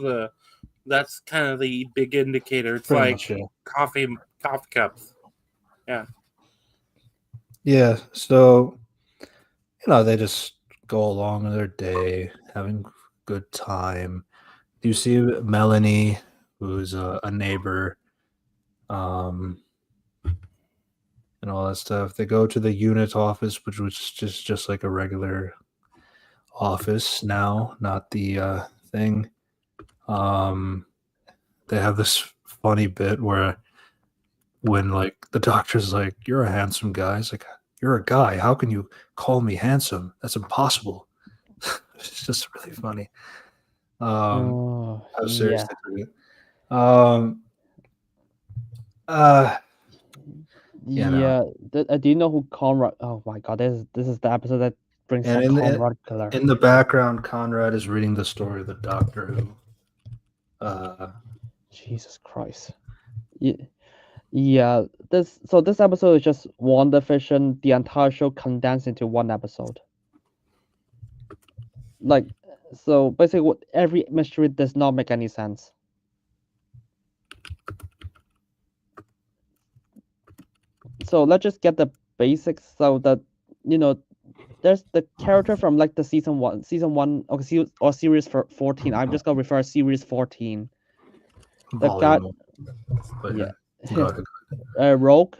kind of the big indicator. It's like much, yeah. coffee cups. Yeah. Yeah. So they just go along with their day, having a good time. You see Melanie, who's a neighbor, and all that stuff. They go to the unit office, which was just like a regular office now, not the thing. They have this funny bit where when like the Doctor's like, "You're a handsome guy," it's like, "You're a guy. How can you call me handsome? That's impossible." It's just really funny. How serious they took it. Do you know who Conrad? Oh my god, this is the episode that brings up Conrad Killer. In the background, Conrad is reading the story of the Doctor Who. Jesus Christ. Yeah. This episode is just WandaVision, the entire show condensed into one episode. Like, so basically, every mystery does not make any sense. So let's just get the basics. So that there's the character from like the season one, or series 14. I'm just gonna refer to series 14. The guy, Rogue,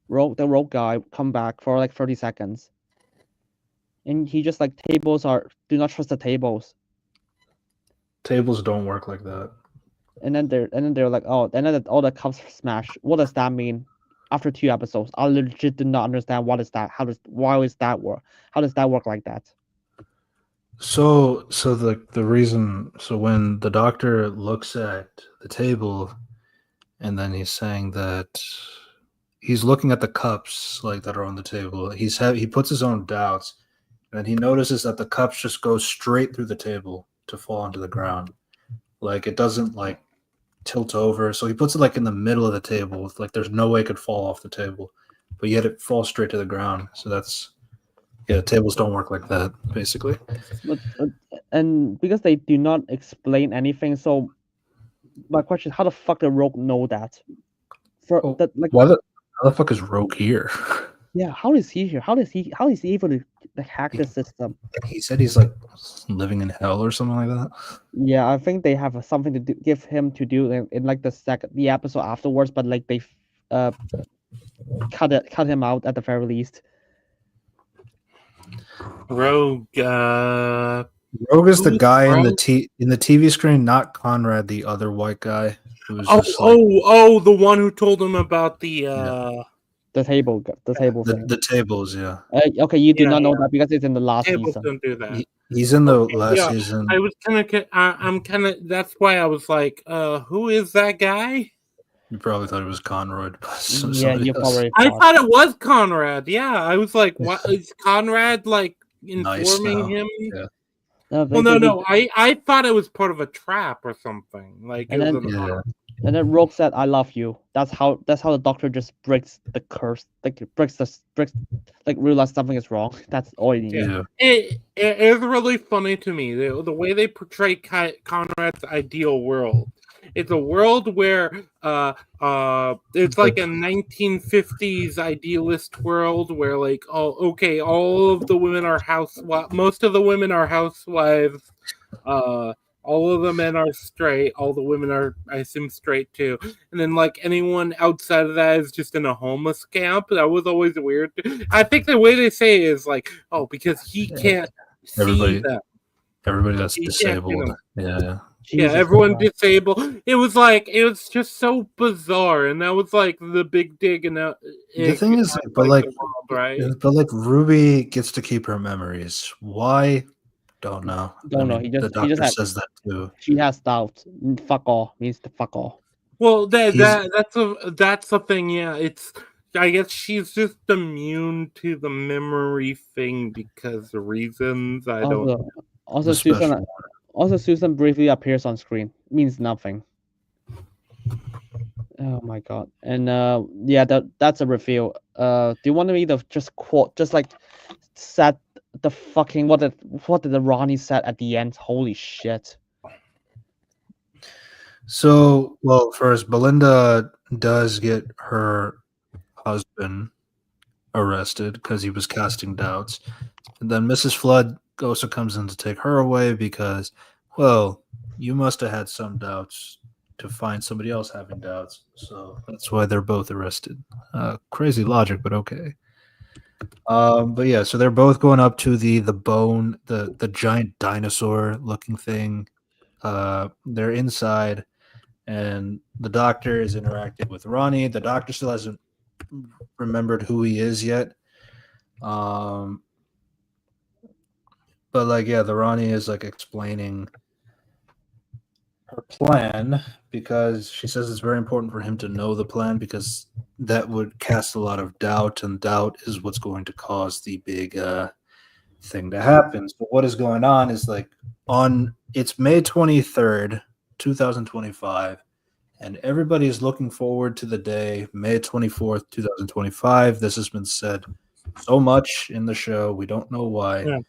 the Rogue guy, come back for like 30 seconds, and he just like do not trust the tables. Tables don't work like that. And then they're like, oh, and then all the cups smash. What does that mean? After 2 episodes, I legit did not understand what is that. Why is that work? How does that work like that? So the reason, so when the Doctor looks at the table, and then he's saying that he's looking at the cups like that are on the table. He puts his own doubts, and he notices that the cups just go straight through the table to fall onto the ground. Like it doesn't like tilt over. So he puts it like in the middle of the table. Like there's no way it could fall off the table, but yet it falls straight to the ground. So tables don't work like that, basically. But and because they do not explain anything, so my question is, how the fuck did Rogue know that? How the fuck is Rogue here? Yeah, how is he here? How is he able to hack the system? He said he's like living in hell or something like that. Yeah, I think they have something to give him to do in like the episode afterwards, but like they cut him out at the very least. Rogue is the guy in the TV screen, not Conrad, the other white guy. The one who told him about the table thing. The tables, yeah. Okay, you do not know that because it's in the last season. Don't do that. He's in the last season. I was kind of. That's why I was like, who is that guy? You probably thought it was Conrad. You probably. I thought it was Conrad. Yeah, I was like, what is Conrad like informing him? Yeah. No. I thought it was part of a trap or something. Like, And then Rogue said, "I love you." That's how the Doctor just breaks the curse, like realize something is wrong. That's all you need. Yeah. It is really funny to me the way they portray Conrad's ideal world. It's a world where it's like a 1950s idealist world where like all of the women are housewives. Most of the women are housewives. All of the men are straight. All the women are, I assume, straight too. And then, like, anyone outside of that is just in a homeless camp. That was always weird. I think the way they say it is like, oh, because he can't see them. Everybody that's He can't see disabled. them. Yeah. Jesus everyone Christ. disabled. It was just so bizarre, and that was like the big dig. And The thing is, but Ruby gets to keep her memories. Why? Don't know. Don't know. The doctor says that too. She has doubts. Fuck all means to fuck all. Well, that's the thing. Yeah, I guess she's just immune to the memory thing because of reasons I don't know. Also, Susan briefly appears on screen. Means nothing. Oh my god. And yeah, that's a reveal. Do you want me to just quote, just like set the fucking what did the Ronnie said at the end? Holy shit. So, well, first, Belinda does get her husband arrested because he was casting doubts. And then Mrs. Flood also comes in to take her away because, well, you must have had some doubts to find somebody else having doubts. So that's why they're both arrested. Crazy logic, but okay. But yeah, so they're both going up to the bone, the giant dinosaur looking thing. They're inside, and the doctor is interacting with Ronnie. The doctor still hasn't remembered who he is yet. But like, yeah, the Ronnie is like explaining her plan because she says it's very important for him to know the plan because that would cast a lot of doubt, and doubt is what's going to cause the big thing to happen. So what is going on is like it's May 23rd, 2025, and everybody is looking forward to the day, May 24th, 2025. This has been said so much in the show. We don't know why. Yeah.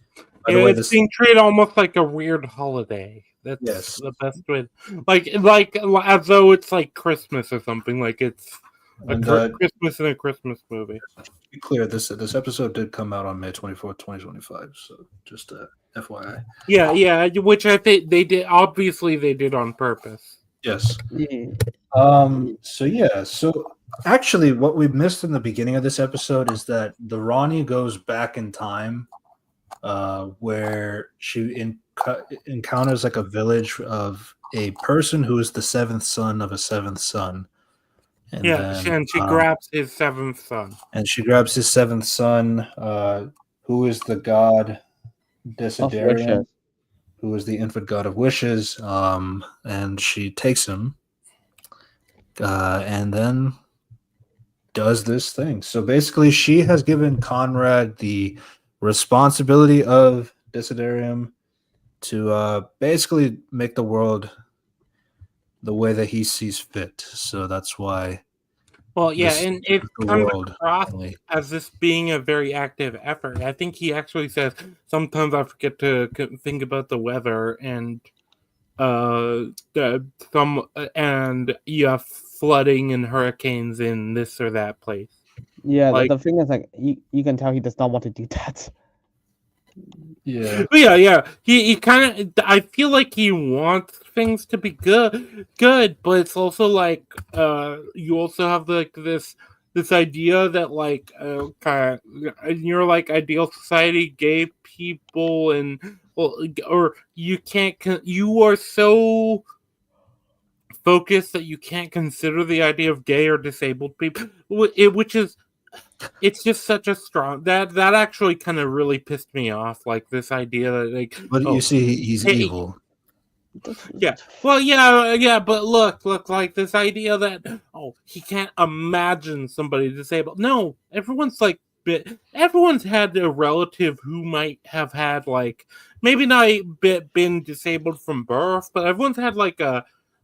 It's being treated almost like a weird holiday. That's the best way. Like as though it's like Christmas or something. Like it's Christmas in a Christmas movie. To be clear, this episode did come out on May 24th, 2025. So just FYI. Yeah, which I think they did. Obviously, they did on purpose. Yes. So actually, what we missed in the beginning of this episode is that the Ronnie goes back in time, where she encounters like a village of a person who is the seventh son of a seventh son. And she grabs his seventh son. And she grabs his seventh son, who is the god Desiderium, who is the infant god of wishes. And she takes him, and then does this thing. So basically, she has given Conrad the responsibility of Desiderium to basically make the world the way that he sees fit. So that's why. Well, yeah, and it comes across as this being a very active effort. I think he actually says, sometimes I forget to think about the weather and you have flooding and hurricanes in this or that place. Yeah, like, the thing is, like, you can tell he does not want to do that. Yeah. But yeah. He kind of. I feel like he wants things to be good, but it's also like you also have like this idea that like kind of in your like ideal society, gay people and or you can't. You are so focused that you can't consider the idea of gay or disabled people, which is. It's just such a strong that actually kind of really pissed me off. Like this idea that like, but you see, he's evil. Yeah, well, yeah, but look, like this idea that he can't imagine somebody disabled. No, everyone's had a relative who might have had like maybe not been disabled from birth, but everyone's had like a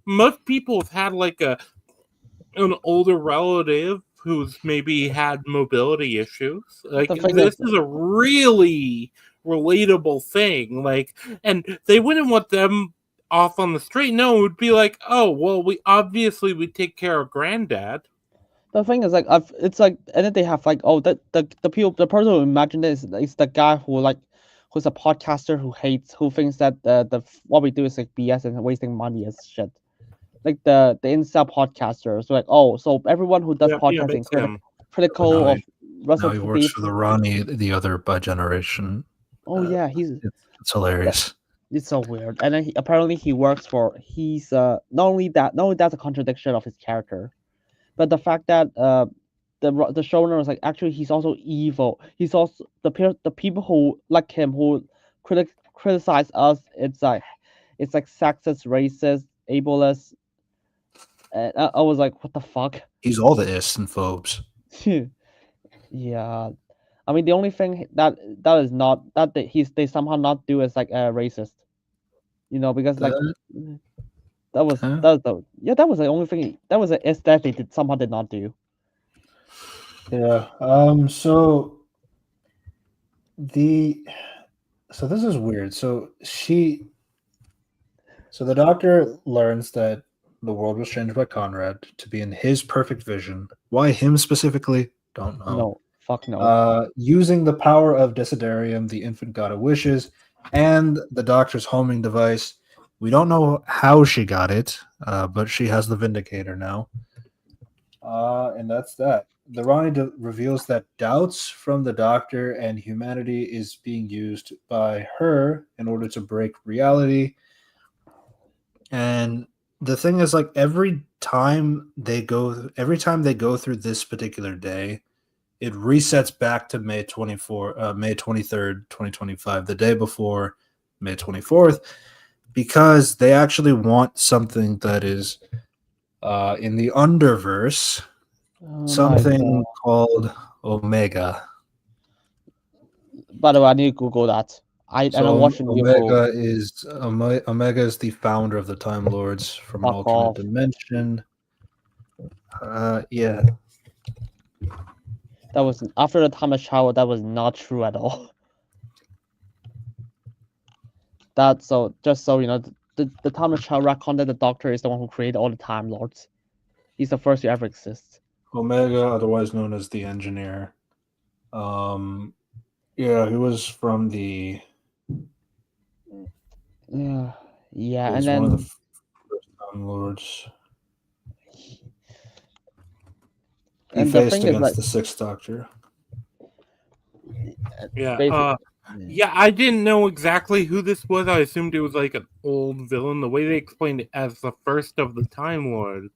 most people have had like an older relative who's maybe had mobility issues. Like this is a really relatable thing. Like, and they wouldn't want them off on the street. No, it would be like, oh well, we take care of granddad. The thing is, like, it's like, and then they have like, oh, the person who imagined this is the guy who's a podcaster who thinks that the what we do is like BS and wasting money as shit. Like the incel podcaster. So like, oh, so everyone who does podcasting critical of Russell. Now he works for the Ronnie, the other bi generation. Oh yeah, it's hilarious. It's so weird. And then apparently he works for not only that's a contradiction of his character, but the fact that the showrunner was like, actually he's also evil. He's also the people who like him who criticize us. It's like sexist, racist, ableist. And I was like, what the fuck? He's all the ists and phobes. Yeah, I mean the only thing that is not that they somehow not do is like racist. Because like that was the only thing that was a that they somehow did not do. Yeah. So this is weird. So the doctor learns that the world was changed by Conrad to be in his perfect vision. Why him specifically? Don't know. No, fuck no. Using the power of Desiderium, the infant god of wishes, and the doctor's homing device. We don't know how she got it, but she has the Vindicator now. And that's that. The Ronnie reveals that doubts from the doctor and humanity is being used by her in order to break reality. And the thing is, like, every time they go through this particular day, it resets back to May 23rd, 2025, the day before May 24th, because they actually want something that is in the Underverse, something called Omega. By the way, I need to Google that. I'm watching Omega is the founder of the Time Lords from an alternate dimension. Yeah. That was after the time of shower. That was not true at all. Just so you know, the Time of Child retcon that the Doctor is the one who created all the Time Lords. He's the first to ever exist. Omega, otherwise known as the Engineer. Yeah, he was from the. Yeah, and then one of the first Time Lords. He faced against the Sixth Doctor. Yeah. Yeah, I didn't know exactly who this was. I assumed it was like an old villain. The way they explained it as the first of the Time Lords.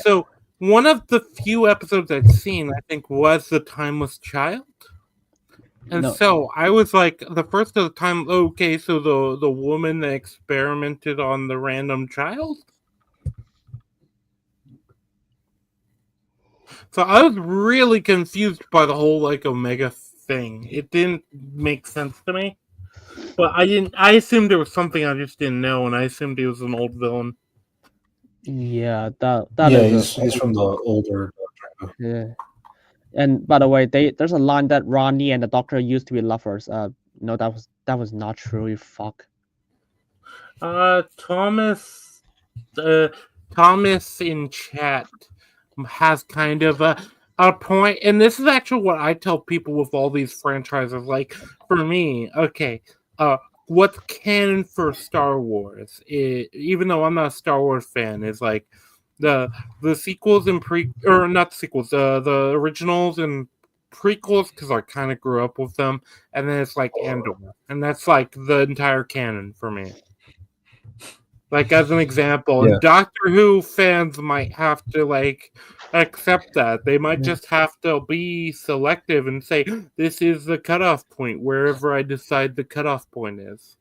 So one of the few episodes I'd seen, I think, was The Timeless Child. And so I was like, the first of the time, okay, so the woman that experimented on the random child? So I was really confused by the whole like Omega thing. It didn't make sense to me. But I assumed there was something I just didn't know, and I assumed he was an old villain. Yeah, he's from the older Doctor. Yeah. And by the way, there's a line that Ronnie and the Doctor used to be lovers. No, that was not true. You fuck. Thomas in chat has kind of a point, and this is actually what I tell people with all these franchises. Like for me, okay, what's canon for Star Wars? Even though I'm not a Star Wars fan, is like the sequels and not the sequels, the originals and prequels, because I kind of grew up with them, and then it's like Andor, and that's like the entire canon for me. Like as an example, and Doctor Who fans might have to like accept that. They might just have to be selective and say this is the cutoff point wherever I decide the cutoff point is.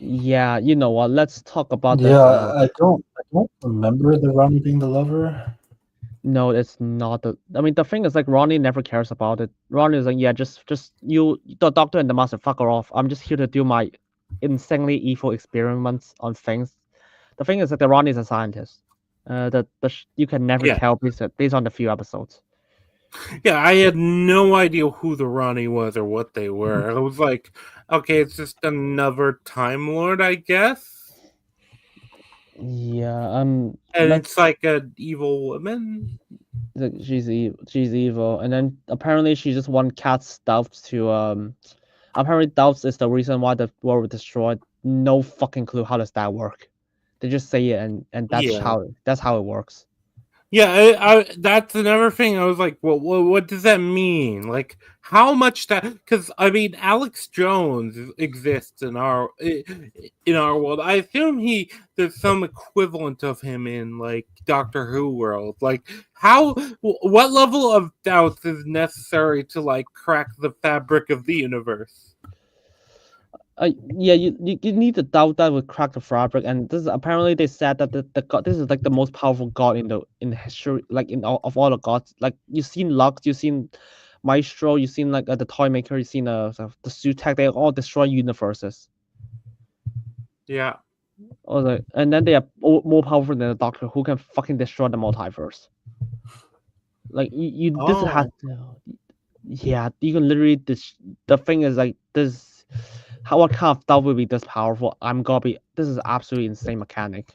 Yeah, you know what? Let's talk about this. I don't remember the Ronnie being the lover. No, it's not. I mean, the thing is, like, Ronnie never cares about it. Ronnie is like, yeah, just you, the Doctor and the Master, fuck her off. I'm just here to do my insanely evil experiments on things. The thing is that the Ron is a scientist. You can never tell based on the few episodes. Yeah, I had no idea who the Ronnie was or what they were. I was like, okay, it's just another Time Lord, I guess. Yeah, and it's like an evil woman. She's evil, and then apparently she just wants Cat's doubts to Apparently doubts is the reason why the world was destroyed. No fucking clue how does that work. They just say it, and that's how it works. Yeah, that's another thing. I was like, well, what does that mean? Like, how much that? Because I mean, Alex Jones exists in our world. I assume there's some equivalent of him in like Doctor Who world. Like, what level of doubt is necessary to like crack the fabric of the universe? Yeah, you need to doubt that would crack the fabric, and this is apparently they said that the god, this is like the most powerful god in history, like of all the gods. Like you've seen Lux, you've seen Maestro, you've seen like the toy maker, you've seen the Sutek. They all destroy universes. Yeah. And then they are more powerful than the Doctor, who can fucking destroy the multiverse. Like this has, yeah, you can literally. The thing is like this. What kind of doubt will be this powerful? This is absolutely insane mechanic.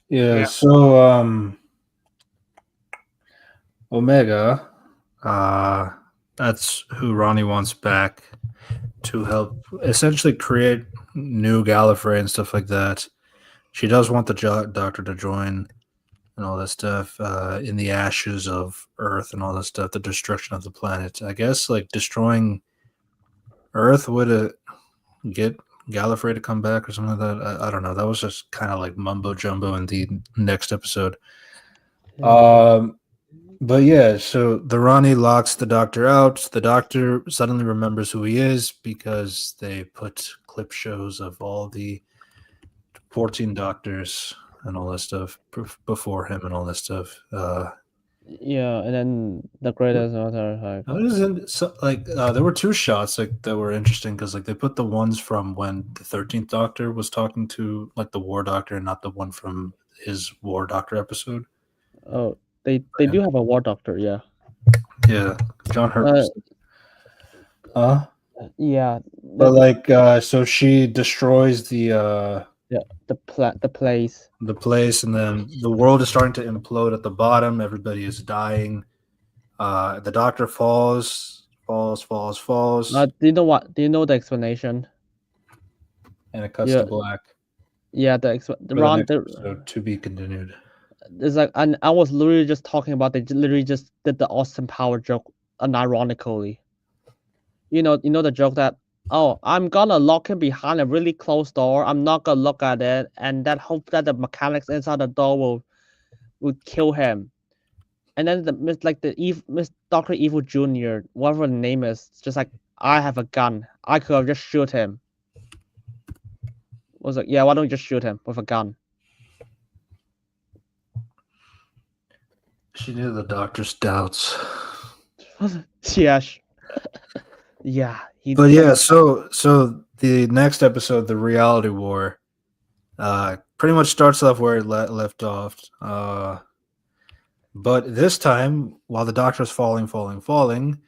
Yeah. So Omega, that's who Ronnie wants back to help essentially create new Gallifrey and stuff like that. She does want the Doctor to join and all that stuff in the ashes of Earth and all that stuff, the destruction of the planet. I guess like destroying Earth would get Gallifrey to come back or something like that. I don't know. That was just kind of like mumbo jumbo in the next episode. But yeah, so the Ronnie locks the Doctor out. The Doctor suddenly remembers who he is because they put clip shows of all the 14 Doctors and all that stuff before him and all that stuff. Yeah, and then the greatest there were two shots like that were interesting because like they put the ones from when the 13th Doctor was talking to like the War Doctor and not the one from his War Doctor episode. Oh, they do have a War Doctor, yeah. Yeah, John Hurt. Yeah, but like so she destroys the place, and then the world is starting to implode at the bottom. Everybody is dying. The Doctor falls. Do you know what? Do you know the explanation? And it cuts to black. Yeah, to be continued. It's like, and I was literally just talking about. They literally just did the Austin Power joke, unironically. You know the joke that, oh, I'm gonna lock him behind a really closed door. I'm not gonna look at it, and that hope that the mechanics inside the door will kill him. And then Miss Doctor Evil Jr., whatever the name is, just like, I have a gun. I could have just shoot him. Was like, yeah, why don't you just shoot him with a gun? She knew the Doctor's doubts. Yeah. Yeah. But yeah, so the next episode, the Reality War, pretty much starts off where it left off. But this time, while the Doctor's falling,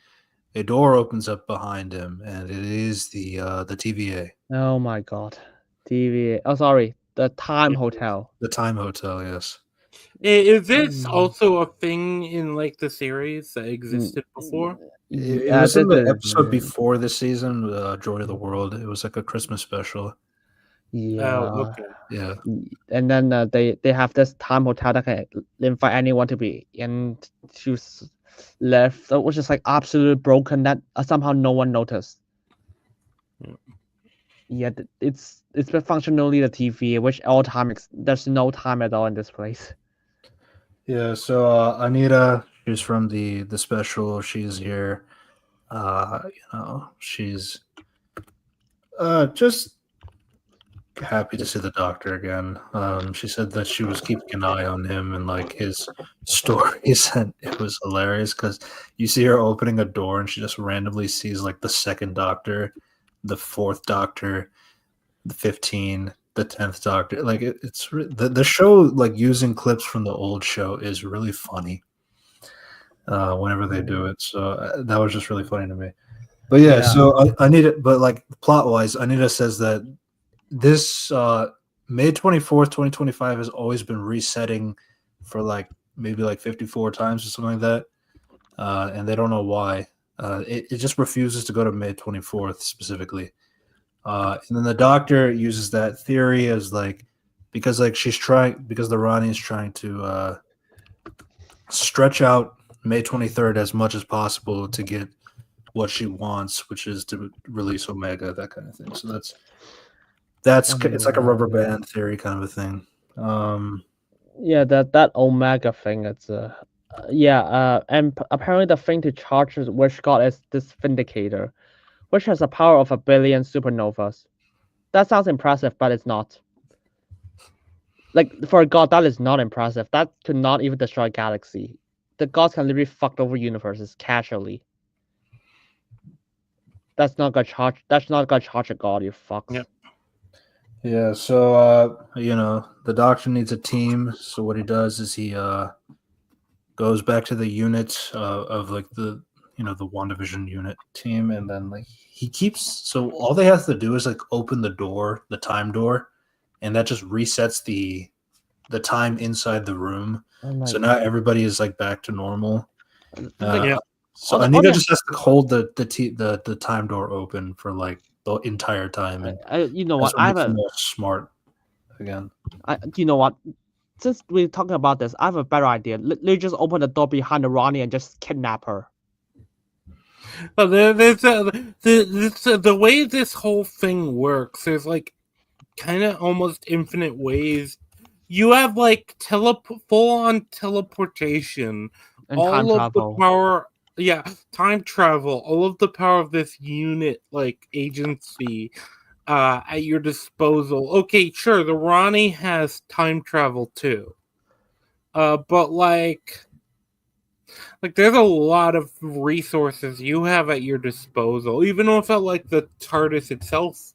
a door opens up behind him, and it is the TVA. Oh my god, TVA! Oh, sorry, the Time Hotel. The Time Hotel, yes. Is this also a thing in like the series that existed before? It was in the episode before this season, Joy of the World. It was like a Christmas special. Yeah. Oh, okay. Yeah. And then they have this Time Hotel that can invite anyone to be in to left, which is like absolutely broken that somehow no one noticed. Yeah, it's functionally the TV, which all time there's no time at all in this place. Yeah, so Anita, she's from the special. She's here. She's just happy to see the Doctor again. She said that she was keeping an eye on him and like his stories, and it was hilarious because you see her opening a door and she just randomly sees like the second Doctor the 4th Doctor, the 15, the 10th Doctor. Like it's the show, like using clips from the old show is really funny. Whenever they do it, so that was just really funny to me. But yeah. So I need it. But like plot wise, Anita says that this May 24th, 2025 has always been resetting for like maybe like 54 times or something like that, and they don't know why. It just refuses to go to May 24th specifically. And then the Doctor uses that theory as like because the Rani is trying to stretch out May 23rd as much as possible to get what she wants, which is to release Omega, that kind of thing. So it's like a rubber band theory kind of a thing. That Omega thing. It's and apparently the thing to charge Wish God is this Vindicator, which has a power of 1 billion supernovas. That sounds impressive, but it's not. Like for a god, that is not impressive. That could not even destroy a galaxy. The gods can literally fuck over universes casually. That's not gonna charge. That's not gonna charge a god. You fucks. Yep. Yeah. So the Doctor needs a team. So what he does is he goes back to the unit of like the WandaVision unit team, and then like he keeps. So all they have to do is like open the door, the time door, and that just resets the time inside the room. So now everybody is like back to normal. So Anita just has to hold the time door open for like the entire time. And you know what? I have a smart again. You know what? Since we're talking about this, I have a better idea. Let's just open the door behind the Ronnie and just kidnap her. Well, the way this whole thing works, there's like kind of almost infinite ways. You have like full-on teleportation, and all time of travel. the power. Yeah, time travel, all of the power of this unit, like agency, at your disposal. Okay, sure, the Ronnie has time travel too. But like there's a lot of resources you have at your disposal, even without like the TARDIS itself,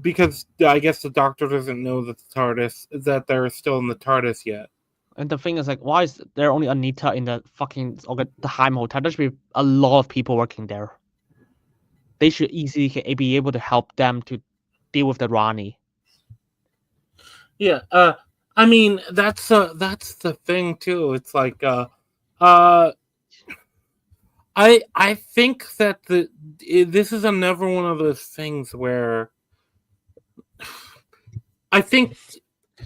because I guess the Doctor doesn't know that that they're still in the TARDIS yet. And the thing is, like, why is there only Anita in the fucking the Heim Hotel? There should be a lot of people working there. They should easily be able to help them to deal with the Ronnie. Yeah, I mean that's the thing too. It's like I think that this is another one of those things where I think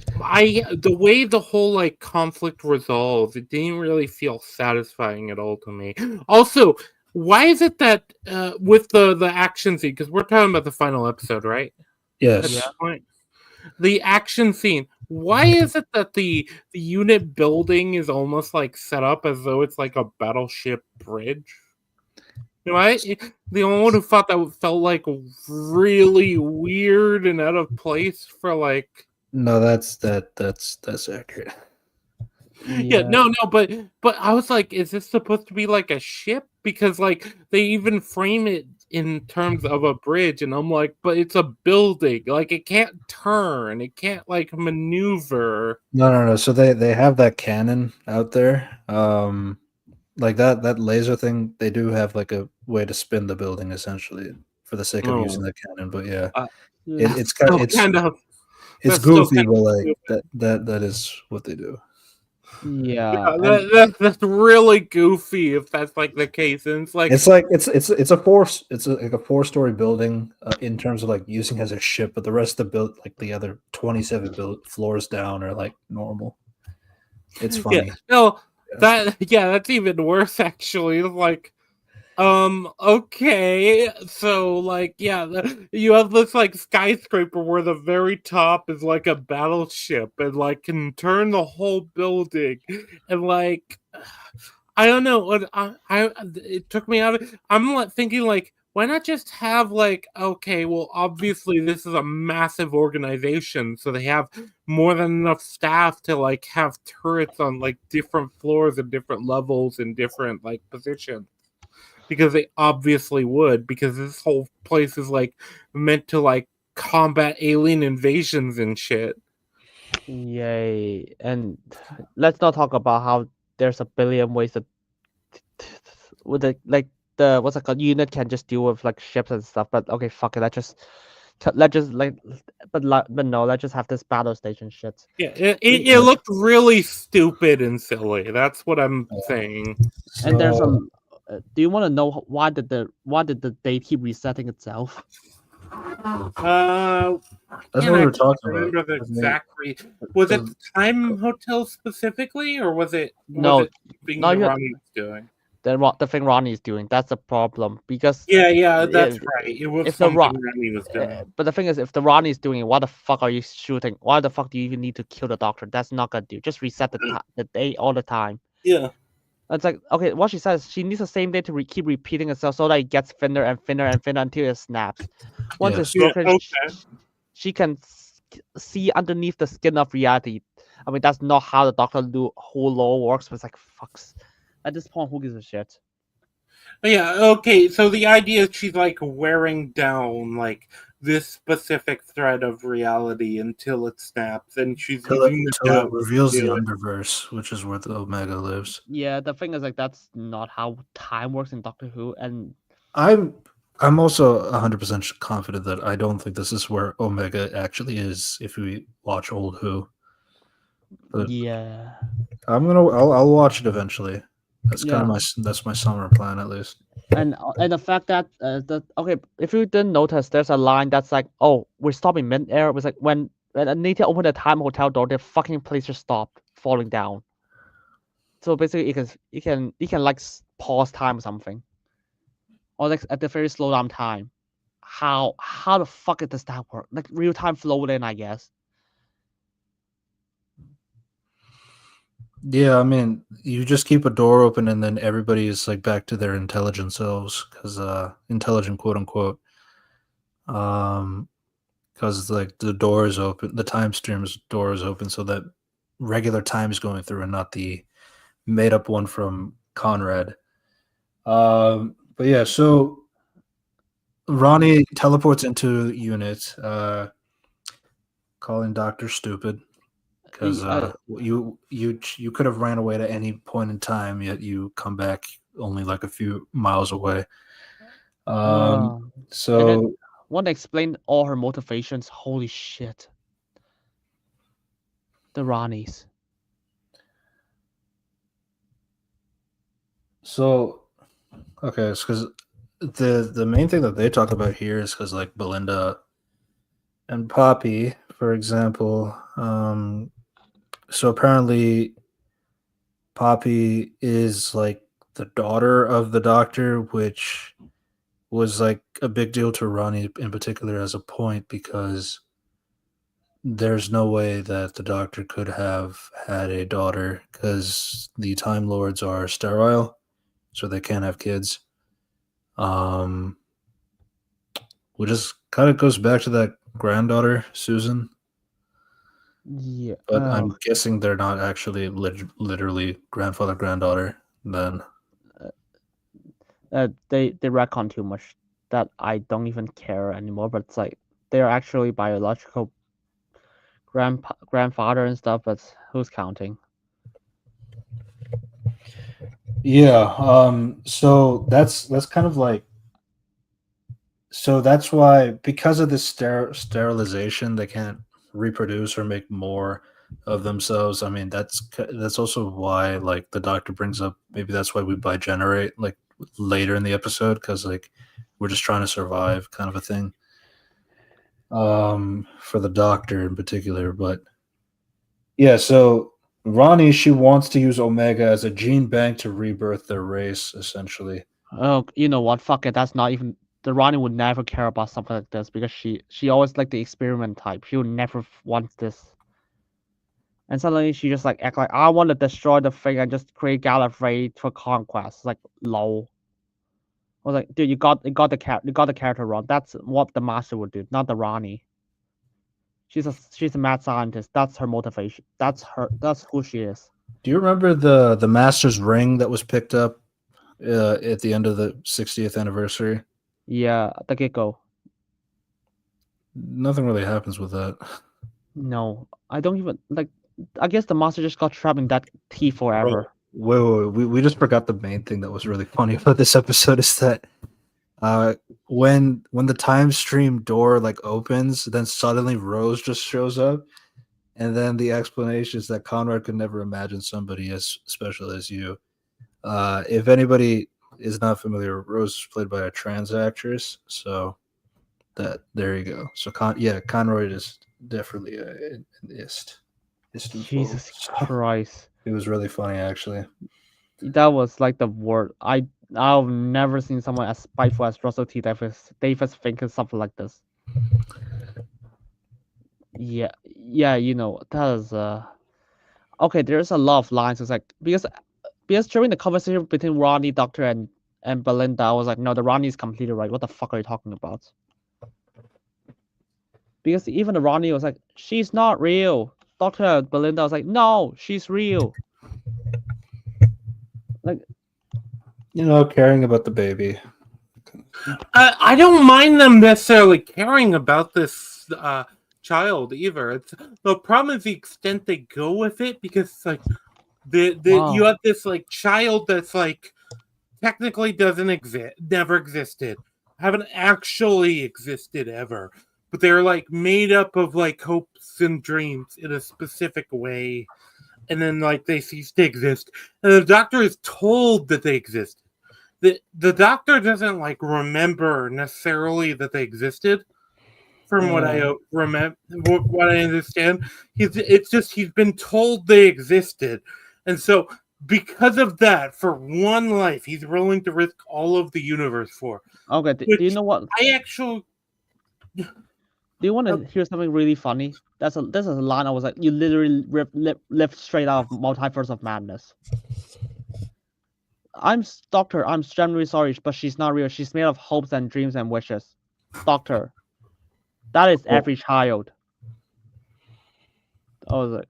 the way the whole like conflict resolved, it didn't really feel satisfying at all to me. Also, why is it that with the action scene, because we're talking about the final episode, right? Yes. At this point, the action scene. Why is it that the unit building is almost like set up as though it's like a battleship bridge? You know, the only one who thought that felt like really weird and out of place for like. No, that's accurate. Yeah, no, but I was like, is this supposed to be like a ship? Because like they even frame it in terms of a bridge, and I'm like, but it's a building. Like it can't turn, it can't like maneuver. No. So they have that cannon out there. Like that laser thing, they do have like a way to spin the building essentially for the sake of using the cannon. But yeah, it's goofy, but like that is what they do. Yeah, that's really goofy if that's like the case, and it's like it's a 4-story building in terms of like using as a ship, but the rest of the like the other 27 floors down are like normal. It's funny. Yeah, no, that's even worse actually. It's like, okay, so like, yeah, you have this like skyscraper where the very top is like a battleship and like can turn the whole building, and like, I don't know, it took me out of. I'm like thinking like, why not just have like, okay, well, obviously this is a massive organization, so they have more than enough staff to like have turrets on like different floors and different levels and different like positions. because they obviously would, because this whole place is like meant to like combat alien invasions and shit. Yay! And let's not talk about how there's a billion ways to with the what's it called unit can just deal with like ships and stuff. But okay, fuck it. Let's just like, but no, let's just have this battle station shit. Yeah, it looked really stupid and silly. That's what I'm saying. And there's a. Do you want to know why did the date keep resetting itself? That's what we were talking about. The exact was it the Time Hotel specifically, or was it no? It thing that Ronnie's doing? The thing Ronnie's doing, that's the problem, because yeah, that's right. It was something Ronnie was doing. But the thing is, if the Ronnie's doing it, why the fuck are you shooting? Why the fuck do you even need to kill the doctor? That's not gonna do. Just reset the day all the time. Yeah. It's like, okay, what she says, she needs the same day to keep repeating itself so that it gets thinner and thinner and thinner until it snaps. Once it's broken, she can see underneath the skin of reality. I mean, that's not how the Doctor Who lore works, but it's like, fucks. At this point, who gives a shit? Yeah, okay, so the idea is she's like wearing down like this specific thread of reality until it snaps, and she's using until it reveals the Underverse, which is where the Omega lives. Yeah, the thing is, like, that's not how time works in Doctor Who, and I'm also 100% confident that I don't think this is where Omega actually is. If we watch old Who, but yeah, I'll watch it eventually. That's kind of that's my summer plan, at least. And the fact that okay, if you didn't notice, there's a line that's like, oh, we're stopping mid-air. It was like when Anita opened the time hotel door, the fucking place just stopped falling down. So basically, it can like pause time or something, or like at the very slow down time. How the fuck does that work? Like real time floating, I guess. Yeah, I mean, you just keep a door open and then everybody is like back to their intelligent selves, because intelligent, quote unquote, because like the door is open, the time stream's door is open, so that regular time is going through and not the made up one from Conrad. But yeah, so Ronnie teleports into unit, calling Doctor stupid. Because you could have ran away at any point in time, yet you come back only like a few miles away. So want to explain all her motivations? Holy shit! The Ronnies. So, okay, it's because the main thing that they talk about here is because like Belinda and Poppy, for example. So apparently Poppy is like the daughter of the Doctor, which was like a big deal to Ronnie in particular as a point, because there's no way that the Doctor could have had a daughter, because the Time Lords are sterile, so they can't have kids. Which just kind of goes back to that granddaughter, Susan. Yeah, but I'm guessing they're not actually literally grandfather granddaughter then. They retcon too much that I don't even care anymore. But it's like they're actually biological grandfather and stuff. But who's counting? Yeah. So that's kind of like. So that's why, because of this sterilization, they can't reproduce or make more of themselves. I mean, that's also why like the Doctor brings up, maybe that's why we bigenerate like later in the episode, because like we're just trying to survive, kind of a thing. For the Doctor in particular, but yeah. So Ronnie, she wants to use Omega as a gene bank to rebirth their race, essentially. Oh, you know what? Fuck it. That's not even. The Ronnie would never care about something like this, because she always like the experiment type. She would never want this. And suddenly she just like act like, I want to destroy the thing and just create Gallifrey for conquest. It's like, lol. I was like, dude, you got the character wrong. That's what the Master would do, not the Ronnie. She's a mad scientist. That's her motivation. That's who she is. Do you remember the Master's ring that was picked up at the end of the 60th anniversary. Yeah, the get-go. Nothing really happens with that. No, I don't even like. I guess the monster just got trapped in that tea forever. Wait. We just forgot the main thing that was really funny about this episode is that when the time stream door like opens, then suddenly Rose just shows up, and then the explanation is that Conrad could never imagine somebody as special as you. If anybody is not familiar, Rose is played by a trans actress, so that there you go. So Conrad is definitely an ist. Jesus Christ. It was really funny, actually. That was like the word. I've never seen someone as spiteful as Russell T Davis thinking something like this. Yeah, that is okay. There's a lot of lines. It's like because during the conversation between Ronnie, Doctor, and Belinda, I was like, no, the Ronnie is completely right. What the fuck are you talking about? Because even the Ronnie was like, she's not real. Dr. Belinda was like, no, she's real. Like, caring about the baby. I don't mind them necessarily caring about this child either. The problem is the extent they go with it, because like you have this like child that's like technically doesn't exist, never existed, haven't actually existed ever, but they're like made up of like hopes and dreams in a specific way, and then like they cease to exist, and the Doctor is told that they exist. The Doctor doesn't like remember necessarily that they existed. From what I remember, what I understand, it's just he's been told they existed, and so because of that, for one life, he's willing to risk all of the universe for. Okay, do you know what? Do you want to hear something really funny? This is a line I was like, you literally lift straight out of Multiverse of Madness. I'm genuinely sorry, but she's not real. She's made of hopes and dreams and wishes. Doctor, that is every child. I was like,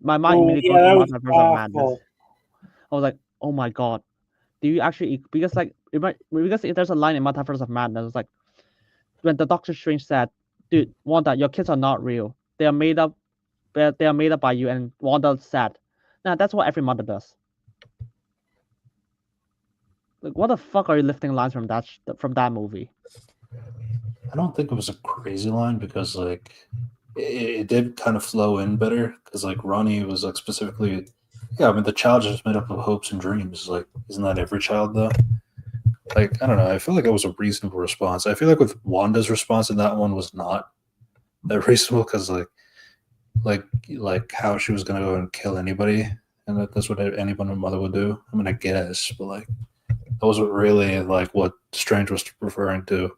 my mind immediately goes to Multiverse of Madness. I was like, oh my god, do you actually? Because if there's a line in Multiverse of Madness, it's like when the Doctor Strange said, "Dude, Wanda, your kids are not real. They are made up. They are made up by you." And Wanda said, "Nah, that's what every mother does." Like, what the fuck are you lifting lines from that movie? I don't think it was a crazy line because like it did kind of flow in better because like Ronnie was like specifically, yeah. I mean, the child is made up of hopes and dreams. Like, isn't that every child though? Like, I don't know. I feel like it was a reasonable response. I feel like with Wanda's response in that one was not that reasonable because like how she was gonna go and kill anybody, and that's what anyone or mother would do. I mean, I guess, but like that wasn't really like what Strange was referring to.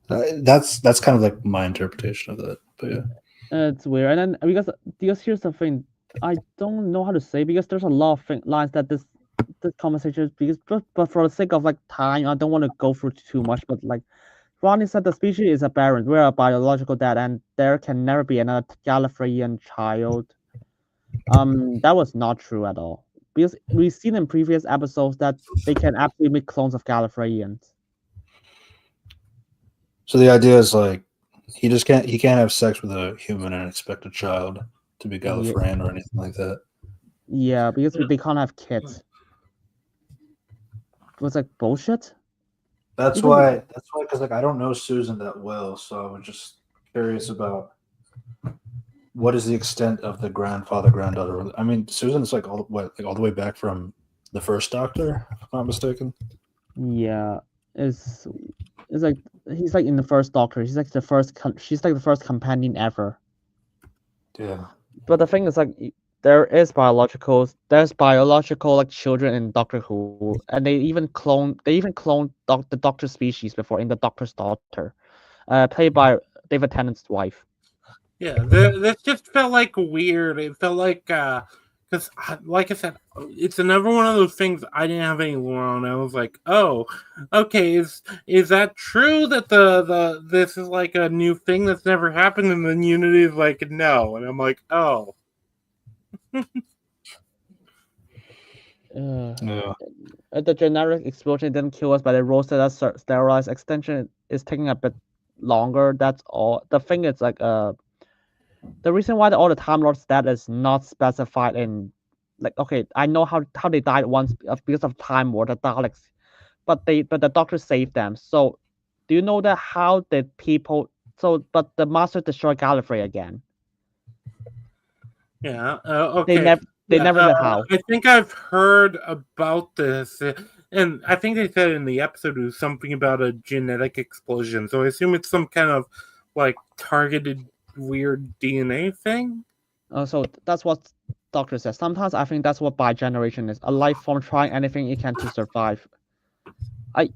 That's kind of like my interpretation of that. But yeah, it's weird. And then because here's the thing, I don't know how to say because there's a lot of lines that this conversation but for the sake of like time, I don't want to go through too much. But like Ronnie said, the species is aberrant. We're a biological dead, and there can never be another Gallifreyan child. That was not true at all because we've seen in previous episodes that they can actually make clones of Gallifreyans. So the idea is like he can't have sex with a human and expect a child to be Gallifreyan or anything like that. Yeah, because they can't have kids. It was like bullshit. That's why because like I don't know Susan that well, so I was just curious about what is the extent of the grandfather-granddaughter. I mean, Susan's like all the way back from the first Doctor, if I'm not mistaken. Yeah, it's like he's like in the first Doctor. She's like the first companion ever. Yeah. But the thing is, like, there's biological like children in Doctor Who, and they even clone the Doctor species before in the Doctor's Daughter, played by David Tennant's wife. Yeah, this just felt like weird. It felt like because, like I said, it's another one of those things I didn't have any lore on. I was like, oh, okay, is that true that this is like a new thing that's never happened? And then Unity is like, no, and I'm like, oh. The generic explosion didn't kill us, but it roasted us. Sterilized extension is taking a bit longer. That's all. The thing is like the reason why all the Time Lords dead is not specified in like okay, I know how they died once because of Time War, the Daleks, but the Doctor saved them. So do you know that how did people but the Master destroyed Gallifrey again? Yeah. Okay. They never said how. I think I've heard about this, and I think they said in the episode it was something about a genetic explosion. So I assume it's some kind of like targeted weird DNA thing. So that's what Doctor says. Sometimes I think that's what bi-generation is. A life form trying anything it can to survive. But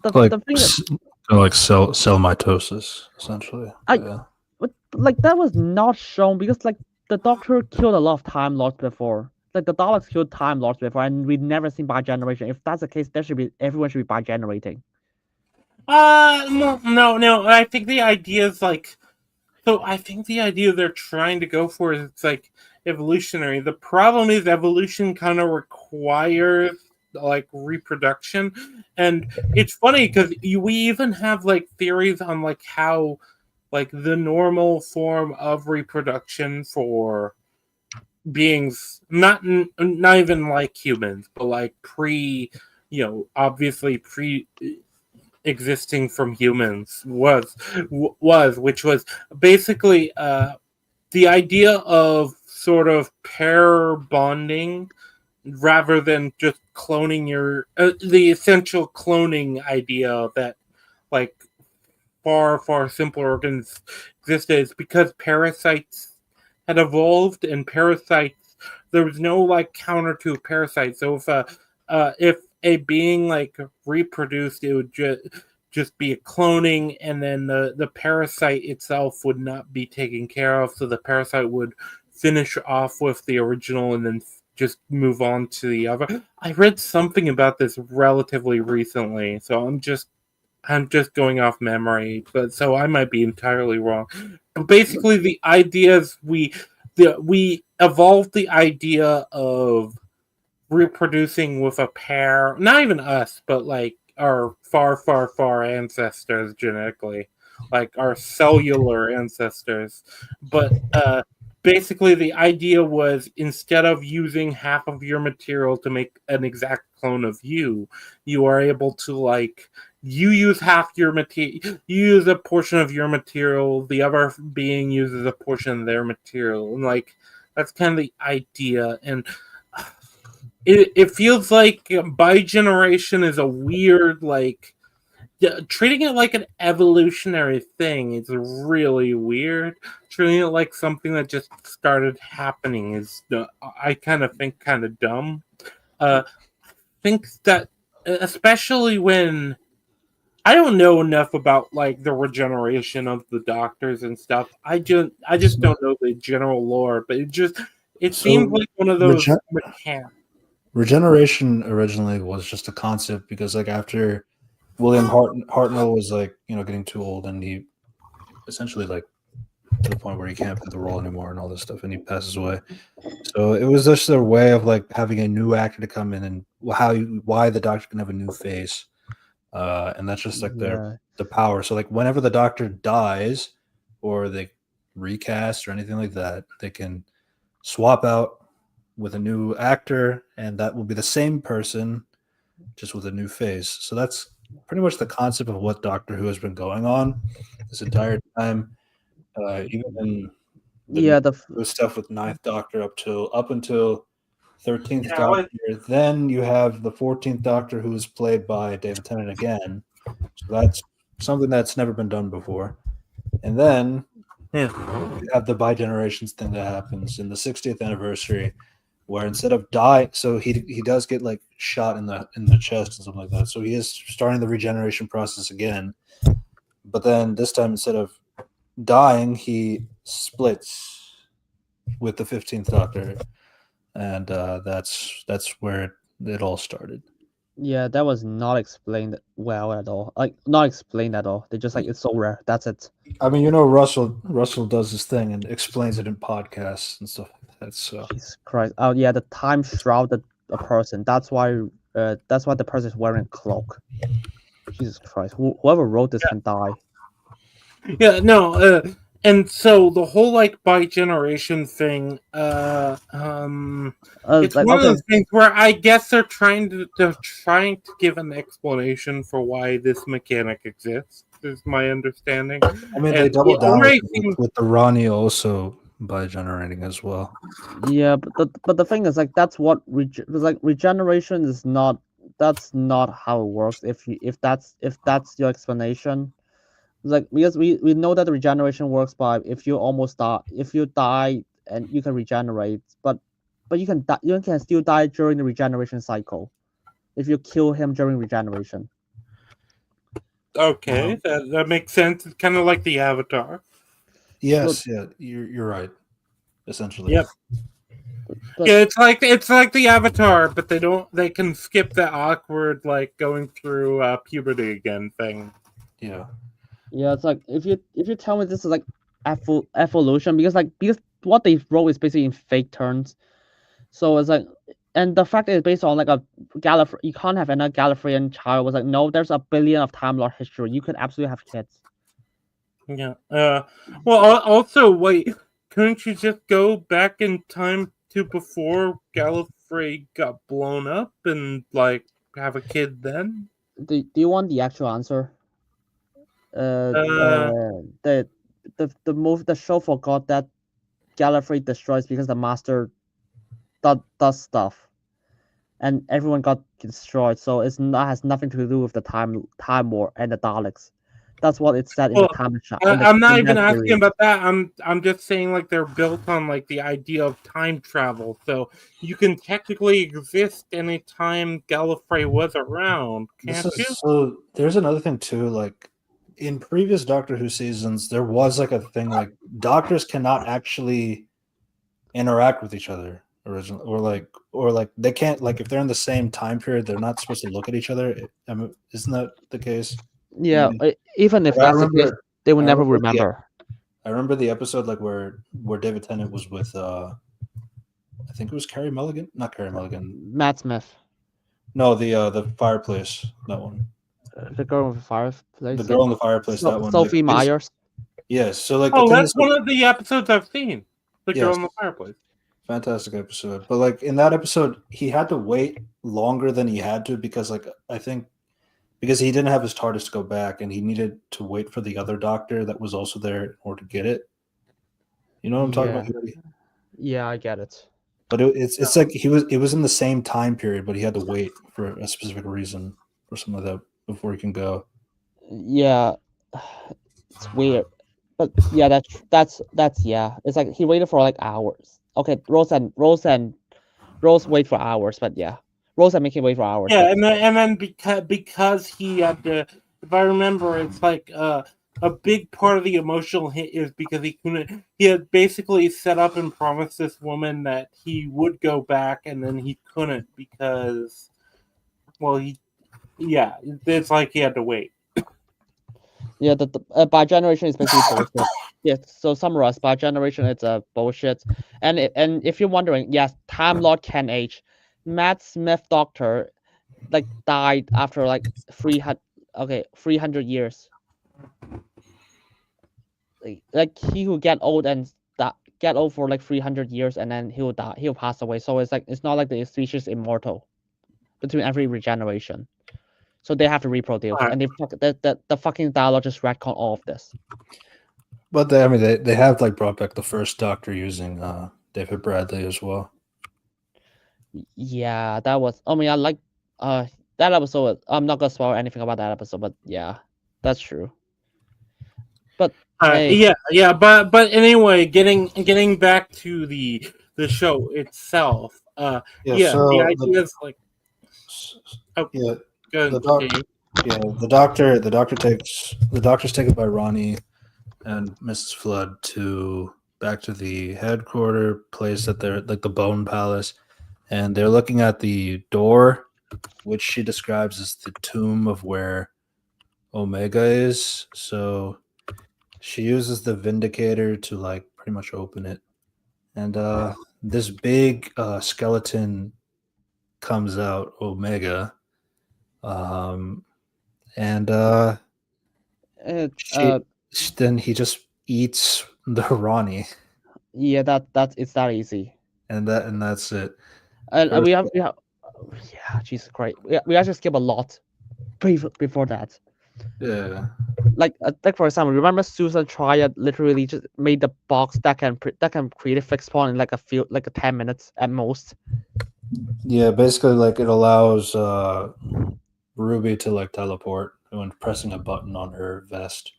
the thing is, like cell mitosis, essentially. But like that was not shown because like the Doctor killed a lot of Time Lords before. Like the Daleks killed Time Lords before, and we've never seen bi-generation. If that's the case, everyone should be bi-generating. No. I think the idea is like, so I think the idea they're trying to go for is it's like evolutionary. The problem is evolution kind of requires like reproduction, and it's funny because we even have like theories on like how like the normal form of reproduction for beings not even like humans but like obviously pre existing from humans was which was basically the idea of sort of pair bonding rather than just cloning the essential cloning idea that like far simpler organs existed is because parasites had evolved, and parasites there was no like counter to parasites. So if a being like reproduced, it would just be a cloning, and then the parasite itself would not be taken care of. So the parasite would finish off with the original and then just move on to the other. I read something about this relatively recently, so I'm just going off memory, but so I might be entirely wrong. But basically, the idea is we evolved the idea of reproducing with a pair. Not even us, but like our far ancestors genetically, like our cellular ancestors. But basically, the idea was instead of using half of your material to make an exact clone of you are able to like. You use half your material. You use a portion of your material. The other being uses a portion of their material, and like that's kind of the idea. And it feels like bi-generation is a weird like treating it like an evolutionary thing. It's really weird. Treating it like something that just started happening is I kind of think kind of dumb. Think that especially when. I don't know enough about like the regeneration of the Doctors and stuff. I just don't know the general lore, but it seems like one of those mechanics. Regeneration originally was just a concept because like after William Hartnell was like getting too old and he essentially like to the point where he can't play the role anymore and all this stuff and he passes away. So it was just a way of like having a new actor to come in and why the Doctor can have a new face. And that's just like the power. So like whenever the Doctor dies or they recast or anything like that, they can swap out with a new actor and that will be the same person just with a new face. So that's pretty much the concept of what Doctor Who has been going on this entire time. Even in the stuff with Ninth Doctor up until 13th Doctor. Then you have the 14th Doctor, who is played by David Tennant again. So that's something that's never been done before. And then you have the bi-generations thing that happens in the 60th anniversary, where instead of die, so he does get like shot in the chest and something like that. So he is starting the regeneration process again. But then this time, instead of dying, he splits with the 15th Doctor. And that's where it all started. Yeah, that was not explained well at all. Like not explained at all. They just like it's so rare. That's it. I mean, Russell does this thing and explains it in podcasts and stuff like That's Jesus Christ! Oh yeah, the time shrouded a person. That's why the person is wearing a cloak. Jesus Christ! Whoever wrote this can die. Yeah, no, and so the whole like bi-generation thing, it's Like one of okay, those things where I guess they're trying to give an explanation for why this mechanic exists. Is my understanding. I mean, they And doubled it down already seems with the Rangi also by generating as well. yeah, but the thing is like that's what regeneration is not. That's not how it works. If that's your explanation, like because we know that the regeneration works by if you almost die, if you die and you can regenerate, but you can still die during the regeneration cycle if you kill him during regeneration. okay. That makes sense. It's kind of like the Avatar. Yes, yeah, you're right. Essentially, Yep. But Yeah, it's like the Avatar, but they can skip the awkward like going through puberty again thing. yeah. yeah, it's like if you tell me this is like evolution because what they wrote is basically in fake terms, so it's like and the fact is based on like a you can't have another Gallifreyan child was like no, there's a billion of Time Lord history. You could absolutely have kids. Yeah. Well, also, wait. Couldn't you just go back in time to before Gallifrey got blown up and like have a kid then? Do you want the actual answer? Uh, Uh, the show forgot that Gallifrey destroys because the Master does stuff, and everyone got destroyed. So has nothing to do with the time war and the Daleks. That's what it said in the well, time shot. I'm not even that asking series. about that. I'm just saying like they're built on like the idea of time travel, so you can technically exist anytime Gallifrey was around, can't you? So there's another thing too. Like in previous Doctor Who seasons, there was like a thing like doctors cannot actually interact with each other originally, or like they can't like if they're in the same time period, they're not supposed to look at each other. I mean, isn't that the case? Yeah, even if But that's the case, they will I never remember remember. I remember the episode like where David Tennant was with I think it was Carrie Mulligan, not Carrie Mulligan. Matt Smith, No, the fireplace, that one. the girl with the fireplace, The girl in the fireplace, that one. Sophie Myers. Yes, so like the Oh, thing that's is, like, one of the episodes I've seen. The Girl yes, in the Fireplace. fantastic episode. But like in that episode, he had to wait longer than he had to because like I think because he didn't have his TARDIS to go back and he needed to wait for the other doctor that was also there in order to get it. You know what I'm talking about? Yeah, I get it. But it's like it was in the same time period, but he had to wait for a specific reason or something like that before he can go. Yeah, it's weird, but yeah, that's yeah. It's like he waited for like hours. Okay, Rose wait for hours, but yeah, Rose and Mickey wait for hours. Yeah, But and then because he had to, if I remember, it's like a big part of the emotional hit is because he couldn't. He had basically set up and promised this woman that he would go back, and then he couldn't because, well, it's like he had to wait. yeah, the by generation is basically bullshit. Yeah, so summarize by generation, it's a bullshit. And if you're wondering, yes, Time Lord can age. Matt Smith Doctor like died after like 300 years. Like he will get old and get old for like 300 years and then he'll die. He'll pass away. So it's like it's not like the species immortal between every regeneration. So they have to reproduce, and the fucking dialogue just retcon all of this. But they have like brought back the first Doctor using David Bradley as well. Yeah, that was. I mean, I like that episode. I'm not gonna spoil anything about that episode, but yeah, that's true. But hey, but anyway, getting back to the show itself. So the idea is like, the doctor's taken by Ronnie and Mrs. Flood back to the headquarter place that they're like the Bone Palace, and they're looking at the door, which she describes as the tomb of where Omega is. So she uses the Vindicator to like pretty much open it, and this big skeleton comes out, Omega, and then he just eats the Ronnie. Yeah, it's that easy. And that's it. And we have yeah, Jesus Christ. We actually skip a lot before that. Yeah. Like for example, remember Susan Triad literally just made the box that can create a fixed point in like a 10 minutes at most. Yeah, basically like it allows Ruby to like teleport when pressing a button on her vest.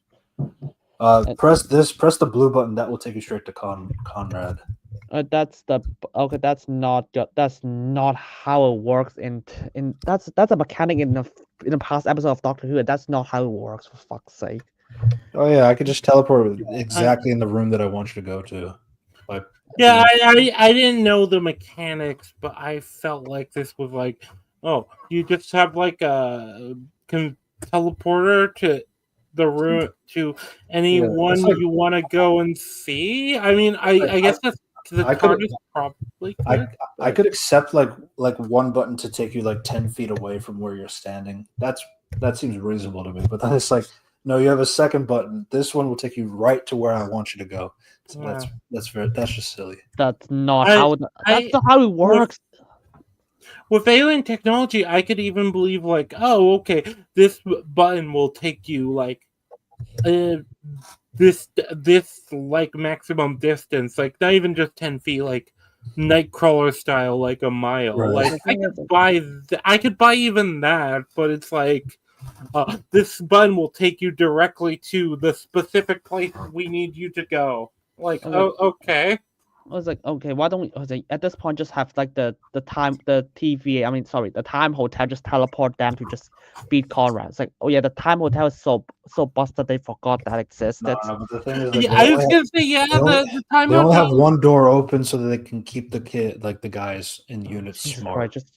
Press the blue button, that will take you straight to Conrad. That's not how it works that's a mechanic in the past episode of Doctor Who, and that's not how it works, for fuck's sake. Oh yeah, I could just teleport exactly in the room that I want you to go to. Yeah, I didn't know the mechanics, but I felt like this was like, oh, you just have like a teleporter to the room to anyone you want to go and see. I mean, I guess that's the TARDIS probably could. I could accept like one button to take you like 10 feet away from where you're standing. That seems reasonable to me. But then it's like, no, you have a second button. This one will take you right to where I want you to go. So that's just silly. That's not how it works. With alien technology, I could even believe like, oh, okay, this button will take you like this like maximum distance, like not even just 10 feet, like Nightcrawler style, like a mile. Right. Like I could buy even that, but it's like this button will take you directly to the specific place we need you to go. Like, okay. I was like, okay, why don't we at this point just have like the time hotel just teleport them to just beat Conrad. It's like, oh yeah, the time hotel is so busted they forgot that existed. No, but the thing is, I was gonna say, the time they only have one door open so that they can keep the guys in units smart. Right, just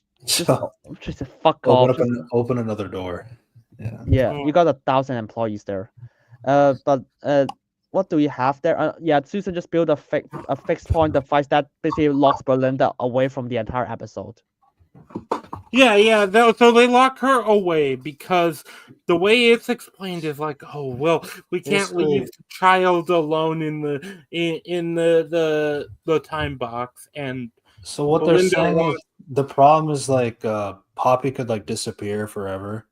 fuck off. Open another door. Yeah, you got 1,000 employees there. But what do you have there? Susan just built a fixed point device that basically locks Belinda away from the entire episode. Yeah. So they lock her away because the way it's explained is like, oh well, we can't leave the child alone in the time box. And so what Belinda they're saying is the problem is like Poppy could like disappear forever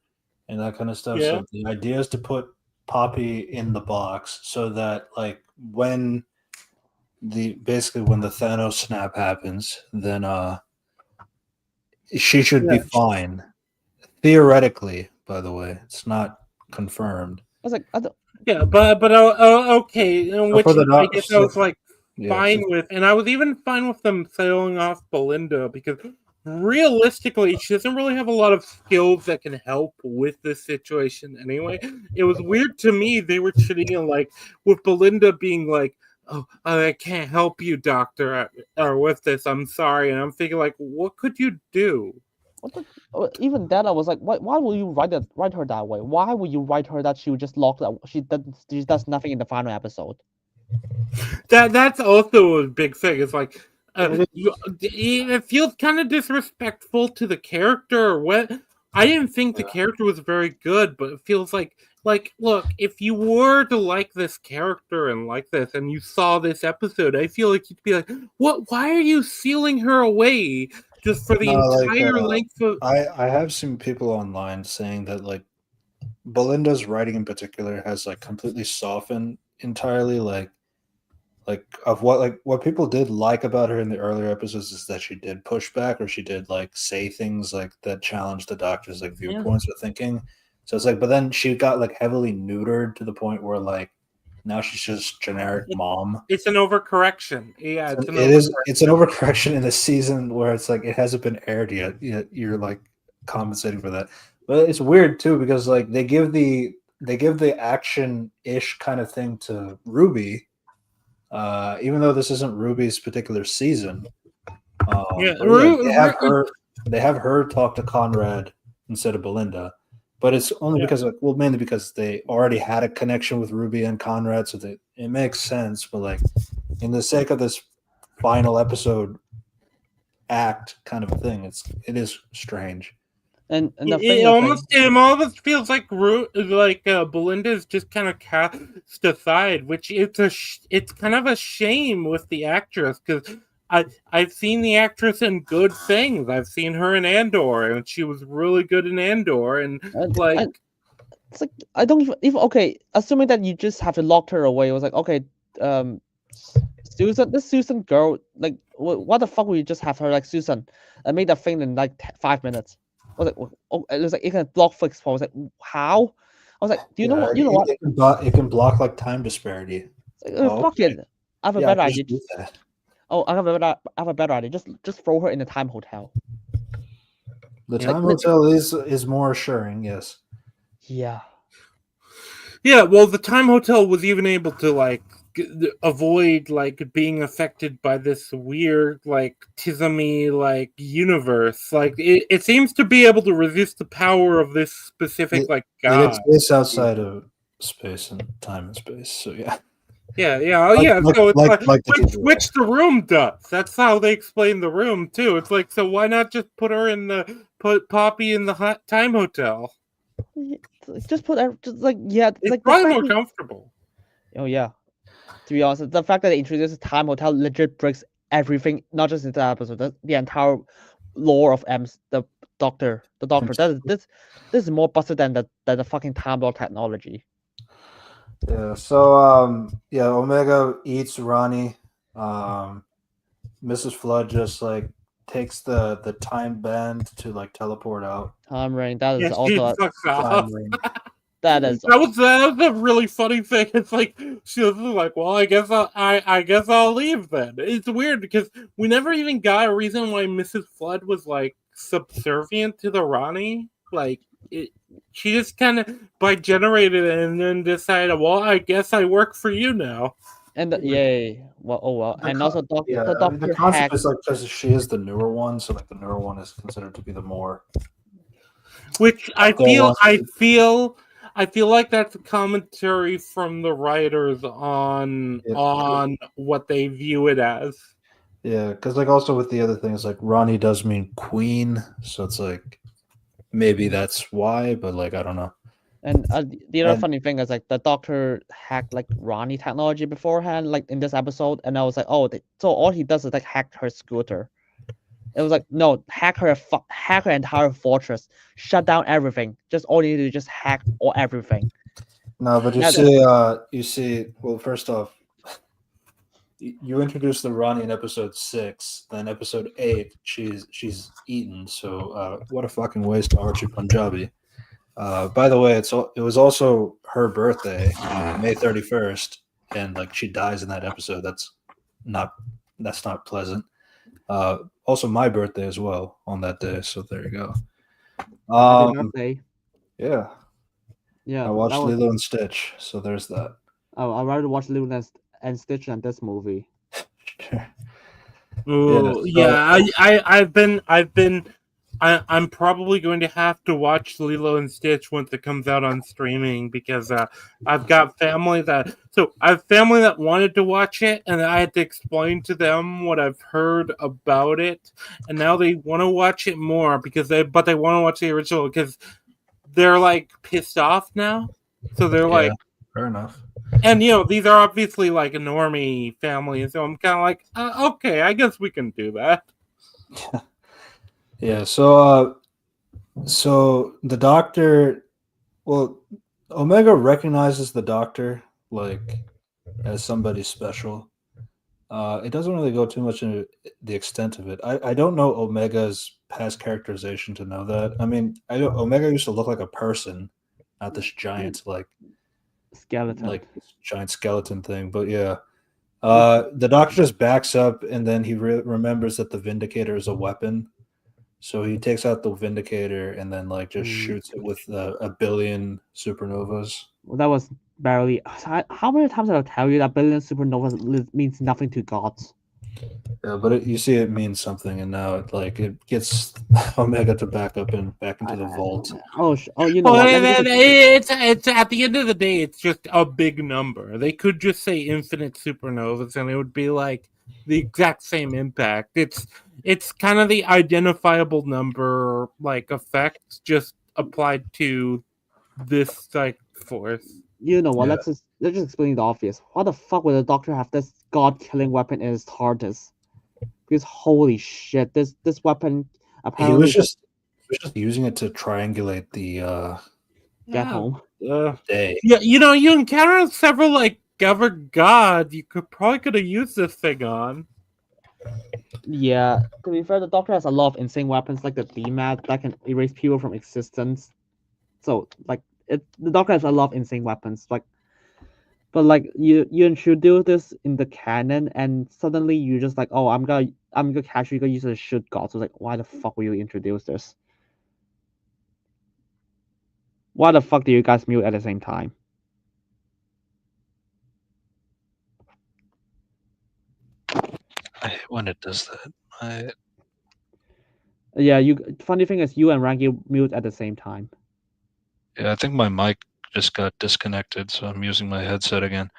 and that kind of stuff. Yeah. So the idea is to put Poppy in the box so that like when the Thanos snap happens, then she should be fine. Theoretically, by the way, it's not confirmed. I was like, but okay, which I guess I was like fine with, and I was even fine with them sailing off Belinda because realistically, she doesn't really have a lot of skills that can help with this situation anyway. It was weird to me they were treating it like with Belinda being like, oh, I can't help you, doctor, or with this, I'm sorry. And I'm thinking like, what could you do? Even then, I was like, why will you write her that way? Why would you write her that she would just lock that she does nothing in the final episode? That's also a big thing. It's like it feels kind of disrespectful to the character or what. I didn't think the character was very good, but it feels like look, if you were to like this character and like this and you saw this episode, I feel like you'd be like, what, why are you sealing her away just for the entire length of I have seen people online saying that like Belinda's writing in particular has like completely softened entirely, like of what people did like about her in the earlier episodes is that she did push back or she did like say things like that challenged the doctor's like viewpoints or thinking. So it's like, but then she got like heavily neutered to the point where like now she's just generic mom. It's an overcorrection. Yeah, it's an overcorrection in a season where it's like it hasn't been aired yet. You're like compensating for that. But it's weird too because like they give the action-ish kind of thing to Ruby. Even though this isn't Ruby's particular season, they have her talk to Conrad instead of Belinda, but it's only because mainly because they already had a connection with Ruby and Conrad, so that it makes sense. But like, in the sake of this final episode, act kind of a thing. It is strange. And the thing it almost feels like Belinda is just kind of cast aside, which it's kind of a shame with the actress, because I've seen the actress in good things. I've seen her in Andor, and she was really good in Andor, and it's like I don't even okay. Assuming that you just have to lock her away, it was like okay, this Susan girl, like what the fuck would you just have her like Susan? I made that thing in like 5 minutes. I was like, oh, it was like it can block fix. I was like, how? I was like, do you know what? You know what? It can block like time disparity. Like, fuck it. I have a better idea. I have a better idea. Just throw her in the time hotel. The time hotel is more assuring, yes. Yeah. Yeah, well, the time hotel was even able to like avoid like being affected by this weird like tismy like universe. Like it seems to be able to resist the power of this specific god. It exists outside of space and time and space. So yeah. Yeah. So it's which the room does. That's how they explain the room too. It's like, so why not just put Poppy in the time hotel? Just put her. Just like it's like probably more comfortable. Oh yeah. To be honest, the fact that they introduced a time hotel legit breaks everything, not just in the episode, the entire lore of the Doctor. This is more busted than the fucking Time Lord technology. Yeah. So Omega eats Ronnie. Mrs. Flood just like takes the time band to like teleport out. Time ring. That is also a time ring. That was a really funny thing. It's like she was like, "Well, I guess I'll leave then." It's weird because we never even got a reason why Mrs. Flood was like subservient to the Ronnie. Like she just kind of generated it and then decided, "Well, I guess I work for you now." And yay! Well, and also the Doctor. The concept is like because she is the newer one, so like the newer one is considered to be the more. Which I feel like that's a commentary from the writers on what they view it as. Yeah, because like also with the other things, like Ronnie does mean queen, so it's like maybe that's why, but like I don't know. And the other funny thing is like the Doctor hacked like Ronnie technology beforehand, like in this episode, and I was like, oh, so all he does is like hack her scooter. It was like, no, hack her entire fortress, shut down everything. Just all you need to do is just hack everything. No, but you see. Well, first off, you introduced the Ronnie in episode 6. Then episode 8, she's eaten. So what a fucking waste to Archie Punjabi. By the way, it was also her birthday, May 31st, and like she dies in that episode. That's not pleasant. Also my birthday as well on that day, so there you go. Happy birthday. Yeah. I watched Lilo and Stitch, so there's that. Oh, I'd rather watch Lilo and Stitch than this movie. Ooh, I'm probably going to have to watch Lilo and Stitch once it comes out on streaming because I've got family that wanted to watch it, and I had to explain to them what I've heard about it, and now they want to watch it more because they want to watch the original because they're like pissed off now. So they're like, fair enough. And these are obviously like a normie family, so I'm kind of like, okay, I guess we can do that. Yeah, so the Doctor, well, Omega recognizes the Doctor like as somebody special. It doesn't really go too much into the extent of it. I don't know Omega's past characterization to know that. I mean, Omega used to look like a person, not this giant like skeleton, like this giant skeleton thing. But yeah, the Doctor just backs up, and then he remembers that the Vindicator is a weapon. So he takes out the Vindicator and then like just shoots it with a billion supernovas. Well, that was barely. How many times did I tell you that billion supernovas means nothing to gods? Yeah, but you see, it means something, and now it gets Omega to back into the vault. You know what? It's at the end of the day, it's just a big number. They could just say infinite supernovas, and it would be like, the exact same impact. It's kind of the identifiable number like effect just applied to this like force. You know what? Yeah. Let's just explain the obvious. Why the fuck would the Doctor have this god-killing weapon in his TARDIS? Because holy shit, this weapon He apparently was just using it to triangulate the get home. day. Yeah, you encounter several like governed god you could have used this thing on. Yeah, to be fair, the Doctor has a lot of insane weapons like the DMAT that can erase people from existence. So like the Doctor has a lot of insane weapons. But like you introduce this in the canon and suddenly you just like, oh, I'm gonna casually go use a shoot god. So like, why the fuck will you introduce this? Why the fuck do you guys mute at the same time? I hate when it does that. Yeah, funny thing is you and Rangi mute at the same time. Yeah, I think my mic just got disconnected, so I'm using my headset again.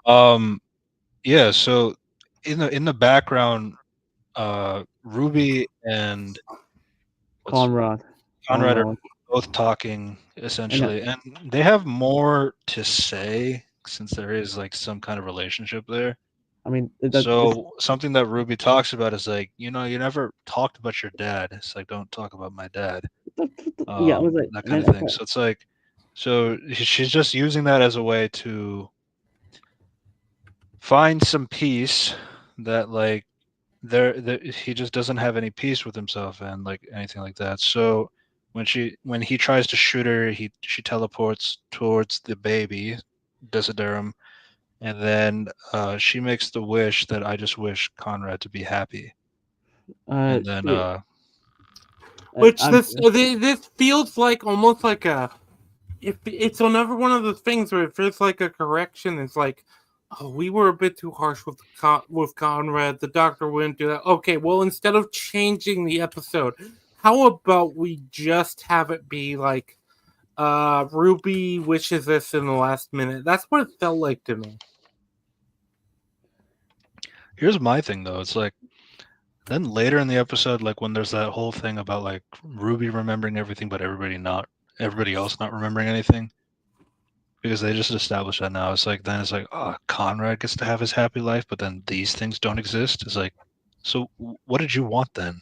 Yeah, so in the background, Ruby and Conrad Conrad are both talking essentially, and they have more to say since there is like some kind of relationship there. I mean, so something that Ruby talks about is like, you never talked about your dad. It's like, don't talk about my dad. Yeah, I was like, that kind of thing. So it's like, so she's just using that as a way to find some peace that like he just doesn't have any peace with himself and like anything like that. So when he tries to shoot her, she teleports towards the baby Desiderum, and then she makes the wish that I just wish Conrad to be happy. And then which this feels like almost like it's another one of those things where it feels like a correction. It's like, oh, we were a bit too harsh with Conrad. The Doctor wouldn't do that. Okay, well, instead of changing the episode, how about we just have it be like Ruby wishes this in the last minute? That's what it felt like to me. Here's my thing though. It's like, then later in the episode, like when there's that whole thing about like Ruby remembering everything, but everybody else not remembering anything, because they just established that now. It's like, then it's like, oh, Conrad gets to have his happy life, but then these things don't exist. It's like, so what did you want then?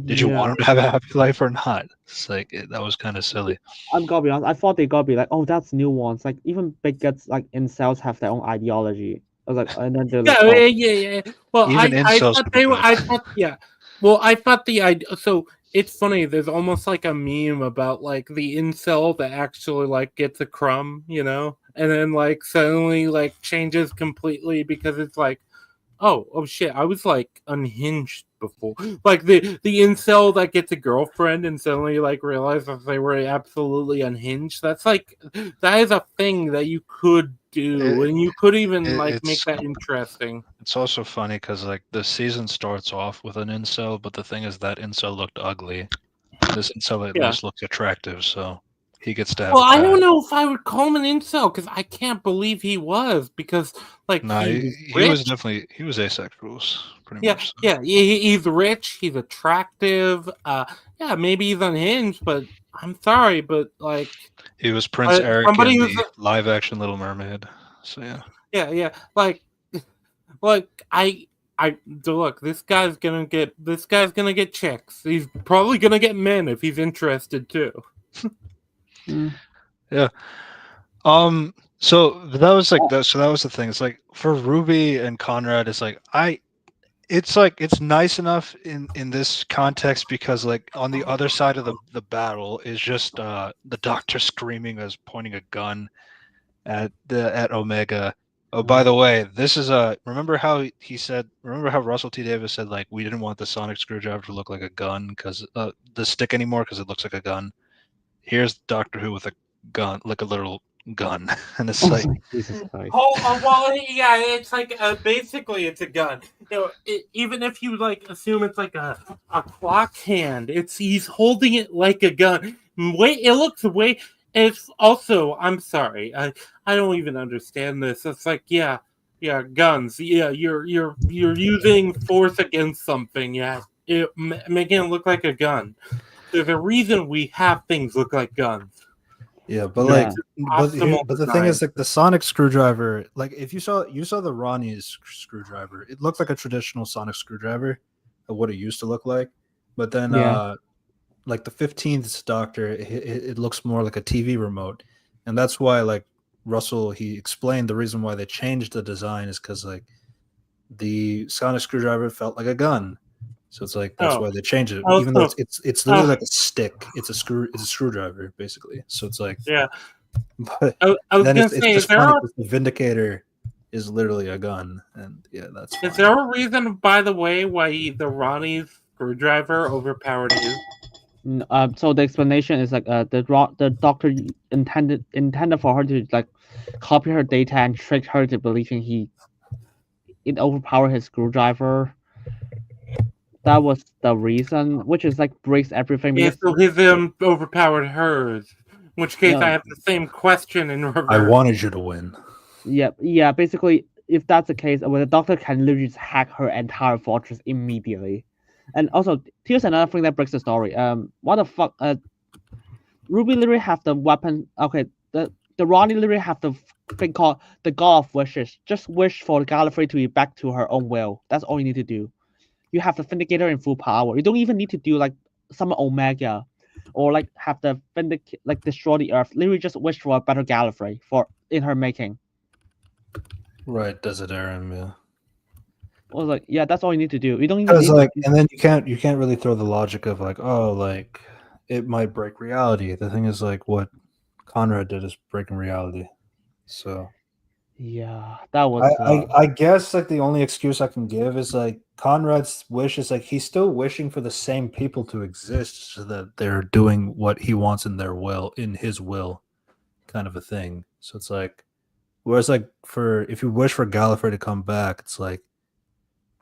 Did you want him to have a happy life or not? It's like, that was kind of silly. I'm gonna be honest. I thought they gotta be like, oh, that's nuance. Like even bigots like incels have their own ideology. I was like, and then they're like, yeah. Well, even I thought they were. I thought, yeah. Well, I thought the idea. So it's funny. There's almost like a meme about like the incel that actually like gets a crumb, and then like suddenly like changes completely because it's like, oh shit, I was like unhinged before. Like the incel that gets a girlfriend and suddenly like realizes they were absolutely unhinged. That is a thing that you could do, and you could even like make that interesting. It's also funny because like the season starts off with an incel, but the thing is that incel looked ugly. This incel at least looks attractive, so he gets to have. Well, I don't know if I would call him an incel because I can't believe he was, because like he was asexual, pretty much. So. Yeah, he's rich, he's attractive. Yeah, maybe he's unhinged, but I'm sorry, but like he was Prince Eric in the live action Little Mermaid. So yeah. Yeah, like look, this guy's gonna get chicks. He's probably gonna get men if he's interested too. Yeah. So that was like that. So that was the thing. It's like for Ruby and Conrad, it's like it's nice enough in this context because like on the other side of the battle is just the Doctor screaming as pointing a gun at Omega. Oh, by the way, this is remember how Russell T Davies said like we didn't want the sonic screwdriver to look like a gun because the stick anymore because it looks like a gun. Here's Doctor Who with a gun, like a literal gun, and it's like Jesus Christ. Well, yeah, it's like basically it's a gun. Even if you like assume it's like a clock hand, he's holding it like a gun. It looks It's also, I'm sorry, I don't even understand this. It's like, yeah, Yeah, guns. Yeah, you're using force against something. Yeah, making it look like a gun. There's a reason we have things look like guns. Yeah, but but the thing is, like the sonic screwdriver, like if you saw the Ronnie's screwdriver, it looked like a traditional sonic screwdriver of what it used to look like. But then, like the 15th Doctor, it looks more like a TV remote, and that's why like Russell he explained the reason why they changed the design is because like the sonic screwdriver felt like a gun. So it's like that's why they changed it, even though it's literally like a stick. It's a screwdriver basically. So it's like but I was then gonna it's say, just funny because the Vindicator is literally a gun, and yeah, that's fine. Is there a reason, by the way, why the Ronnie's screwdriver overpowered you? So the explanation is like the doctor intended for her to like copy her data and trick her to believing it overpowered his screwdriver. That was the reason, which is like breaks everything. Yeah, so his overpowered hers. In which case, I have the same question in reverse. I wanted you to win. Yeah. Basically, if that's the case, the doctor can literally just hack her entire fortress immediately. And also, here's another thing that breaks the story. What the fuck? Ruby literally have the weapon. Okay, the Ronnie literally have the thing called the God of Wishes. Just wish for Gallifrey to be back to her own will. That's all you need to do. You have the Vindicator in full power. You don't even need to do like summon Omega, or like have the like destroy the Earth. Literally just wish for a better Gallifrey in her making. Right, Desiderum, yeah. Well, like yeah, that's all you need to do. You don't even need like, and then you can't really throw the logic of like, oh, like it might break reality. The thing is, like, what Conrad did is breaking reality. So yeah, that was. I guess like the only excuse I can give is like Conrad's wish is like he's still wishing for the same people to exist so that they're doing what he wants in his will, kind of a thing. So it's like, whereas like if you wish for Gallifrey to come back, it's like,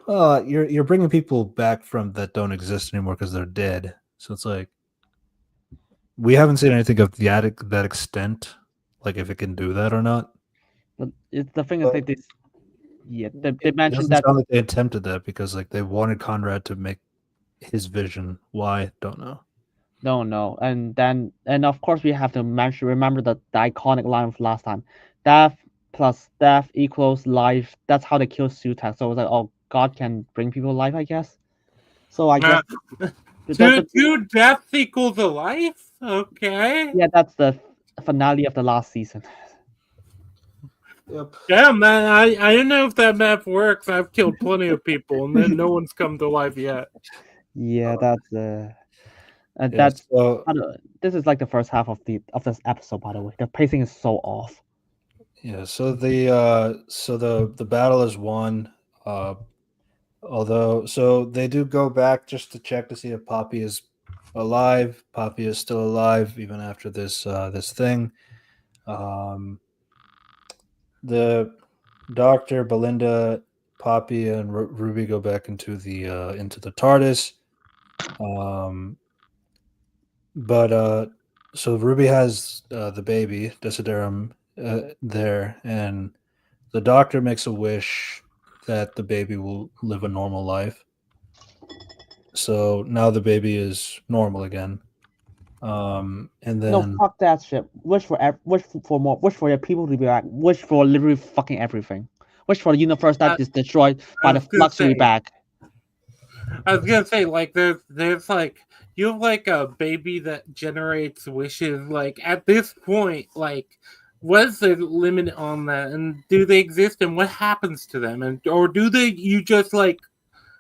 you're bringing people back from that don't exist anymore because they're dead. So it's like we haven't seen anything of that extent, like if it can do that or not. But the thing is that this, yeah, they mentioned that sound like they attempted that because like they wanted Conrad to make his vision. Why? Don't know. No, and of course we have to remember the iconic line of last time: death plus death equals life. That's how they kill Sutek. So it's like, oh, God can bring people life, I guess. So I guess two deaths equals a life. Okay. Yeah, that's the finale of the last season. Yep. Yeah, man. I don't know if that math works. I've killed plenty of people, and then no one's come to life yet. Yeah, that's that's so, this is like the first half of this episode. By the way, the pacing is so off. Yeah. So the battle is won. Although, so they do go back just to check to see if Poppy is alive. Poppy is still alive even after this thing. The Doctor, Belinda, Poppy, and Ruby go back into the TARDIS. But so Ruby has the baby Desiderum there, and the Doctor makes a wish that the baby will live a normal life. So now the baby is normal again. And then no, fuck that shit. Wish for more. Wish for your people to be back. Wish for literally fucking everything. Wish for the universe that is destroyed by the flux to be back. I was gonna say, like, there's like you have like a baby that generates wishes. Like at this point, like, what's the limit on that? And do they exist? And what happens to them? And or do you just like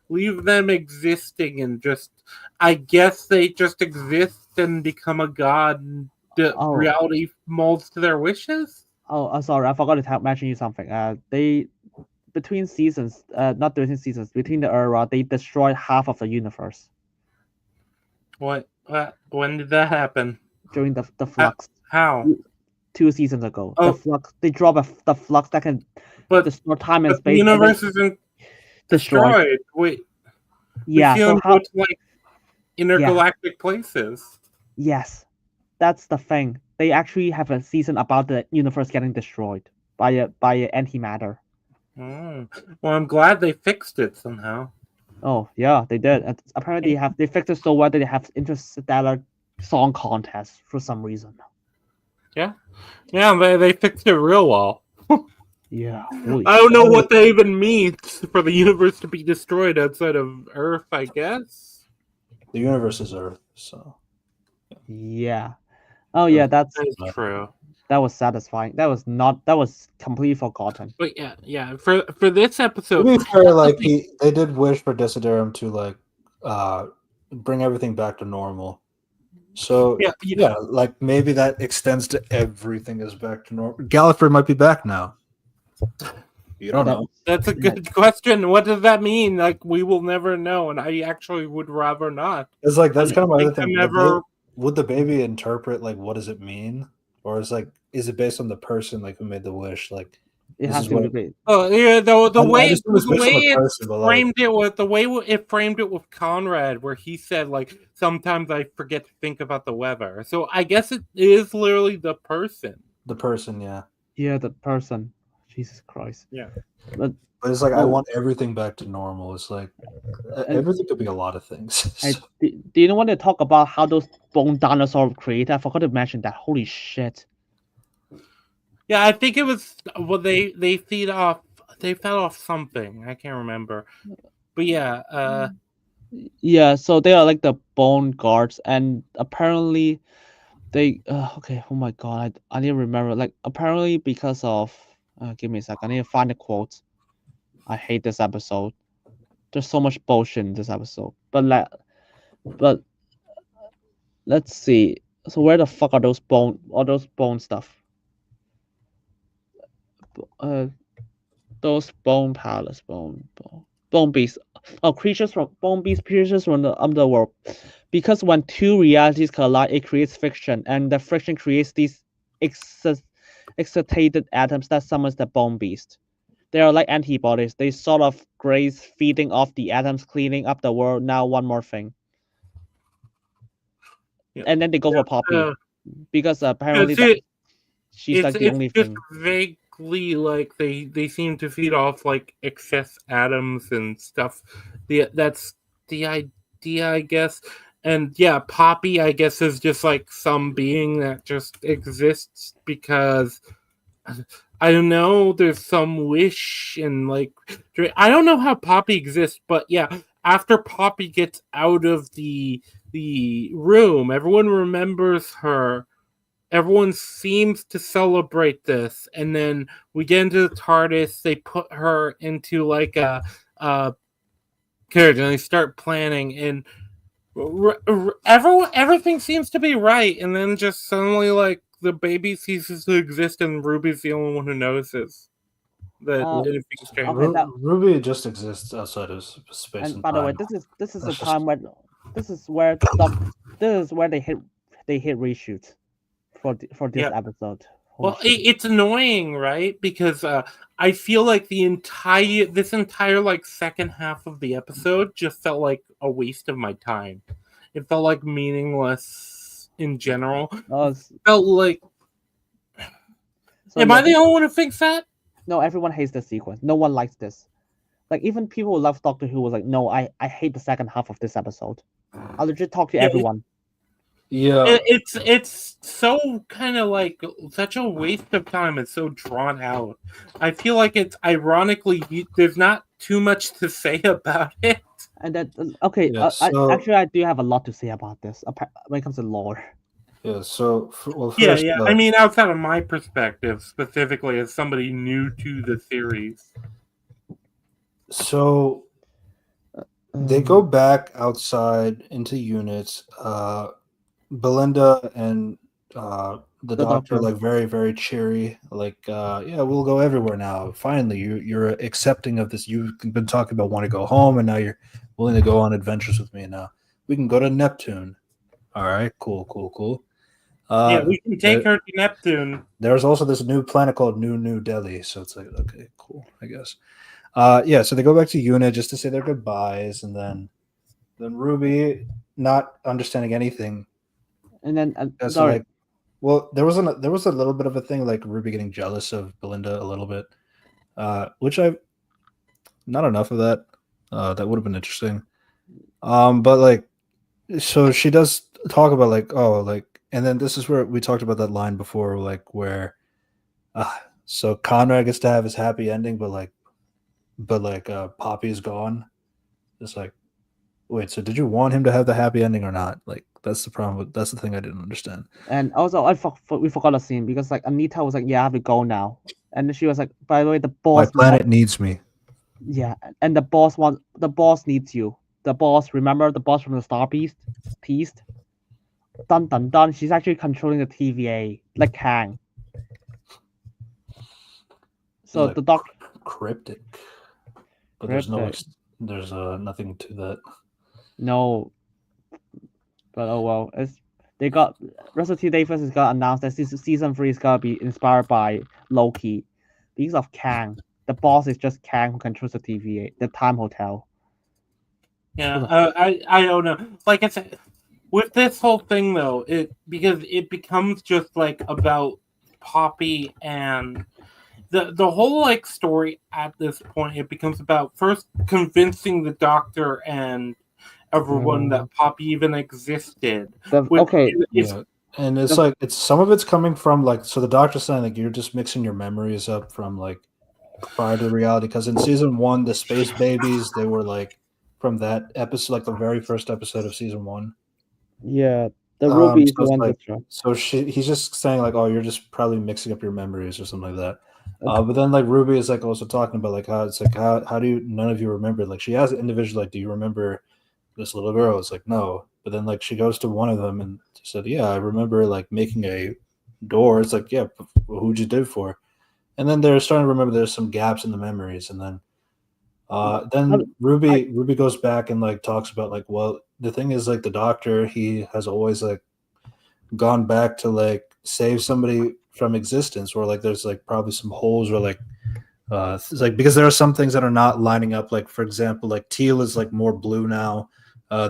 leave them existing and just? I guess they just exist and become a god. And reality molds to their wishes. Oh, sorry, I forgot to mention you something. They between seasons, not between seasons, between the era, they destroyed half of the universe. What? When did that happen? During the flux. How? 2 seasons ago. The flux. They drop the flux that can destroy time and space. The universe isn't destroyed. Wait. Yeah. So how? Like intergalactic places. Yes, that's the thing. They actually have a season about the universe getting destroyed by antimatter. Well, I'm glad they fixed it somehow. Oh yeah, they did. And apparently they fixed it so well that they have interstellar song contest for some reason. Yeah, they fixed it real well. Yeah, I don't know what that even means for the universe to be destroyed outside of Earth. I guess the universe is Earth, so yeah. Oh yeah, that's true. That was satisfying. That was completely forgotten. But yeah. For this episode, to be fair, like they did wish for Desiderum to like bring everything back to normal. So yeah, like maybe that extends to everything is back to normal. Gallifrey might be back now. You don't know. That's a good question. What does that mean? Like we will never know, and I actually would rather not. It's like that's kind of my other thing. Would the baby interpret like what does it mean, or is it based on the person like who made the wish? Like it has to be. Oh yeah, the way it framed it with Conrad, where he said like sometimes I forget to think about the weather. So I guess it is literally the person. The person, yeah. Yeah, the person. Jesus Christ. Yeah. But it's like I want everything back to normal. It's like everything could be a lot of things. Do you want to talk about how those bone dinosaurs were created? I forgot to mention that. Holy shit. Yeah, I think it was they fed off something. I can't remember. But yeah, yeah, so they are like the bone guards, and apparently they okay, oh my god, I need to remember, like apparently because of give me a sec, I need to find the quote. I hate this episode. There's so much bullshit in this episode. But let's see. So where the fuck are those bone stuff? Those bone palace, bone beasts. Oh, creatures from the underworld. Because when two realities collide, it creates friction, and the friction creates these excitated atoms that summons the bone beast. They are like antibodies. They sort of graze, feeding off the atoms, cleaning up the world. Now one more thing. And then they go for Poppy. Because apparently she's like the only thing. Vaguely like they seem to feed off like excess atoms and stuff. That's the idea, I guess. And yeah, Poppy, I guess, is just like some being that just exists because I don't know, there's some wish and like I don't know how Poppy exists, but yeah, after Poppy gets out of the room, everyone remembers her. Everyone seems to celebrate this, and then we get into the TARDIS. They put her into like a carriage, and they start planning, and everything seems to be right, and then just suddenly, like the baby ceases to exist, and Ruby's the only one who notices that anything's changed. Okay, Ruby just exists outside of space and by the way, this is the time where this is where they hit reshoot for this episode. Well, it's annoying, right? Because I feel like this entire like second half of the episode just felt like a waste of my time. It felt like meaningless in general. It felt like. Am I the only one who thinks that? No, everyone hates this sequence. No one likes this. Like even people who love Doctor Who was like, no, I hate the second half of this episode. I'll legit talk to everyone. Yeah, it's so kind of like such a waste of time. It's so drawn out. I feel like it's ironically there's not too much to say about it. And that okay, actually I do have a lot to say about this when it comes to lore. Yeah. So first, I mean, outside of my perspective, specifically as somebody new to the series. So they go back outside into units. Belinda and the doctor like very, very cheery, like yeah, we'll go everywhere now. Finally, you're accepting of this. You've been talking about wanting to go home, and now you're willing to go on adventures with me. Now we can go to Neptune. All right, cool. Yeah, we can take her to Neptune. There's also this new planet called New Delhi, so it's like okay, cool, I guess. Yeah, so they go back to Una just to say their goodbyes, and then Ruby, not understanding anything. And then like, well, there was a little bit of a thing like Ruby getting jealous of Belinda a little bit, which not enough of that. That would have been interesting. But like, so she does talk about like, oh, like, and then this is where we talked about that line before, like where, so Conrad gets to have his happy ending, but Poppy is gone. It's like, wait, so did you want him to have the happy ending or not? Like, that's the problem. That's the thing I didn't understand. And also, we forgot a scene because like Anita was like, "Yeah, I have to go now," and she was like, "By the way, the boss." My planet needs me. Yeah, and the boss needs you. The boss, remember the boss from the Star Beast? Dun dun dun. She's actually controlling the TVA, like Kang. So like the doctor cryptic, but there's nothing to that. No, but oh well. They got Russell T Davies is gonna announce that season 3 is gonna be inspired by Loki, because of Kang. The boss is just Kang who controls the TVA, the Time Hotel. Yeah, I don't know. Like I said, with this whole thing though, because it becomes just like about Poppy and the whole like story at this point. It becomes about first convincing the Doctor and everyone that Poppy even existed. And it's like some of it's coming from like, so the Doctor's saying like you're just mixing your memories up from like prior to reality, because in season 1 the space babies, they were like from that episode, like the very first episode of season 1. Yeah, the Ruby is the one like, so he's just saying like, oh, you're just probably mixing up your memories or something like that. But then like Ruby is like also talking about like how it's like how do you, none of you remember, like she has an individual, like, do you remember this little girl? It's like, no. But then like she goes to one of them and she said, yeah, I remember like making a door. It's like, yeah, who'd you do it for? And then they're starting to remember there's some gaps in the memories. And then Ruby goes back and like talks about like, well, the thing is like the Doctor, he has always like gone back to like save somebody from existence, or like there's like probably some holes, or like it's like because there are some things that are not lining up. Like for example, like teal is like more blue now.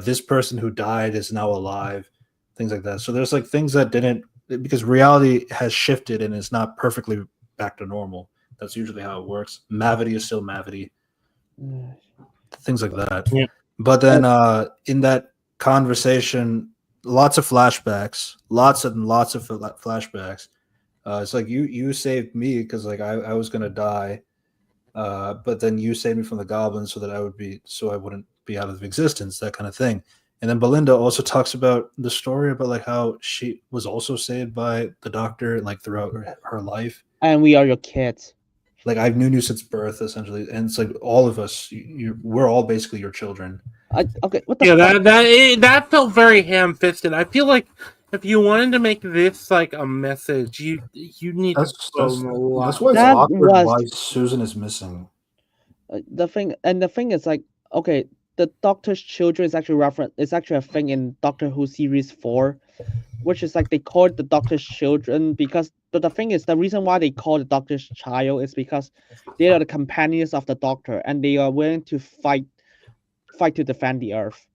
This person who died is now alive, things like that. So there's like things that didn't, because reality has shifted and it's not perfectly back to normal. That's usually how it works. Mavity is still Mavity. Things like that. Yeah. But then in that conversation, lots of flashbacks, lots of flashbacks. It's like you saved me because like I was gonna die, but then you saved me from the goblins so I wouldn't be out of existence, that kind of thing. And then Belinda also talks about the story about like how she was also saved by the Doctor like throughout her life. And we are your kids. Like I've known you since birth, essentially, and it's like all of us, we're all basically your children. Okay, what the fuck? That felt very ham-fisted. I feel like if you wanted to make this like a message, you need to go a lot. That's why it's awkward why Susan is missing. The thing is like, okay, the Doctor's children is actually it's actually a thing in Doctor Who series 4, which is like they call it the Doctor's children because the thing is the reason why they call the Doctor's child is because they are the companions of the Doctor and they are willing to fight to defend the Earth.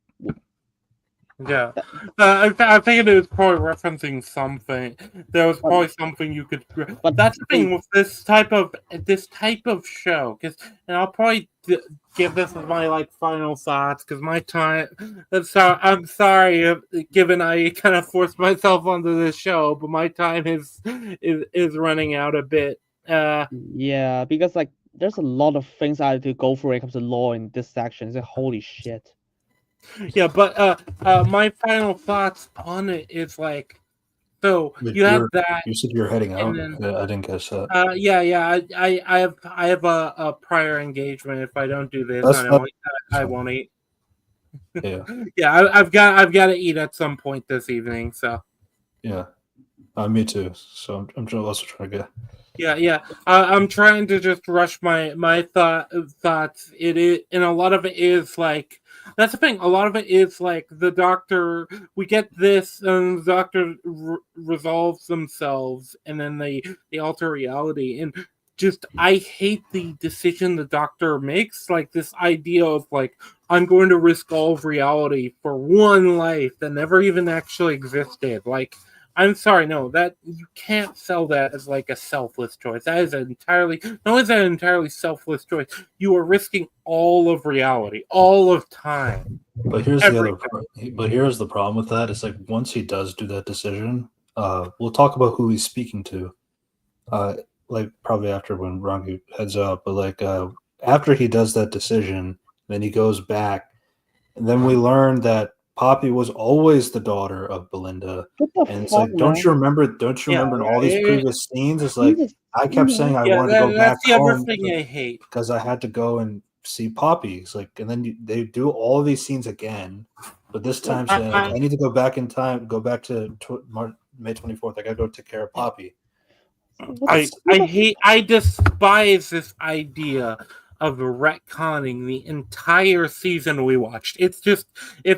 Yeah, I think it was probably referencing something. There was probably something you could, but that's the thing with this type of show. And I'll probably give this as my like final thoughts because my time. I'm sorry, given I kind of forced myself onto this show, but my time is running out a bit. Yeah, because like there's a lot of things I had to go through when it comes to lore in this section. It's like, holy shit. Yeah, but my final thoughts on it is like, so you have that. You said you're heading out. Then, I didn't catch that. I have a prior engagement. If I don't do this, I won't eat. Yeah. Yeah, I've got to eat at some point this evening. So. Yeah, me too. So I'm also trying to get. Yeah. I'm trying to just rush my thoughts. It is, and a lot of it is like. That's the thing. A lot of it is like the Doctor. We get this, and the Doctor resolves themselves, and then they alter reality. And just I hate the decision the Doctor makes. Like this idea of like I'm going to risk all of reality for one life that never even actually existed. Like I'm sorry, no, that you can't sell that as like a selfless choice. That is entirely an entirely selfless choice. You are risking all of reality, all of time. But here's here's the problem with that. It's like once he does do that decision, we'll talk about who he's speaking to. Like probably after when Rangi heads up, but like after he does that decision, then he goes back, and then we learn that Poppy was always the daughter of Belinda. And it's like, don't you remember in all these previous scenes? It's like I kept saying I wanted to go back the other home thing I hate. because I had to go and see Poppy. It's like, and then they do all of these scenes again, but this time saying like, I need to go back in time, go back to May 24th. I gotta go take care of Poppy. I despise this idea of retconning the entire season we watched. It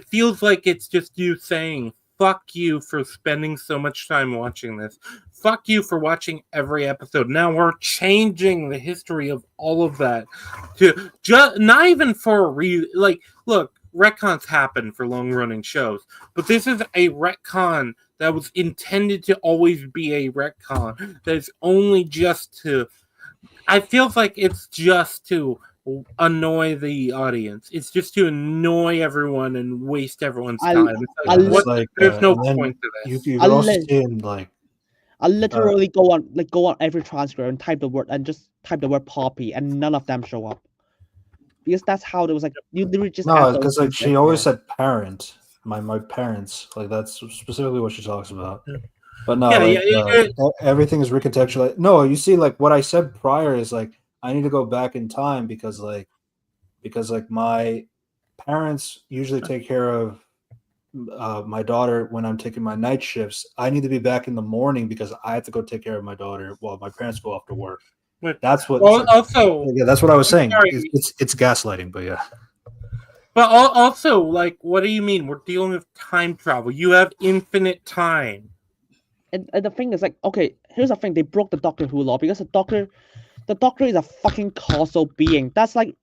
feels like it's just you saying, fuck you for spending so much time watching this. Fuck you for watching every episode. Now we're changing the history of all of that to just not even for a like, look, retcons happen for long-running shows, but this is a retcon that was intended to always be a retcon. That is only just to. I feel like it's just to annoy the audience. It's just to annoy everyone and waste everyone's time. There's no point to this. You also seeing like. I literally go on every transcript and type the word Poppy, and none of them show up. Because that's how it was like. You literally just because like she always said parent. My parents, like that's specifically what she talks about. Yeah. But no, everything is recontextualized. No, you see, like what I said prior is like I need to go back in time because my parents usually take care of my daughter when I'm taking my night shifts. I need to be back in the morning because I have to go take care of my daughter while my parents go off to work. That's what. Also, that's what I was saying. It's gaslighting, but yeah. But also, like, what do you mean? We're dealing with time travel. You have infinite time. And the thing is, like, okay, here's the thing. They broke the Doctor Who law because the Doctor is a fucking causal being. That's like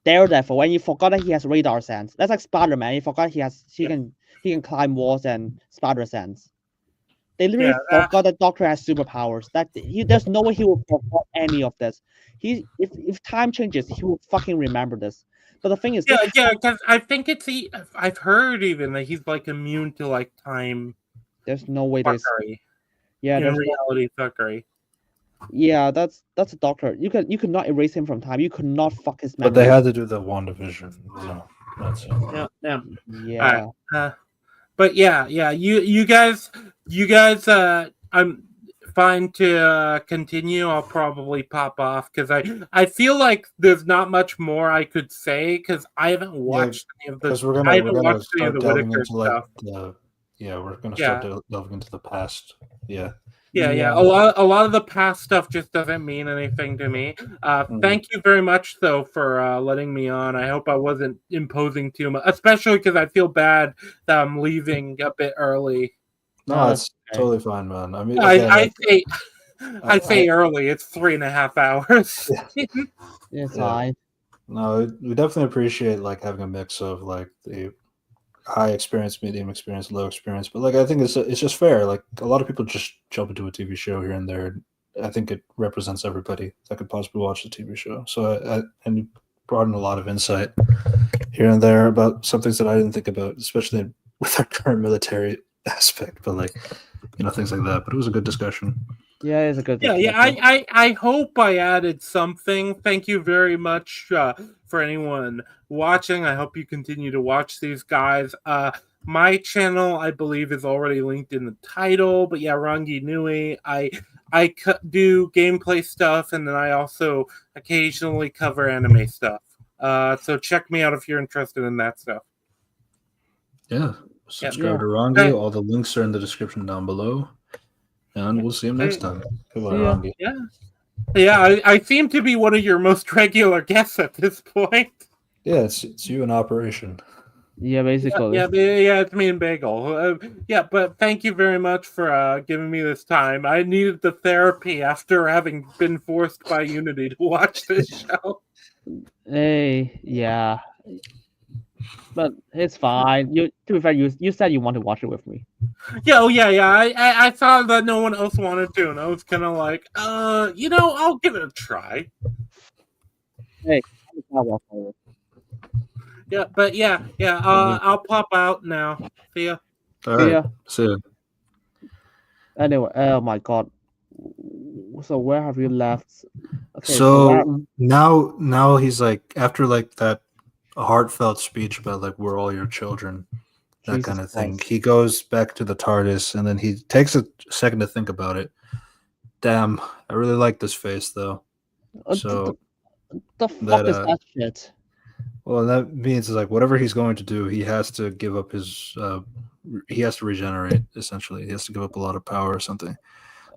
Daredevil when you forgot that he has radar sense. That's like Spider-Man. You forgot he can climb walls and spider sense. They literally forgot that Doctor has superpowers. There's no way he will forget any of this. If time changes, he will fucking remember this. But the thing is, because I think I've heard even that he's like immune to like time. There's no way fuckery. There's reality fuckery. Yeah, that's a Doctor. You could not erase him from time. You could not fuck his memory. But they had to do the WandaVision. No, that's it. Yeah. But yeah. You guys. I'm fine to continue. I'll probably pop off because I feel like there's not much more I could say because I haven't watched any of the. Because we're gonna start delving into like we're gonna start delving into the past. Yeah. A lot of the past stuff just doesn't mean anything to me. Thank you very much though for letting me on. I hope I wasn't imposing too much, especially because I feel bad that I'm leaving a bit early. No, it's totally fine, man. I mean, I say early. It's 3.5 hours. It's fine. No, we definitely appreciate like having a mix of like the high experience, medium experience, low experience. But like I think it's just fair. Like a lot of people just jump into a TV show here and there. I think it represents everybody that could possibly watch the TV show. So and you brought in a lot of insight here and there about some things that I didn't think about, especially with our current military aspect, but like things like that. But it was a good discussion. Yeah, it's a good discussion. I hope I added something. Thank you very much for anyone watching. I hope you continue to watch these guys. My channel, I believe, is already linked in the title. But yeah, Rangi Nui. I do gameplay stuff, and then I also occasionally cover anime stuff. So check me out if you're interested in that stuff. Yeah. Subscribe to Rangi. All the links are in the description down below. And we'll see him next time. Goodbye, Rangi. Yeah, I seem to be one of your most regular guests at this point. Yeah, it's you in operation. Yeah, basically. Yeah, it's me and Bagel. But thank you very much for giving me this time. I needed the therapy after having been forced by Unity to watch this show. Hey, yeah. But it's fine. To be fair, you said you want to watch it with me. Yeah, I saw that no one else wanted to, and I was kind of like, I'll give it a try. Hey, yeah, but I'll pop out now. See ya. All right. See ya. Anyway, oh my god. So where have you left? Okay, so now he's like, after like that heartfelt speech about like we're all your children, that Jesus kind of thing. Christ. He goes back to the TARDIS, and then he takes a second to think about it. Damn, I really like this face though. So the fuck is that shit? Well, that means like whatever he's going to do, he has to give up his. He has to regenerate. Essentially, he has to give up a lot of power or something.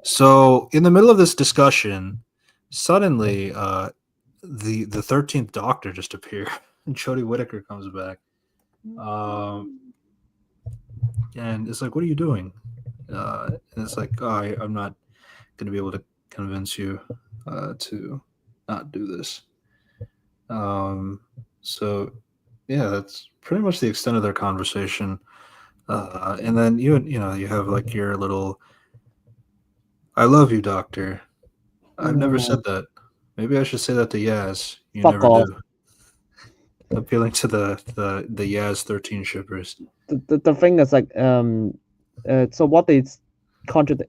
So, in the middle of this discussion, suddenly, the 13th Doctor just appeared, and Jodie Whittaker comes back, and it's like, "What are you doing?" And it's like, "Oh, I'm not going to be able to convince you to not do this." So yeah, that's pretty much the extent of their conversation. And then you have like your little "I love you, Doctor." I've never said that. Maybe I should say that to Yaz. You Fuck never off. do. Appealing to the Yaz 13 shippers. The thing is like so what they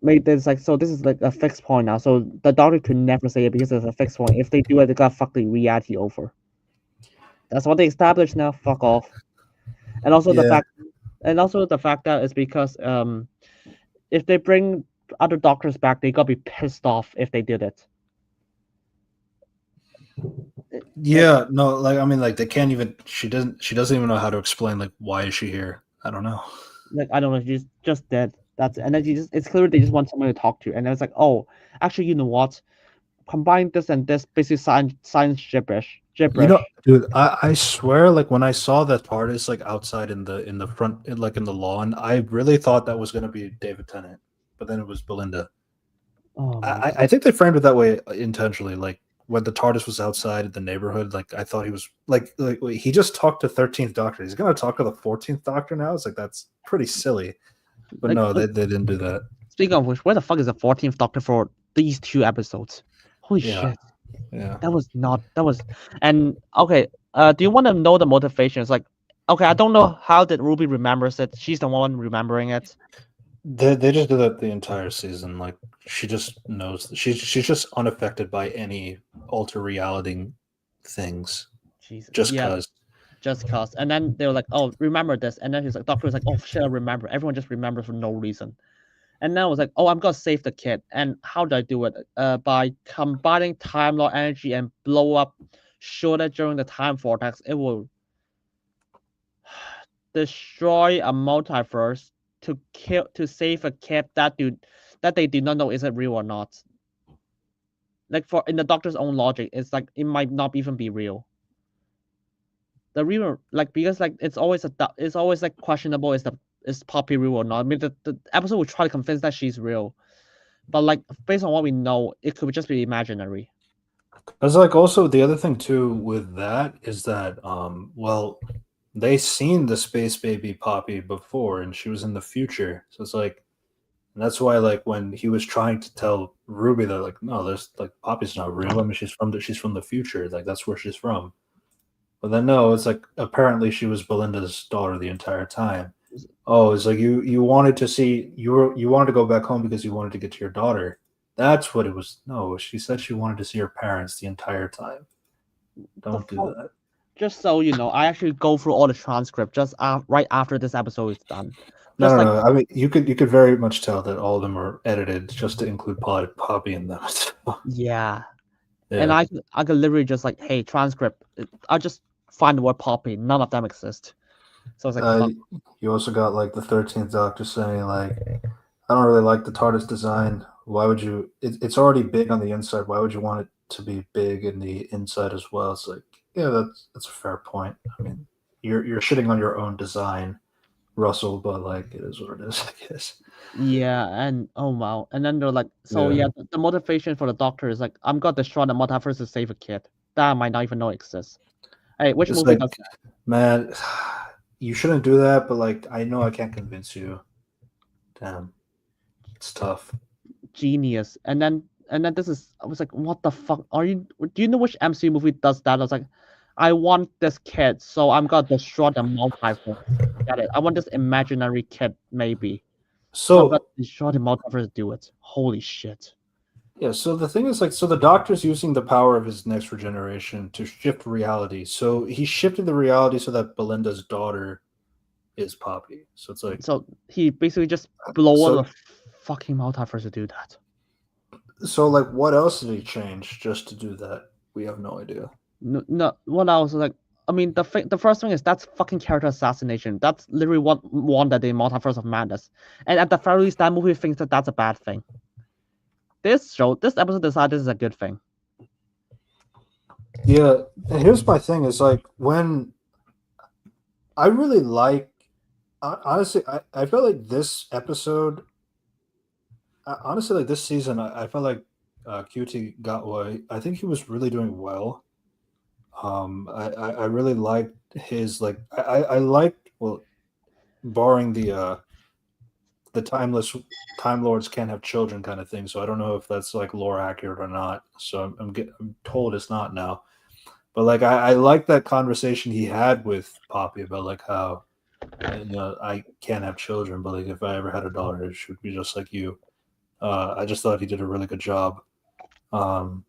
made this like, so this is like a fixed point now. So the Doctor could never say it because it's a fixed point. If they do it, they got fuck the reality over. That's what they established now. Fuck off. And also the fact that it's because if they bring other Doctors back, they gotta be pissed off if they did it. Yeah, no, like I mean, like they can't even. She doesn't even know how to explain like why is she here. I don't know. Like I don't know, she's just dead. That's and then it's clear they just want someone to talk to, and it's like, oh, actually, you know what? Combine this and this, basically science gibberish. Dude, I swear, like when I saw that TARDIS like outside in the front, like in the lawn, I really thought that was gonna be David Tennant, but then it was Belinda. Oh I think they framed it that way intentionally. Like when the TARDIS was outside in the neighborhood, like I thought he was like wait, he just talked to 13th Doctor. He's gonna talk to the 14th Doctor now. It's like that's pretty silly. But no, they didn't do that. Speaking of which, where the fuck is the 14th Doctor for these 2 episodes? Holy shit. Yeah. That was and okay, do you want to know the motivation? It's like, okay, I don't know how did Ruby remembers it. She's the one remembering it. They just do that the entire season. Like she just knows she's just unaffected by any alter reality things. Jesus. Just cause. And then they were like, oh, remember this. And then he's like, Doctor was like, oh shit, I remember. Everyone just remembers for no reason. And then I was like, oh, I'm gonna save the kid. And how do I do it? By combining Time Lord energy and blow up Shoulder during the time vortex, it will destroy a multiverse to save a kid that they do not know is it real or not. Like in the Doctor's own logic, it's like it might not even be real. The real because it's always like questionable is Poppy real or not. I mean the episode will try to convince that she's real, but like based on what we know, it could just be imaginary. There's like also the other thing too with that is that well, they seen the space baby Poppy before and she was in the future, so it's like, and that's why like when he was trying to tell Ruby that like no, there's like Poppy's not real. I mean she's from the future, like that's where she's from. But then no, it's like apparently she was Belinda's daughter the entire time. Oh, it's like you wanted to see you wanted to go back home because you wanted to get to your daughter. That's what it was. No, she said she wanted to see her parents the entire time. Don't do that. Just so you know, I actually go through all the transcript just right after this episode is done. No. I mean, you could very much tell that all of them are edited just to include Poppy in them. Yeah. And I could literally just like, hey, transcript. I just find the word Poppy. None of them exist. So it's like you also got like the 13th Doctor saying like, I don't really like the TARDIS design. Why would you? It's already big on the inside. Why would you want it to be big in the inside as well? It's like, yeah, that's a fair point. I mean, you're shitting on your own design, Russell, but like it is what it is, I guess. Yeah, and oh wow, and then they're like, so yeah, the motivation for the Doctor is like, I'm gonna destroy the multiverse to save a kid that I might not even know exists. Hey, which it's movie like, does that? Man, you shouldn't do that, but like I know I can't convince you. Damn, it's tough. Genius. And then this is, I was like, what the fuck are you? Do you know which MCU movie does that? I was like, I want this kid, so I'm gonna destroy the multiverse. Get it? I want this imaginary kid, maybe. So I'm gonna destroy the multiverse to do it. Holy shit. Yeah, so the thing is, like, so the Doctor's using the power of his next regeneration to shift reality. So he shifted the reality so that Belinda's daughter is Poppy. So it's like, so he basically just blow up the fucking multiverse to do that. So, like, what else did he change just to do that? We have no idea. No, what else? Like, I mean, the first thing is that's fucking character assassination. That's literally what won that the multiverse of madness. And at the very least, that movie thinks that that's a bad thing. This episode decided this is a good thing. Yeah, here's my thing: is like when I really like. Honestly, I felt like this episode. Honestly, like this season, I felt like QT Gatwa. I think he was really doing well. I really liked his like. I liked, well, barring the timeless Time Lords can't have children kind of thing. So I don't know if that's like lore accurate or not. So I'm told it's not now. But like I like that conversation he had with Poppy about like how, you know, I can't have children, but like if I ever had a daughter, it should be just like you. I just thought he did a really good job. And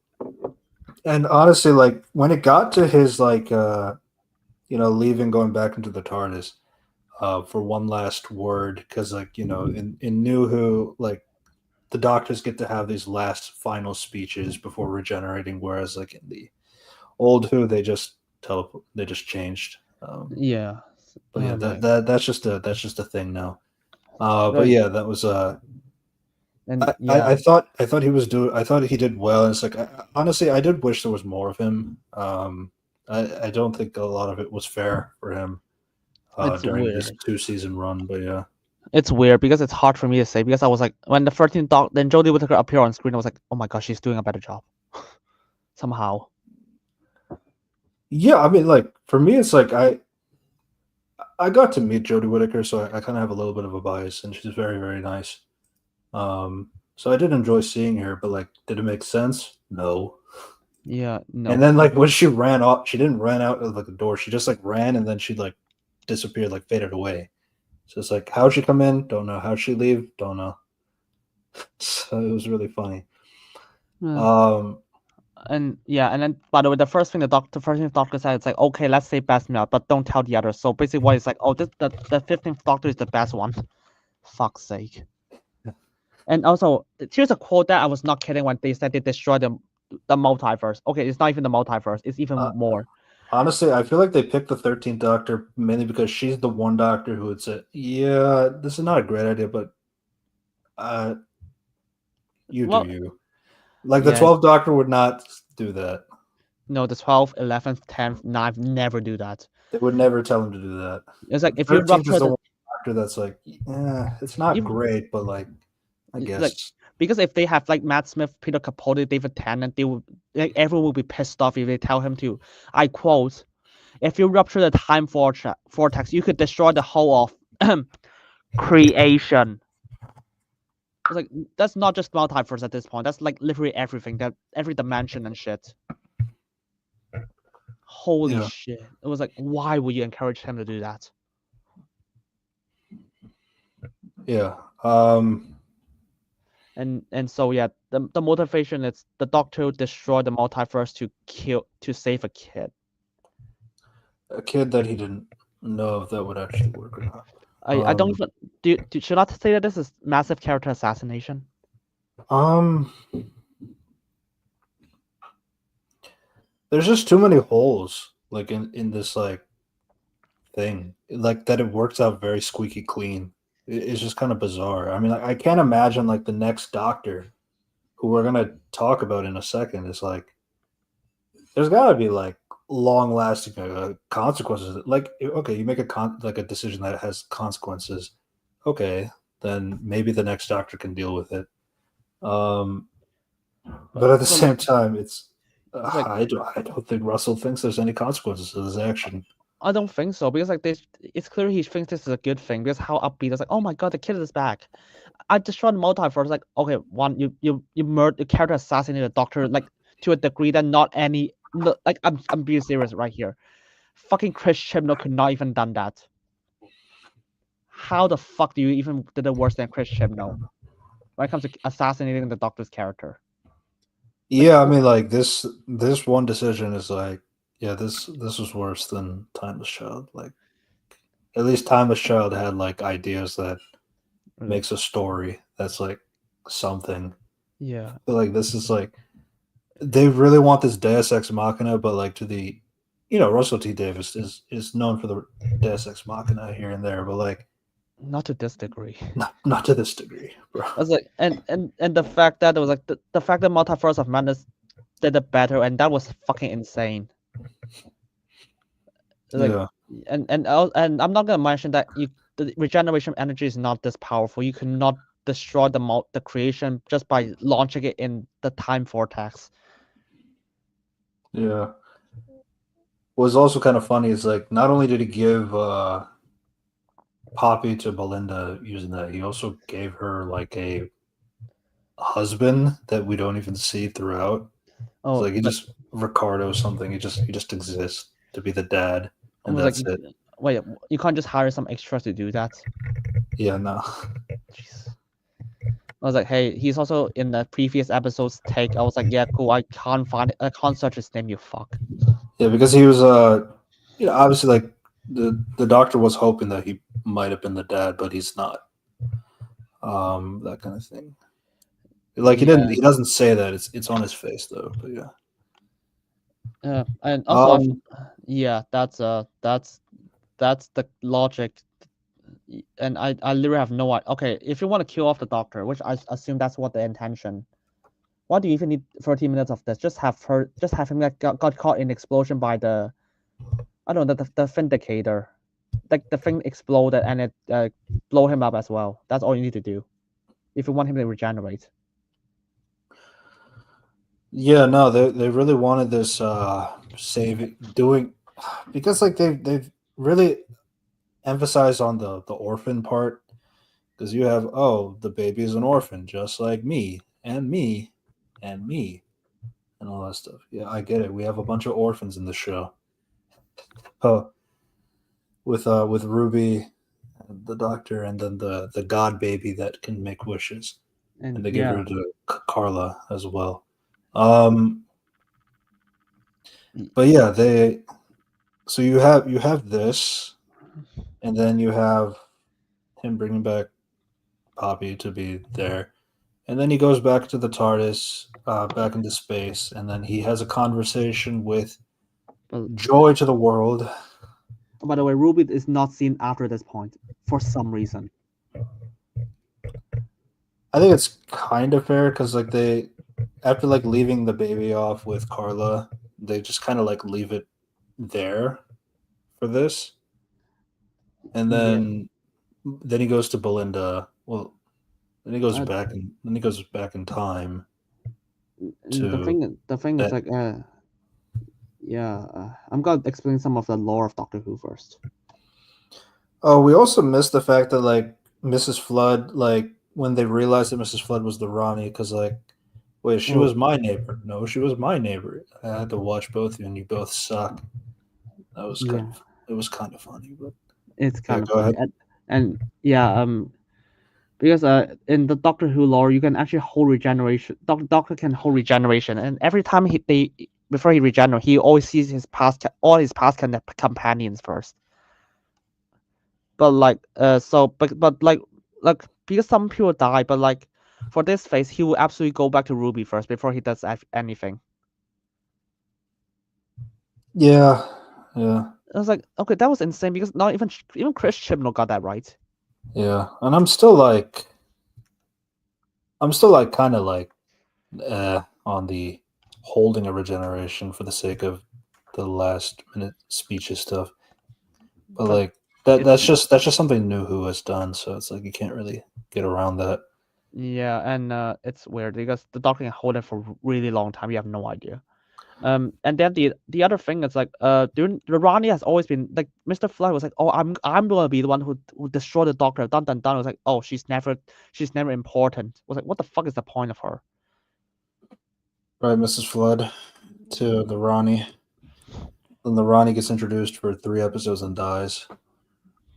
honestly, like when it got to his like leaving, going back into the TARDIS, for one last word, because like, you know, in New Who, like the Doctors get to have these last final speeches before regenerating, whereas like in the old Who, they just changed. Yeah, but yeah, that's just a thing now. But yeah, that was I thought he did well. And it's like honestly, I did wish there was more of him. I don't think a lot of it was fair for him during this 2-season run. But yeah, it's weird because it's hard for me to say, because I was like, when the 13th Doctor, then Jodie Whittaker appeared on screen, I was like, oh my gosh, she's doing a better job somehow. Yeah, I mean, like for me, it's like I got to meet Jodie Whittaker, so I kind of have a little bit of a bias, and she's very, very nice. So I did enjoy seeing her, but like, did it make sense? No. Yeah, no. And then like when she ran off, she didn't run out of like the door. She just like ran, and then she like disappeared, like faded away. So it's like, how'd she come in? Don't know. How'd she leave? Don't know. So it was really funny. And then by the way, the first thing the Doctor said, it's like, okay, let's say best male, but don't tell the others. So basically, what it's like, oh, the 15th Doctor is the best one. Fuck's sake. And also, here's a quote that I was not kidding when they said they destroyed the multiverse. Okay, it's not even the multiverse; it's even more. Honestly, I feel like they picked the 13th Doctor mainly because she's the one Doctor who would say, "Yeah, this is not a great idea, but you do you." Like the 12th Doctor would not do that. No, the 12th, 11th, 10th, 9th never do that. They would never tell him to do that. It's like if you rupture the Doctor, that's like, it's not great, but like, I guess. Like, because if they have like Matt Smith, Peter Capaldi, David Tennant, they will, like, everyone will be pissed off if they tell him to. I quote, "If you rupture the time vortex, you could destroy the whole of creation." It's like, that's not just multiverse at this point. That's like literally everything, that every dimension and shit. Holy shit! It was like, why would you encourage him to do that? Yeah. And so yeah, the motivation is the Doctor destroyed the multiverse to save a kid. A kid that he didn't know if that would actually work or not. I don't even should I say that this is massive character assassination? There's just too many holes like in this like thing, like that it works out very squeaky clean. It's just kind of bizarre. I mean, I can't imagine like the next Doctor, who we're gonna talk about in a second, is like, there's gotta be like long-lasting consequences. Like, okay, you make a decision that has consequences. Okay, then maybe the next Doctor can deal with it. But at the same time, it's I don't think Russell thinks there's any consequences to this action. I don't think so because like this, it's clear he thinks this is a good thing because how upbeat it's like, oh my god, the kid is back. I destroyed the multiverse. Like, okay, one, you murdered, the character assassinated the Doctor like to a degree that not any, no, like I'm being serious right here. Fucking Chris Chibnall could not even done that. How the fuck do you even did it worse than Chris Chibnall when it comes to assassinating the Doctor's character? Yeah, I mean, like this one decision is like, yeah, this was worse than Timeless Child. Like, at least Timeless Child had like ideas that makes a story that's like something. Yeah. But like this is like they really want this Deus Ex Machina, but like to the, Russell T Davis is known for the Deus Ex Machina here and there, but like not to this degree. Not to this degree, bro. I was like, and the fact that it was like the fact that Multiverse of Madness did it better, and that was fucking insane. Like, yeah. And I'm not gonna mention that the regeneration energy is not this powerful. You cannot destroy the creation just by launching it in the time vortex. Yeah. What's also kind of funny is like not only did he give Poppy to Belinda using that, he also gave her like a husband that we don't even see throughout. Oh, like he just Ricardo something. He just exists to be the dad, and that's like, it. Wait, you can't just hire some extras to do that. Yeah, no. Jeez. I was like, hey, he's also in the previous episode's take. I was like, yeah, cool. I can't search his name. You fuck. Yeah, because he was obviously like the doctor was hoping that he might have been the dad, but he's not. That kind of thing. Like he doesn't say that. It's on his face though. But yeah. And also, that's the logic, and I literally have no idea. Okay, if you want to kill off the Doctor, which I assume that's what the intention. Why do you even need 30 minutes of this? Just have him like got caught in explosion by the, I don't know, the Vindicator, like the thing exploded and it blow him up as well. That's all you need to do, if you want him to regenerate. Yeah, no, they really wanted this doing, because like they've really emphasized on the orphan part, because you have, the baby is an orphan just like me and me and me and all that stuff. Yeah, I get it. We have a bunch of orphans in the show. With Ruby, the Doctor, and then the god baby that can make wishes, and they give her to Carla as well. But yeah, so you have this, and then you have him bringing back Poppy to be there, and then he goes back to the TARDIS, back into space, and then he has a conversation with Joy to the world. By the way, Ruby is not seen after this point for some reason. I think it's kind of fair because like they, after like leaving the baby off with Carla, they just kind of like leave it there for this, and then he goes to Belinda. Well, then he goes back in time. The thing is like I'm gonna explain some of the lore of Doctor Who first. Oh, we also missed the fact that like Mrs. Flood, like when they realized that Mrs. Flood was the Ronnie, because like, wait, she was my neighbor. No, she was my neighbor. I had to watch both of you, and you both suck. That was it was kind of funny, but it's kind of funny. Because in the Doctor Who lore, you can actually hold regeneration. Doctor can hold regeneration, and every time before he regenerates, he always sees all his past companions first. But like but like because some people die, but like for this phase, he will absolutely go back to Ruby first before he does anything. Yeah. I was like, okay, that was insane because not even Chris Chibnall got that right. Yeah, and I'm still like kind of like on the holding a regeneration for the sake of the last minute speeches stuff, but like that's just something new Who has done, so it's like you can't really get around that. Yeah, and it's weird because the Doctor can hold it for a really long time. You have no idea. And then the other thing is like during the Ronnie has always been like Mr. Flood was like, oh, I'm gonna be the one who destroy the Doctor. Dun dun dun. I was like, oh, she's never important. I was like, what the fuck is the point of her? Right, Mrs. Flood to the Ronnie. Then the Ronnie gets introduced for 3 episodes and dies.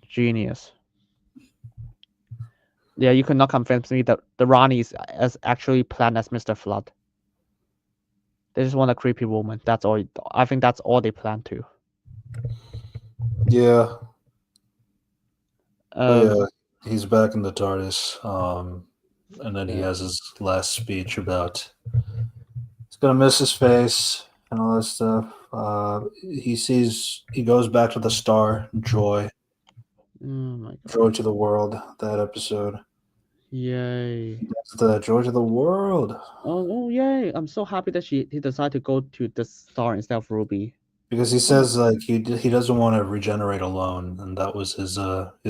Genius. Yeah, you could not convince me that the Ronnie is actually planned as Mr. Flood. They just want a creepy woman. That's all. I think that's all they plan to. Yeah. Yeah, he's back in the TARDIS. And then he has his last speech about he's gonna miss his face and all that stuff. He goes back to the star, Joy. Oh my God. Joy to the world, that episode. Yay. That's the Joy to the world. Oh yay. I'm so happy that he decided to go to the star instead of Ruby. Because he says like he doesn't want to regenerate alone, and that was his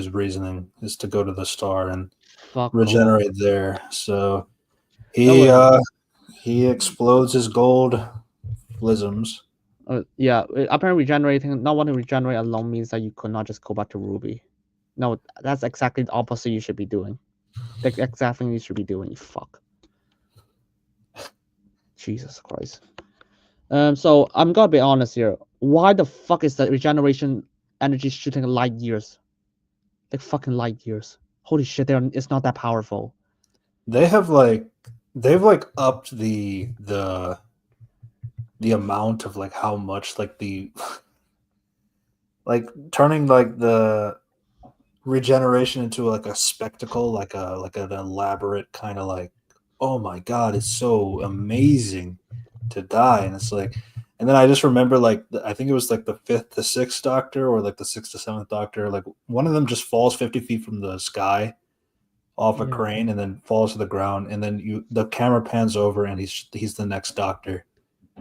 reasoning, is to go to the star and regenerate there. So he explodes his gold plisms. Yeah, apparently not wanting to regenerate alone means that you could not just go back to Ruby. No, that's exactly the opposite you should be doing. That's exactly what you should be doing, you fuck. Jesus Christ. So I'm gonna be honest here. Why the fuck is the regeneration energy shooting light years? Like fucking light years. Holy shit, it's not that powerful. They've upped the amount of like how much like the like turning like the regeneration into like a spectacle, like an elaborate kind of like, oh my god, it's so amazing to die. And it's like, and then I just remember like I think it was like the 5th to 6th Doctor, or like the 6th to 7th Doctor, like one of them just falls 50 feet from the sky off a crane and then falls to the ground, and then the camera pans over and he's the next Doctor.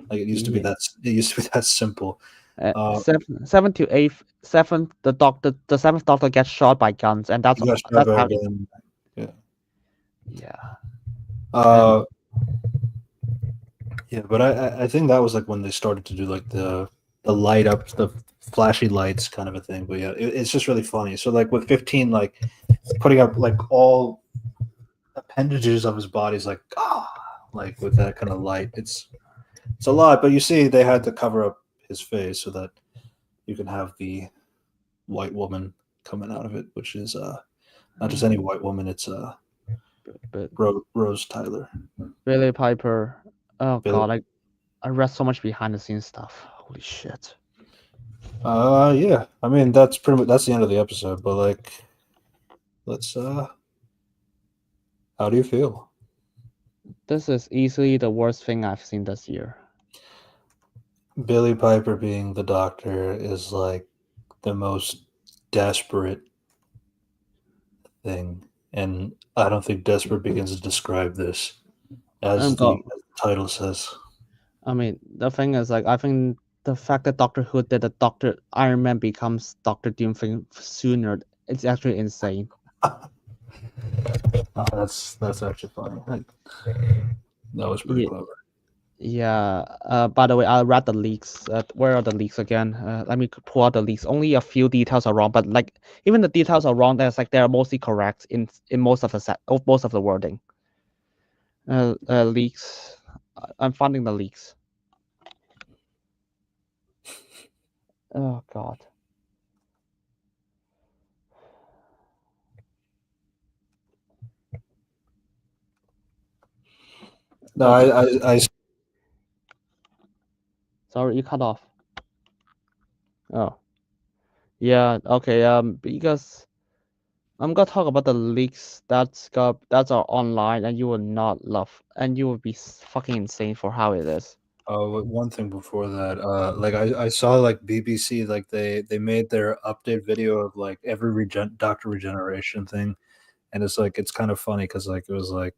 Like it used to be that simple. 7th to 8th, the 7th Doctor gets shot by guns, and that's how yeah, but I think that was like when they started to do like the light up, the flashy lights kind of a thing. But yeah, it's just really funny. So like with 15, like putting up like all appendages of his body's like like with that kind of light, it's a lot. But you see, they had to cover up his face so that you can have the white woman coming out of it, which is not just any white woman. It's Rose Tyler, Billy Piper. Oh god, I read so much behind the scenes stuff. Holy shit. Yeah, I mean that's the end of the episode. But like, let's how do you feel? This is easily the worst thing I've seen this year. Billy Piper being the Doctor is like the most desperate thing, and I don't think desperate begins to describe this, as the title says. I mean, the thing is, like, I think the fact that Doctor Who did the Doctor Iron Man becomes Doctor Doom thing sooner, it's actually insane. That's actually funny. That was pretty clever. Yeah. By the way, I read the leaks. Where are the leaks again? Let me pull out the leaks. Only a few details are wrong, but like even the details are wrong. There's like they are mostly correct in most of the wording. Leaks. I'm finding the leaks. Oh god. No, I Sorry, you cut off. Oh. Yeah, okay, because I'm gonna talk about the leaks that are online, and you will not love, and you will be fucking insane for how it is. One thing before that, like I saw like BBC, like they made their update video of like every Doctor Regeneration thing, and it's like it's kind of funny because like it was like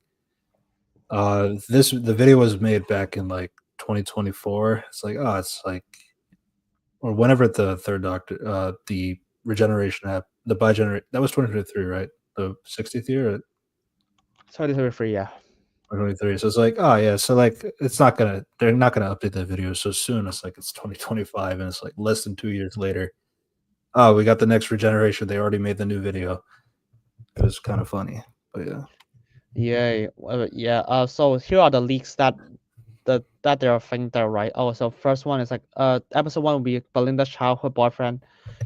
the video was made back in like 2024. It's like it's like, or whenever the third Doctor, the regeneration app, the Bigenerate, that was 2023, right? The 60th year. 2023, yeah. 2023. So it's like, oh yeah, so like they're not gonna update that video so soon. It's like it's 2025 and it's like less than 2 years later. Oh, we got the next regeneration. They already made the new video. It was kind of funny, but yeah. Yeah. So here are the leaks that they are thinking they're right. Oh, so first one is like episode 1 will be Belinda's childhood boyfriend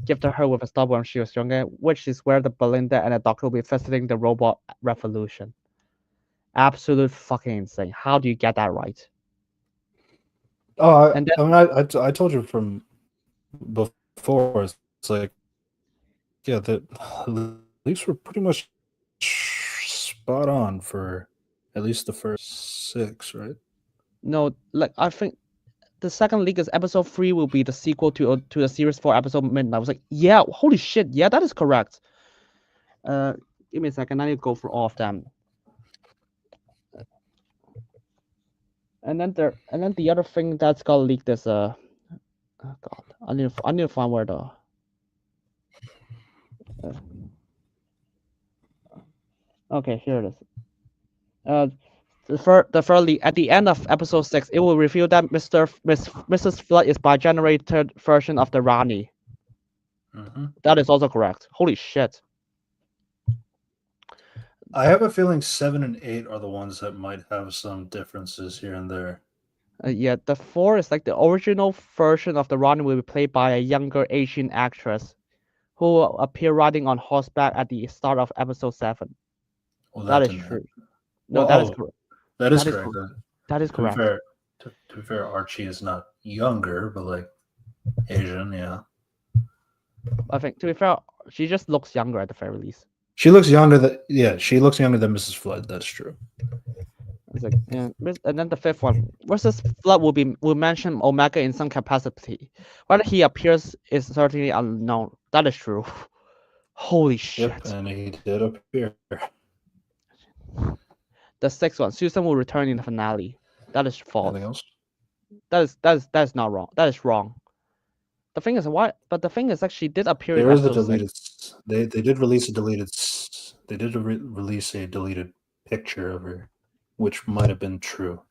gifted her with a star when she was younger, which is where the Belinda and the Doctor will be visiting the robot revolution. Absolute fucking insane. How do you get that right? Oh, And then, I told you from before. It's like, yeah, the leaks were pretty much spot on for at least the first 6, right? no, like I think the second leak is episode 3 will be the sequel to the series 4 episode Midnight. I was like, yeah, holy shit, yeah, that is correct. Give me a second. I need to go through all of them. And then the other thing that's got leaked is oh god, I need to find where the okay, here it is. The third leak at the end of episode 6, it will reveal that Mrs. Flood is by generated version of the Rangi. Mm-hmm. That is also correct. Holy shit. I have a feeling 7 and 8 are the ones that might have some differences here and there. Yeah, the 4 is like the original version of the Rangi will be played by a younger Asian actress who will appear riding on horseback at the start of episode 7. Well, that is true. Happen. No, well, that is correct. That is correct. That is correct. To be fair, Archie is not younger, but like Asian, yeah. I think to be fair, she just looks younger at the very least. She looks younger than Mrs. Flood. That's true. It's like, yeah. And then the 5th one, versus Flood will mention Omega in some capacity. Whether he appears is certainly unknown. That is true. Holy shit! Yep, and he did appear. The 6th one, Susan will return in the finale. That is false. Anything else? That is not wrong. That is wrong. The thing is why? But the thing is that she did appear. There in is a episode deleted. 6. They did release a deleted. They did release a deleted picture of her, which might have been true.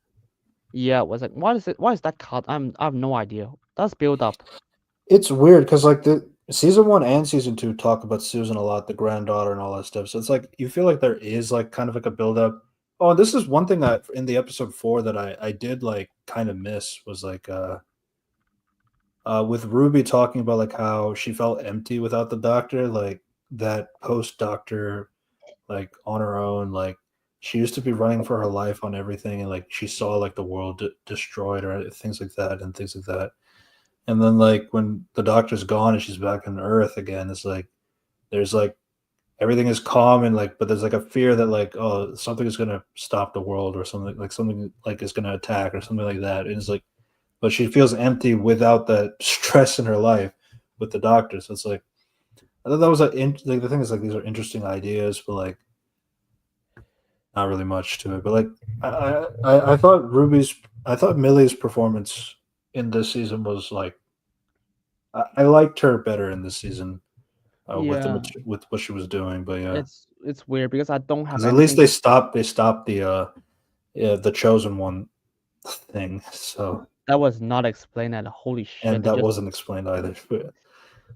Yeah, it was like, why is that cut? I have no idea. That's build up. It's weird because like the season 1 and season 2 talk about Susan a lot, the granddaughter and all that stuff. So it's like you feel like there is like kind of like a build up. Oh, this is one thing that in the episode 4 that I did like kind of miss was like with Ruby talking about like how she felt empty without the Doctor, like that post Doctor, like on her own, like she used to be running for her life on everything, and like she saw like the world destroyed or things like that. And then like when the Doctor's gone and she's back on Earth again, it's like there's like everything is calm and like, but there's like a fear that like, oh, something is gonna stop the world or something like is gonna attack or something like that. And it's like, but she feels empty without that stress in her life with the Doctor. So it's like, I thought that was like the thing is like these are interesting ideas, but like not really much to it. But like I thought Millie's performance in this season was like I liked her better in this season with what she was doing. But yeah, it's weird because I don't have. At least they stopped the Chosen One thing. So that was not explained. And holy shit! And that wasn't explained either. But...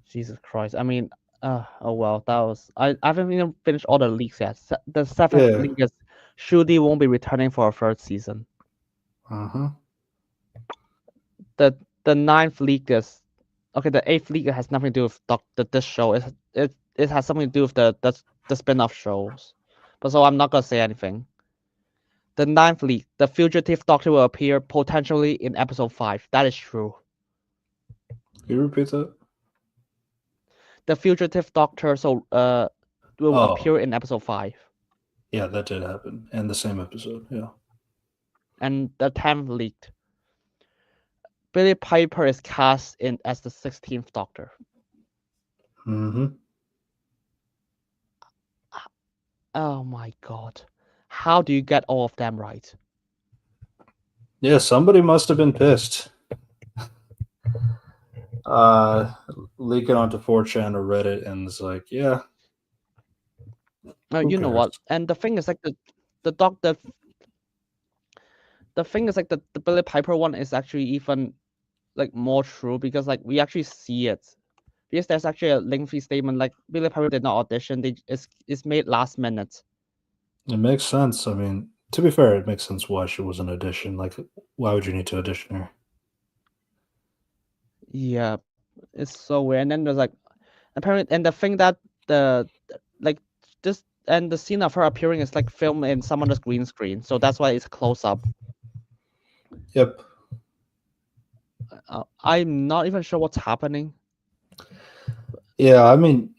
Jesus Christ! I mean, oh well, that was I haven't even finished all the leaks yet. The 7th leak is Shudi won't be returning for a 3rd season. The 9th leak is okay. The 8th leak has nothing to do with this show. It has something to do with the spin-off shows. But so I'm not gonna say anything. The 9th leak, the fugitive Doctor will appear potentially in episode 5. That is true. Can you repeat that? The fugitive Doctor will appear in episode 5. Yeah, that did happen. And the same episode, yeah. And the 10th leaked. Billy Piper is cast as the 16th Doctor. Oh my god. How do you get all of them right? Yeah, somebody must have been pissed. Leak it onto 4chan or Reddit, and it's like, yeah. You know what? And the thing is, like the Doctor, the thing is like the Billy Piper one is actually even like more true because like we actually see it. Because there's actually a lengthy statement like Billy Piper did not audition. It's made last minute. It makes sense. I mean, to be fair, it makes sense why she was an audition. Like, why would you need to audition her? Yeah, it's so weird. And then there's like apparently, and the thing that like this and the scene of her appearing is like filmed in some other green screen, so that's why it's close up. Yep. I'm not even sure what's happening. Yeah, I mean,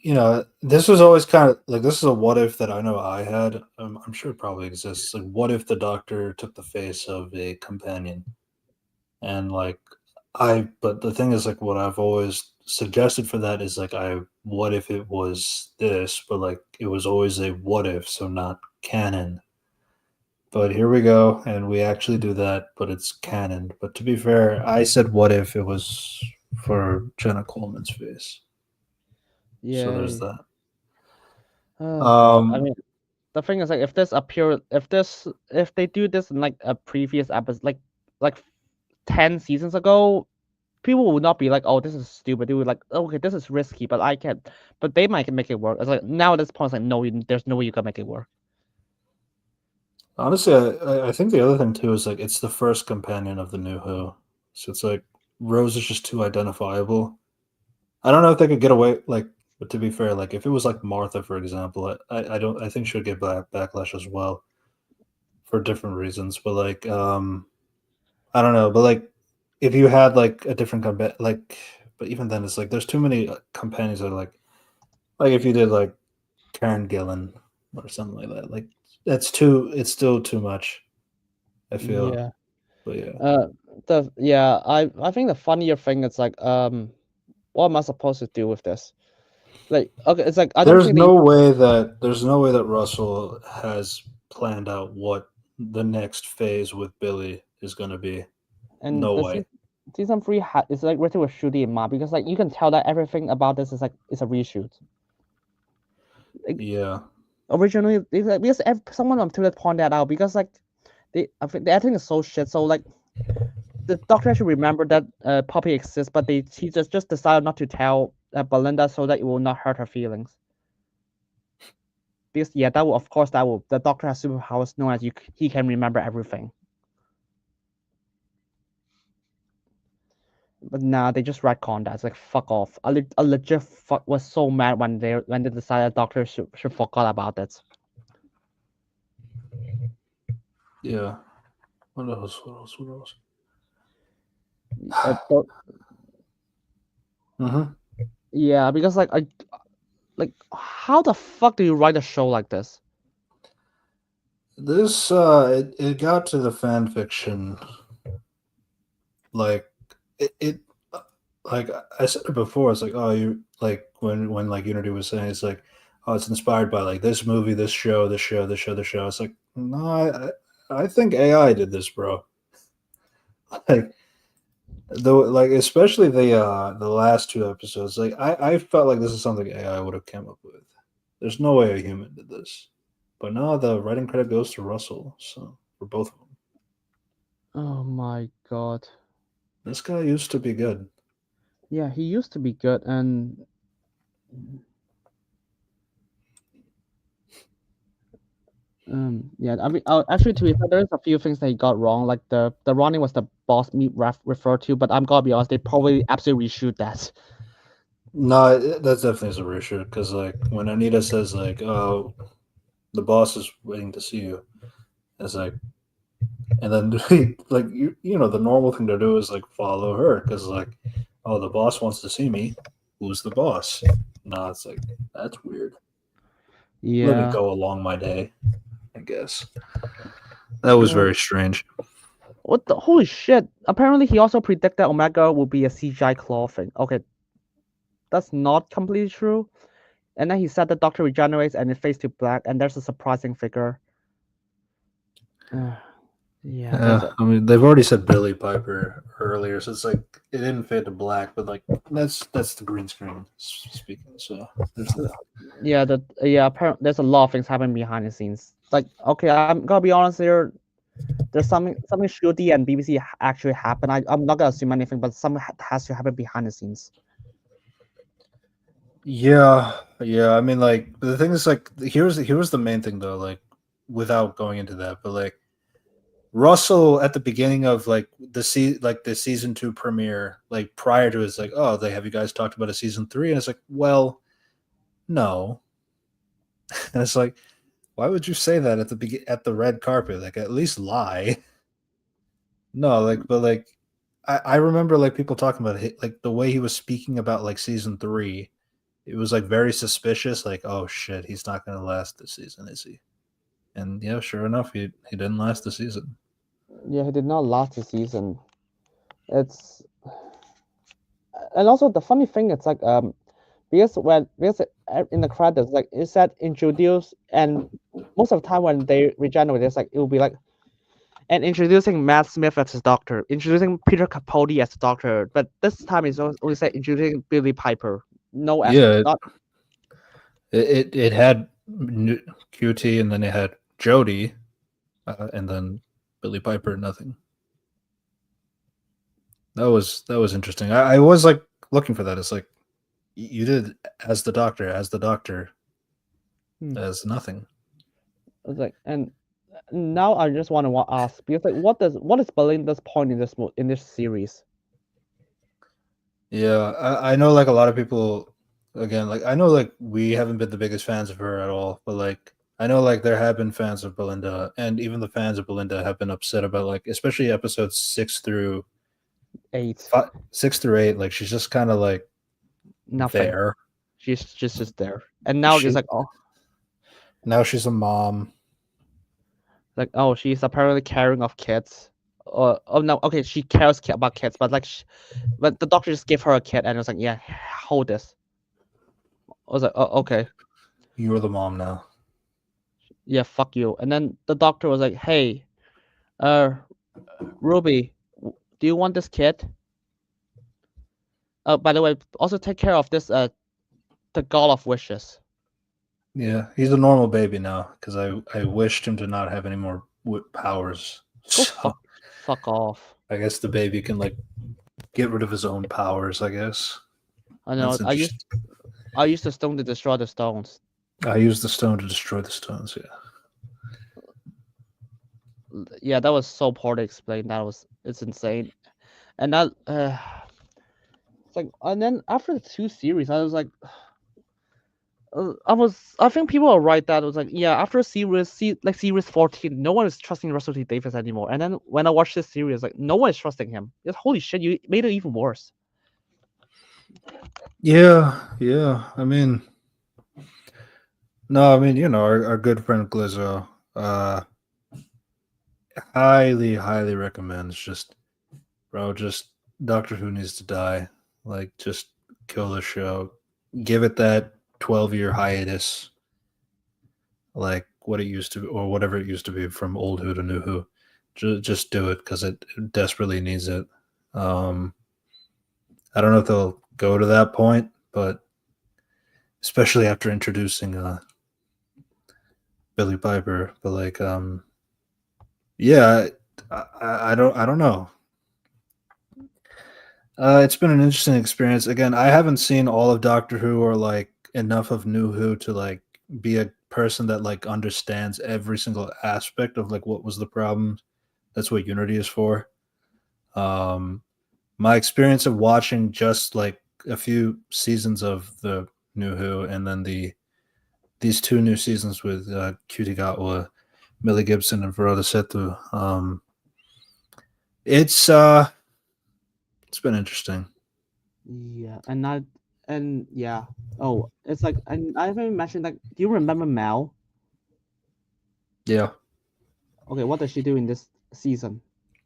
this was always kind of like this is a what if that I know I had. I'm sure it probably exists. Like, what if the Doctor took the face of a companion? And like, but the thing is, like, what I've always suggested for that is like, what if it was this, but like, it was always a what if, so not canon. But here we go, and we actually do that, but it's canon. But to be fair, I said what if it was for Jenna Coleman's face. Yeah. So there's that. I mean, the thing is like if they do this in like a previous episode, like 10 seasons ago, people would not be like, oh, this is stupid. They would like, oh, okay, this is risky, but I can't. But they might make it work. It's like now at this point, it's like no, there's no way you can make it work. Honestly, I think the other thing too is like it's the first companion of the New Who, so it's like Rose is just too identifiable. I don't know if they could get away but to be fair, like if it was like Martha, for example, I think she'll get backlash as well for different reasons. But like I don't know, but like if you had like a different but even then it's like there's too many companions that are like if you did like Karen Gillan or something like that, like it's still too much, I feel. Yeah. But yeah. I think the funnier thing is like what am I supposed to do with this? Like okay, it's like there's no way that Russell has planned out what the next phase with Billy is going to be. And no way. Season 3 is like written with Shooty and Ma because like you can tell that everything about this is like it's a reshoot. Like, yeah. Originally, because someone on Twitter pointed that out because like I think the editing is so shit. So like the Doctor should remember that Poppy exists, but he just decided not to tell Belinda so that it will not hurt her feelings. Because yeah, the Doctor has superpowers known as he can remember everything. But nah, they just retconned that. It's like fuck off. I legit was so mad when they decided Doctor should forget about it. Yeah. What else? Yeah, because like how the fuck do you write a show like this? This it got to the fan fiction. Like it like I said it before. It's like, oh, you like when like Unity was saying, it's like, oh, it's inspired by like this movie, this show, this show, this show, this show. It's like, no, I think AI did this, bro. Like though, like especially the last two episodes, like I felt like this is something AI would have come up with. There's no way a human did this. But no, the writing credit goes to Russell, so for both of them. Oh my god. This guy used to be good. Yeah, he used to be good, and yeah. I mean, actually, to be fair, there's a few things that he got wrong. Like the Ronnie was the boss meat referred to, but I'm gonna be honest, they probably absolutely reshoot that. No, that's definitely a reshoot because like when Anita says like, "Oh, the boss is waiting to see you," it's like, and then like you know the normal thing to do is like follow her because like, oh, the boss wants to see me. Who's the boss? No, it's like that's weird. Yeah. Let me go along my day, I guess. That was very strange. What the holy shit? Apparently, he also predicted Omega will be a CGI claw thing. Okay, that's not completely true. And then he said the Doctor regenerates and it fades to black, and there's a surprising figure. Yeah. I mean, they've already said Billy Piper earlier, so it's like it didn't fade to black, but like that's the green screen speaking. So there's that. Yeah, apparently there's a lot of things happening behind the scenes. Like, okay, I'm gonna be honest here. there's something Shruti and BBC actually happened. I'm not gonna assume anything, but something has to happen behind the scenes. Yeah. I mean, like the thing is, like here's the main thing though. Like without going into that, but like Russell at the beginning of like the season 2 premiere, like prior to it's like, oh, have you guys talked about a season 3? And it's like, well, no. And it's like, why would you say that at the red carpet? Like at least lie. No, like, but like, I remember like people talking about it, like the way he was speaking about like season 3. It was like very suspicious. Like, oh shit, he's not going to last this season, is he? And yeah, sure enough, he didn't last the season. Yeah, he did not last the season. It's and also the funny thing, it's like because in the credits, like it said introduce, and most of the time when they regenerate, it's like it will be like and introducing Matt Smith as his doctor, introducing Peter Capaldi as the doctor, but this time it's only said introducing Billy Piper. No, Yeah, not it had QT, and then it had Jody, and then Billy Piper. Nothing. That was interesting. I was like looking for that. It's like you did as the doctor, as nothing. It's like, and now I just want to ask, because like what is Belinda's point in this series? Yeah, I know like a lot of people, again, like I know like we haven't been the biggest fans of her at all, but like I know like there have been fans of Belinda, and even the fans of Belinda have been upset about like especially episodes 6 through 8. 6 through 8. Like she's just kind of like Nothing. there. She's just there, and now it's like, oh, now she's a mom. like, oh, she's apparently caring of kids. Oh no, okay, she cares about kids, but like, but the doctor just gave her a kid, and it was like, yeah, hold this. I was like, oh, okay. You're the mom now. Yeah, fuck you. And then the doctor was like, hey, Ruby, do you want this kid? By the way, also take care of this, the God of Wishes. Yeah, he's a normal baby now because I wished him to not have any more powers. Go fuck off. I guess the baby can like get rid of his own powers. I guess. I know. I used the stone to destroy the stones. I used the stone to destroy the stones. Yeah, that was so poorly explained. It's insane. And that it's like, and then after the 2 series, I was like, I think people are right that it was like, yeah, after series 14, no one is trusting Russell T Davies anymore. And then when I watched this series, like no one is trusting him. It's, holy shit, you made it even worse. Yeah. I mean, no, I mean, you know, our good friend Glizzo, highly recommends just Doctor Who needs to die. Like, just kill the show. Give it that 12-year hiatus, like what it used to be, or whatever it used to be from old Who to new Who. Just do it because it desperately needs it. I don't know if they'll go to that point, but especially after introducing Billy Piper, but like yeah, I don't know. It's been an interesting experience. Again, I haven't seen all of Doctor Who or like enough of New Who to like be a person that like understands every single aspect of like what was the problem. That's what Unity is for. My experience of watching just like a few seasons of the New Who and then these 2 new seasons with Cutie Gatwa, Millie Gibson, and Veroda Setu. It's been interesting. Yeah, and yeah. Oh, it's like, and I haven't mentioned, like, do you remember Mel? Yeah. Okay, what does she do in this season?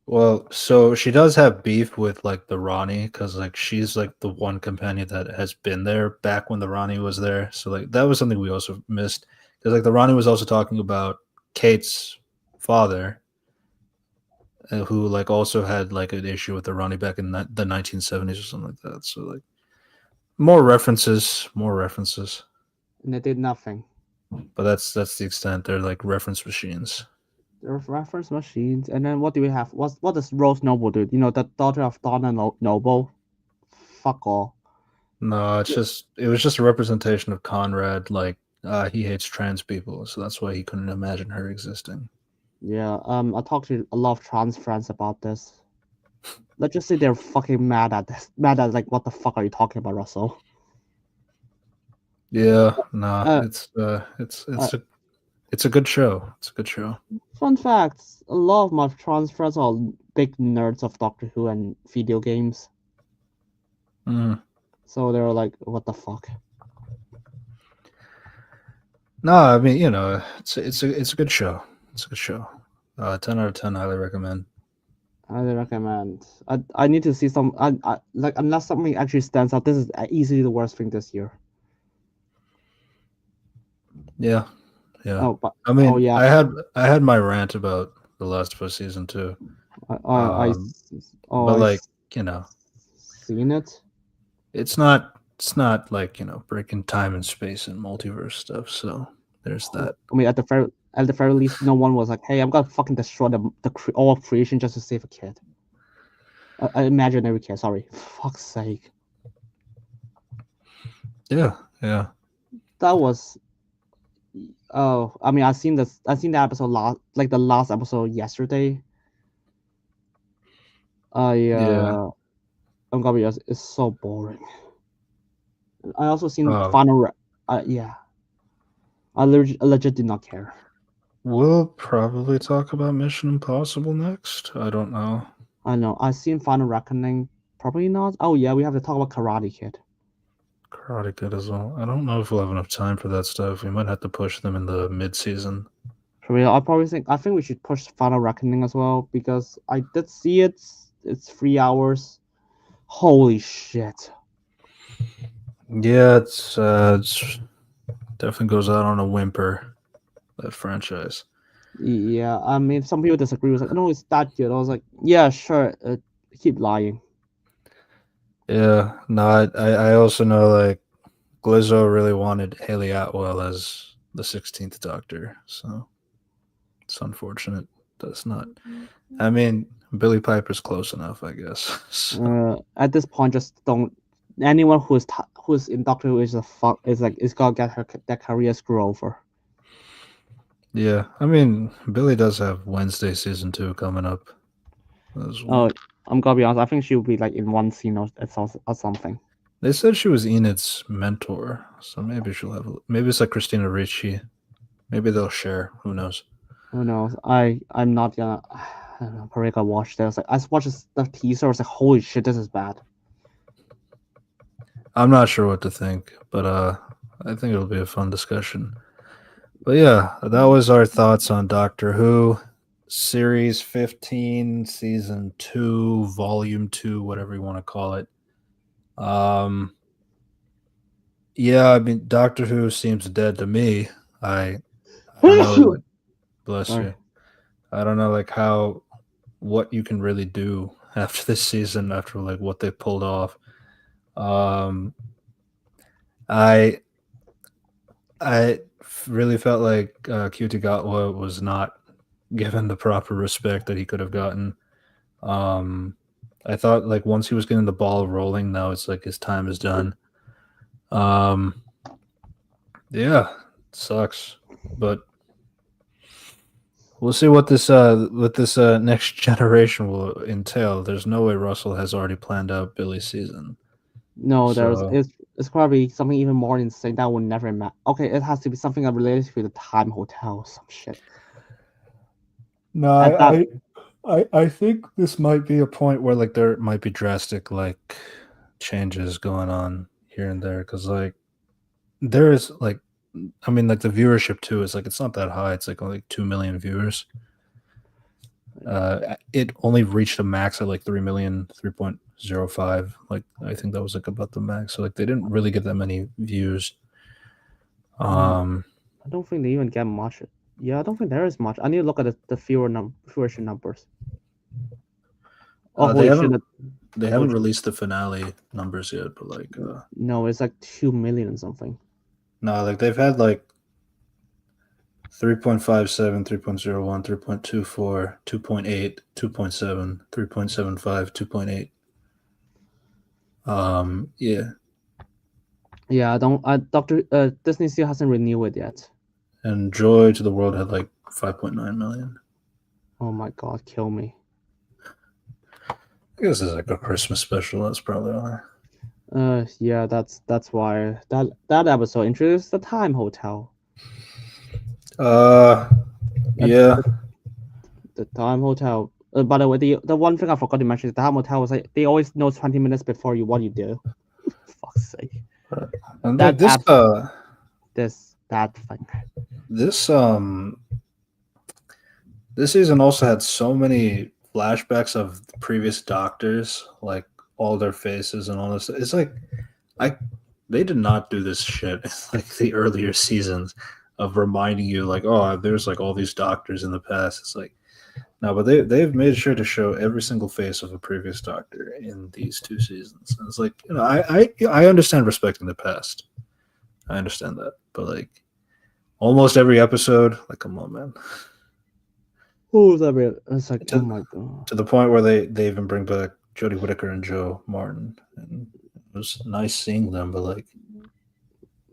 Well, so she does have beef with like the Ronnie because like she's like the one companion that has been there back when the Ronnie was there. So like that was something we also missed because like the Ronnie was also talking about Kate's father, who like also had like an issue with the Ronnie back in the 1970s or something like that. So like more references. And they did nothing. But that's the extent. They're like reference machines. There's reference machines, and then what do we have? What does Rose Noble do? You know, the daughter of Donna Noble. Fuck all. No, it was just a representation of Conrad. Like he hates trans people, so that's why he couldn't imagine her existing. Yeah. I talked to a lot of trans friends about this. Let's just say they're fucking mad at this. Mad at like, what the fuck are you talking about, Russell? Yeah, nah, it's a good show. It's a good show. Fun facts: a lot of my trans friends are big nerds of Doctor Who and video games. So they're like, "What the fuck?" No, I mean, you know, it's a good show. It's a good show. 10 out of 10, highly recommend. Highly recommend. I need to see some. I like, unless something actually stands out. This is easily the worst thing this year. Yeah. Oh, but I mean, yeah. I had my rant about The Last of Us season 2. But like, you know, seen it. It's not like, you know, breaking time and space and multiverse stuff. So there's that. I mean, at the very least, no one was like, "Hey, I'm gonna fucking destroy all of creation just to save a kid." An imaginary kid. Sorry, fuck's sake. Yeah. That was. Oh, I mean, I seen the episode the last episode yesterday. Yeah. I'm gonna be honest, it's so boring. I also seen yeah. I legit did not care. We'll probably talk about Mission Impossible next. I don't know. I know. I seen Final Reckoning. Probably not. Oh yeah, we have to talk about Karate Kid. Karate Kid as well. I don't know if we'll have enough time for that stuff. We might have to push them in the mid-season. For real, I think we should push Final Reckoning as well, because I did see it. It's 3 hours. Holy shit. Yeah, it's definitely goes out on a whimper, that franchise. Yeah, I mean, some people disagree. Was like, "No, it's that good." I was like, "Yeah, sure." Keep lying. Yeah, no, I also know, like, Glizzo really wanted Haley Atwell as the 16th Doctor, so it's unfortunate that's not. I mean, Billy Piper's close enough, I guess. So. At this point, just don't. Anyone who's in Doctor Who is gonna get their career screwed over. Yeah, I mean, Billy does have Wednesday season 2 coming up as well. Oh, I'm gonna be honest. I think she'll be like in one scene or something. They said she was Enid's mentor, so maybe she'll have. Maybe it's like Christina Ricci. Maybe they'll share. Who knows? Who knows? I'm not gonna. I don't know. Probably gonna watch this. Like, I watched the teaser. I was like, "Holy shit, this is bad." I'm not sure what to think, but I think it'll be a fun discussion. But yeah, that was our thoughts on Doctor Who, Series 15, Season 2, Volume 2, whatever you want to call it. Yeah, I mean, Doctor Who seems dead to me. I don't know. Like, bless you. I don't know, like, what you can really do after this season, after like what they pulled off. I really felt like QT Gatwa was not given the proper respect that he could have gotten. I thought, like, once he was getting the ball rolling, now it's like his time is done. Yeah, it sucks, but we'll see what this next generation will entail. There's no way Russell has already planned out Billy's season. No, it's probably something even more insane that will never matter. Okay, it has to be something related to the Time Hotel or some shit. No, I think this might be a point where, like, there might be drastic, like, changes going on here and there, because, like, there is, like, I mean, like, the viewership too is like, it's not that high. It's like only 2 million viewers. It only reached a max at like 3 million, 3.05. Like, I think that was like about the max. So like, they didn't really get that many views. I don't think they even get much. Yeah, I don't think there is much. I need to look at the viewership numbers. They haven't released the finale numbers yet, but like, no, it's like 2 million something. No, like, they've had like 3.57, 3.01, 3.24, 2.8, 2.7, 3.75, 2.8. Yeah. Yeah, I don't. Doctor Disney still hasn't renewed it yet. And Joy to the World had like 5.9 million. Oh my god, kill me. I guess it's like a Christmas special. That's probably why. Yeah, that's why that episode introduced the Time Hotel. Yeah. The Time Hotel. By the way, the one thing I forgot to mention is the Time Hotel was like they always know 20 minutes before what you do. Fuck's sake. And That this that thing. This season also had so many flashbacks of previous doctors, like all their faces and all this. It's like they did not do this shit like the earlier seasons of reminding you like, oh, there's like all these doctors in the past. It's like no, but they've made sure to show every single face of a previous doctor in these 2 seasons. And it's like, you know, I understand respecting the past. I understand that, but like almost every episode, like, come on, man. Who's that bit? It's like, oh my god. To the point where they even bring back Jodie Whittaker and Joe Martin, and it was nice seeing them, but like,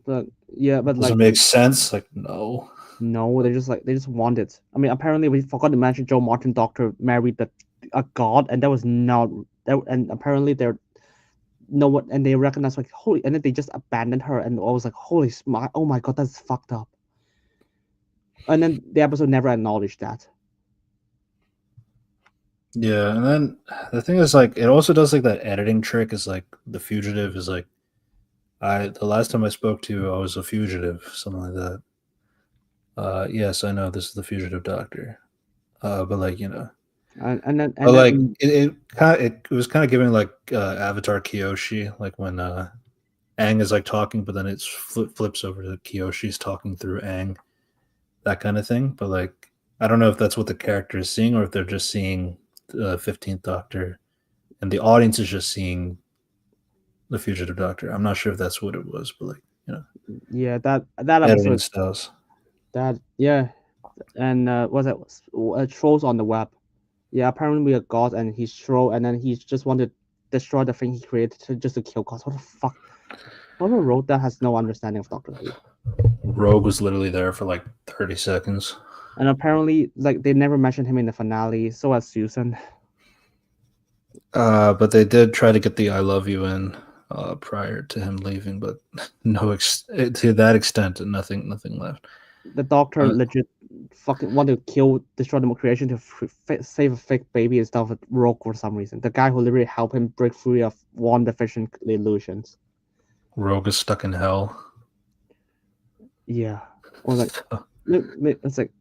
does it make sense? Like, no, they just want it. I mean, apparently we forgot to mention Joe Martin doctor married a god, and that was not that, and apparently they're no what, and they recognized like holy, and then they just abandoned her, and I was like, holy smart, oh my god, that's fucked up. And then the episode never acknowledged that. Yeah, and then the thing is, like, it also does like that editing trick. Is like The Fugitive is like, the last time I spoke to you, I was a fugitive, something like that. Yes, I know this is the fugitive doctor, but like, you know, it was kind of giving like Avatar Kyoshi, like when Aang is like talking, but then it flips over to Kyoshi's talking through Aang, that kind of thing. But like, I don't know if that's what the character is seeing or if they're just seeing the 15th Doctor, and the audience is just seeing the fugitive Doctor. I'm not sure if that's what it was, but like, you know, yeah, that episode styles. That yeah, and what's that? Trolls on the web. Yeah, apparently we are God, and he's troll, and then he just wanted to destroy the thing he created just to kill God. What the fuck? Whoever wrote that has no understanding of Doctor Who. Rogue was literally there for like 30 seconds. And apparently, like, they never mentioned him in the finale, so as Susan. But they did try to get the "I love you" in prior to him leaving, but to that extent, nothing left. The Doctor legit fucking wanted to destroy the creation to save a fake baby and stuff with Rogue for some reason. The guy who literally helped him break free of one deficient illusions. Rogue is stuck in hell. Yeah. I was like, it's like,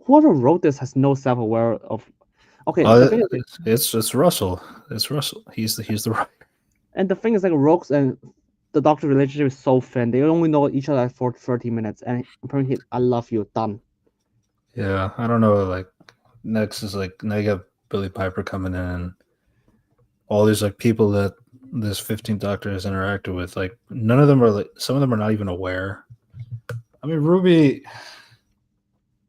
whoever wrote this has no self-aware of. Okay, it's Russell. It's Russell. He's the writer. And the thing is, like, Rogue's and the Doctor relationship is so thin. They only know each other for 30 minutes, and apparently, I love you, done. Yeah, I don't know. Like, next is like now you got Billy Piper coming in, and all these like people that this 15th Doctor has interacted with. Like, none of them are like. Some of them are not even aware. I mean, Ruby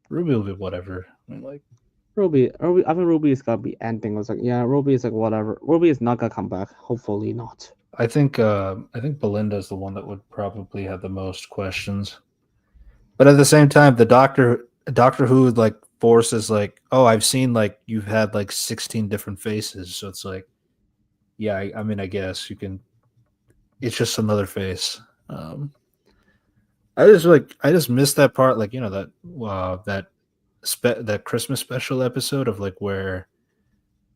will be whatever. I mean, like, Ruby. I think Ruby is gonna be ending. I was like, yeah, Ruby is like whatever. Ruby is not gonna come back. Hopefully not. I think Belinda is the one that would probably have the most questions. But at the same time, the Doctor Who like forces like, oh, I've seen like you've had like 16 different faces, so it's like, yeah, I mean, I guess you can. It's just another face. I just missed that part, like, you know, that Christmas special episode of like where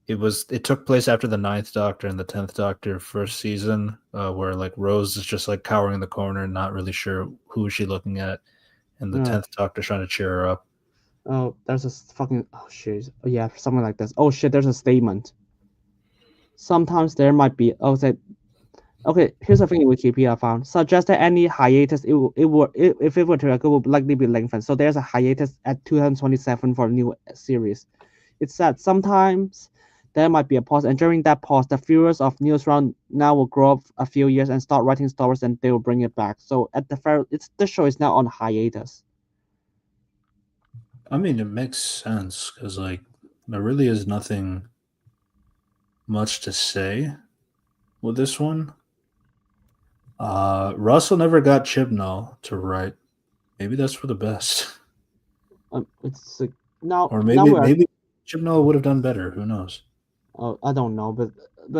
it took place after the 9th Doctor and the 10th Doctor first season, where like Rose is just like cowering in the corner and not really sure who is she looking at, and the 10th Doctor trying to cheer her up. Oh, there's a fucking shit. Oh, yeah, something like this. Oh shit, there's a statement. Sometimes there might be. Okay, here's the thing in Wikipedia I found. Suggests that any hiatus if it were to occur would likely be lengthened. So there's a hiatus at 2027 for a new series. It said sometimes there might be a pause, and during that pause, the viewers of News Round now will grow up a few years and start writing stories, and they will bring it back. So at the show is now on hiatus. I mean, it makes sense because like there really is nothing much to say with this one. Russell never got Chibnall to write. Maybe that's for the best. It's like now Or now maybe Chibnall would have done better. Who knows? I don't know, but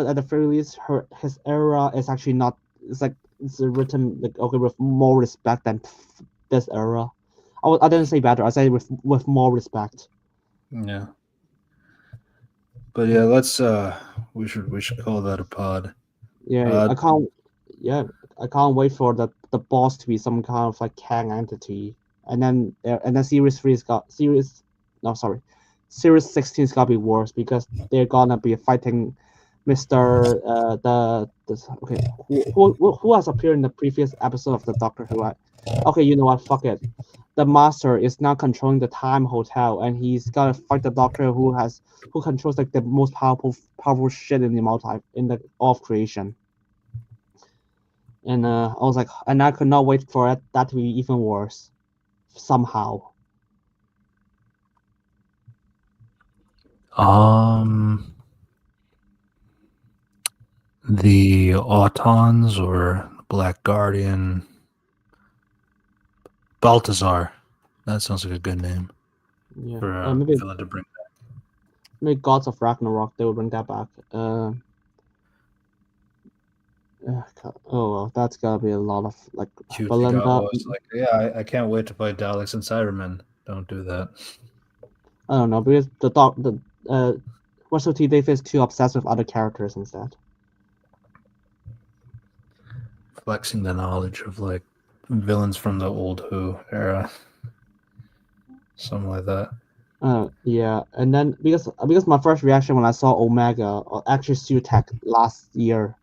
at the very least, his era is actually not. It's like it's written like okay with more respect than this era. I didn't say better. I say with more respect. Yeah. But yeah, let's we should call that a pod. Yeah, I can't. Yeah, I can't wait for the boss to be some kind of like Kang entity, and then series 16's gotta be worse because they're gonna be fighting Mr. Okay, who has appeared in the previous episode of the Doctor Who? Okay, you know what? Fuck it. The Master is now controlling the Time Hotel, and he's gotta fight the Doctor who controls like the most powerful shit in the all of creation. And I was like, and I could not wait for that to be even worse, somehow. The Autons or Black Guardian. Baltazar. That sounds like a good name. Yeah. For a villain to bring back. Maybe Gods of Ragnarok, they will bring that back. Oh well, that's gotta be a lot of like. Belinda was like, yeah, I can't wait to fight Daleks and Cybermen. Don't do that. I don't know because Russell T Davies is too obsessed with other characters instead. Flexing the knowledge of like villains from the old Who era, something like that. Yeah, and then because my first reaction when I saw Omega or actually Sutek last year,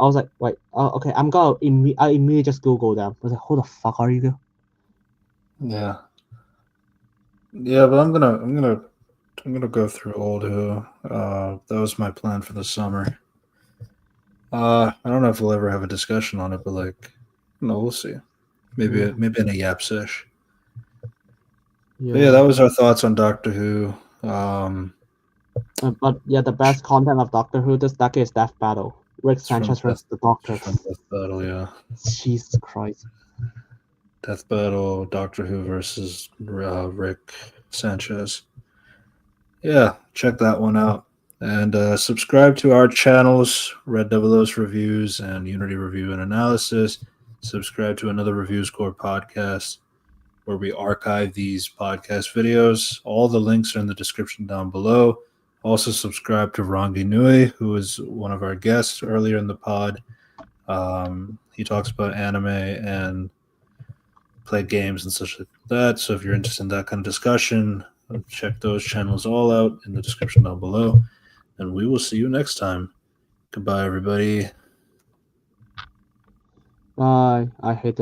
I was like, wait, okay, I immediately just Google them. I was like, who the fuck are you? Yeah, but I'm gonna go through old Who. That was my plan for the summer. I don't know if we'll ever have a discussion on it, but like, no, we'll see. Maybe in a yap sesh. Yeah, that was our thoughts on Doctor Who. But yeah, the best content of Doctor Who this decade is Death Battle. Rick Sanchez versus the Doctor. Death Battle, yeah. Jesus Christ. Death Battle, Doctor Who versus Rick Sanchez. Yeah, check that one out. And subscribe to our channels, Red Devil O's Reviews and Unity Review and Analysis. Subscribe to another Reviews Corp podcast where we archive these podcast videos. All the links are in the description down below. Also subscribe to Rangi Nui, who was one of our guests earlier in the pod. He talks about anime and play games and such like that. So if you're interested in that kind of discussion, check those channels all out in the description down below. And we will see you next time. Goodbye, everybody. Bye. I hate this.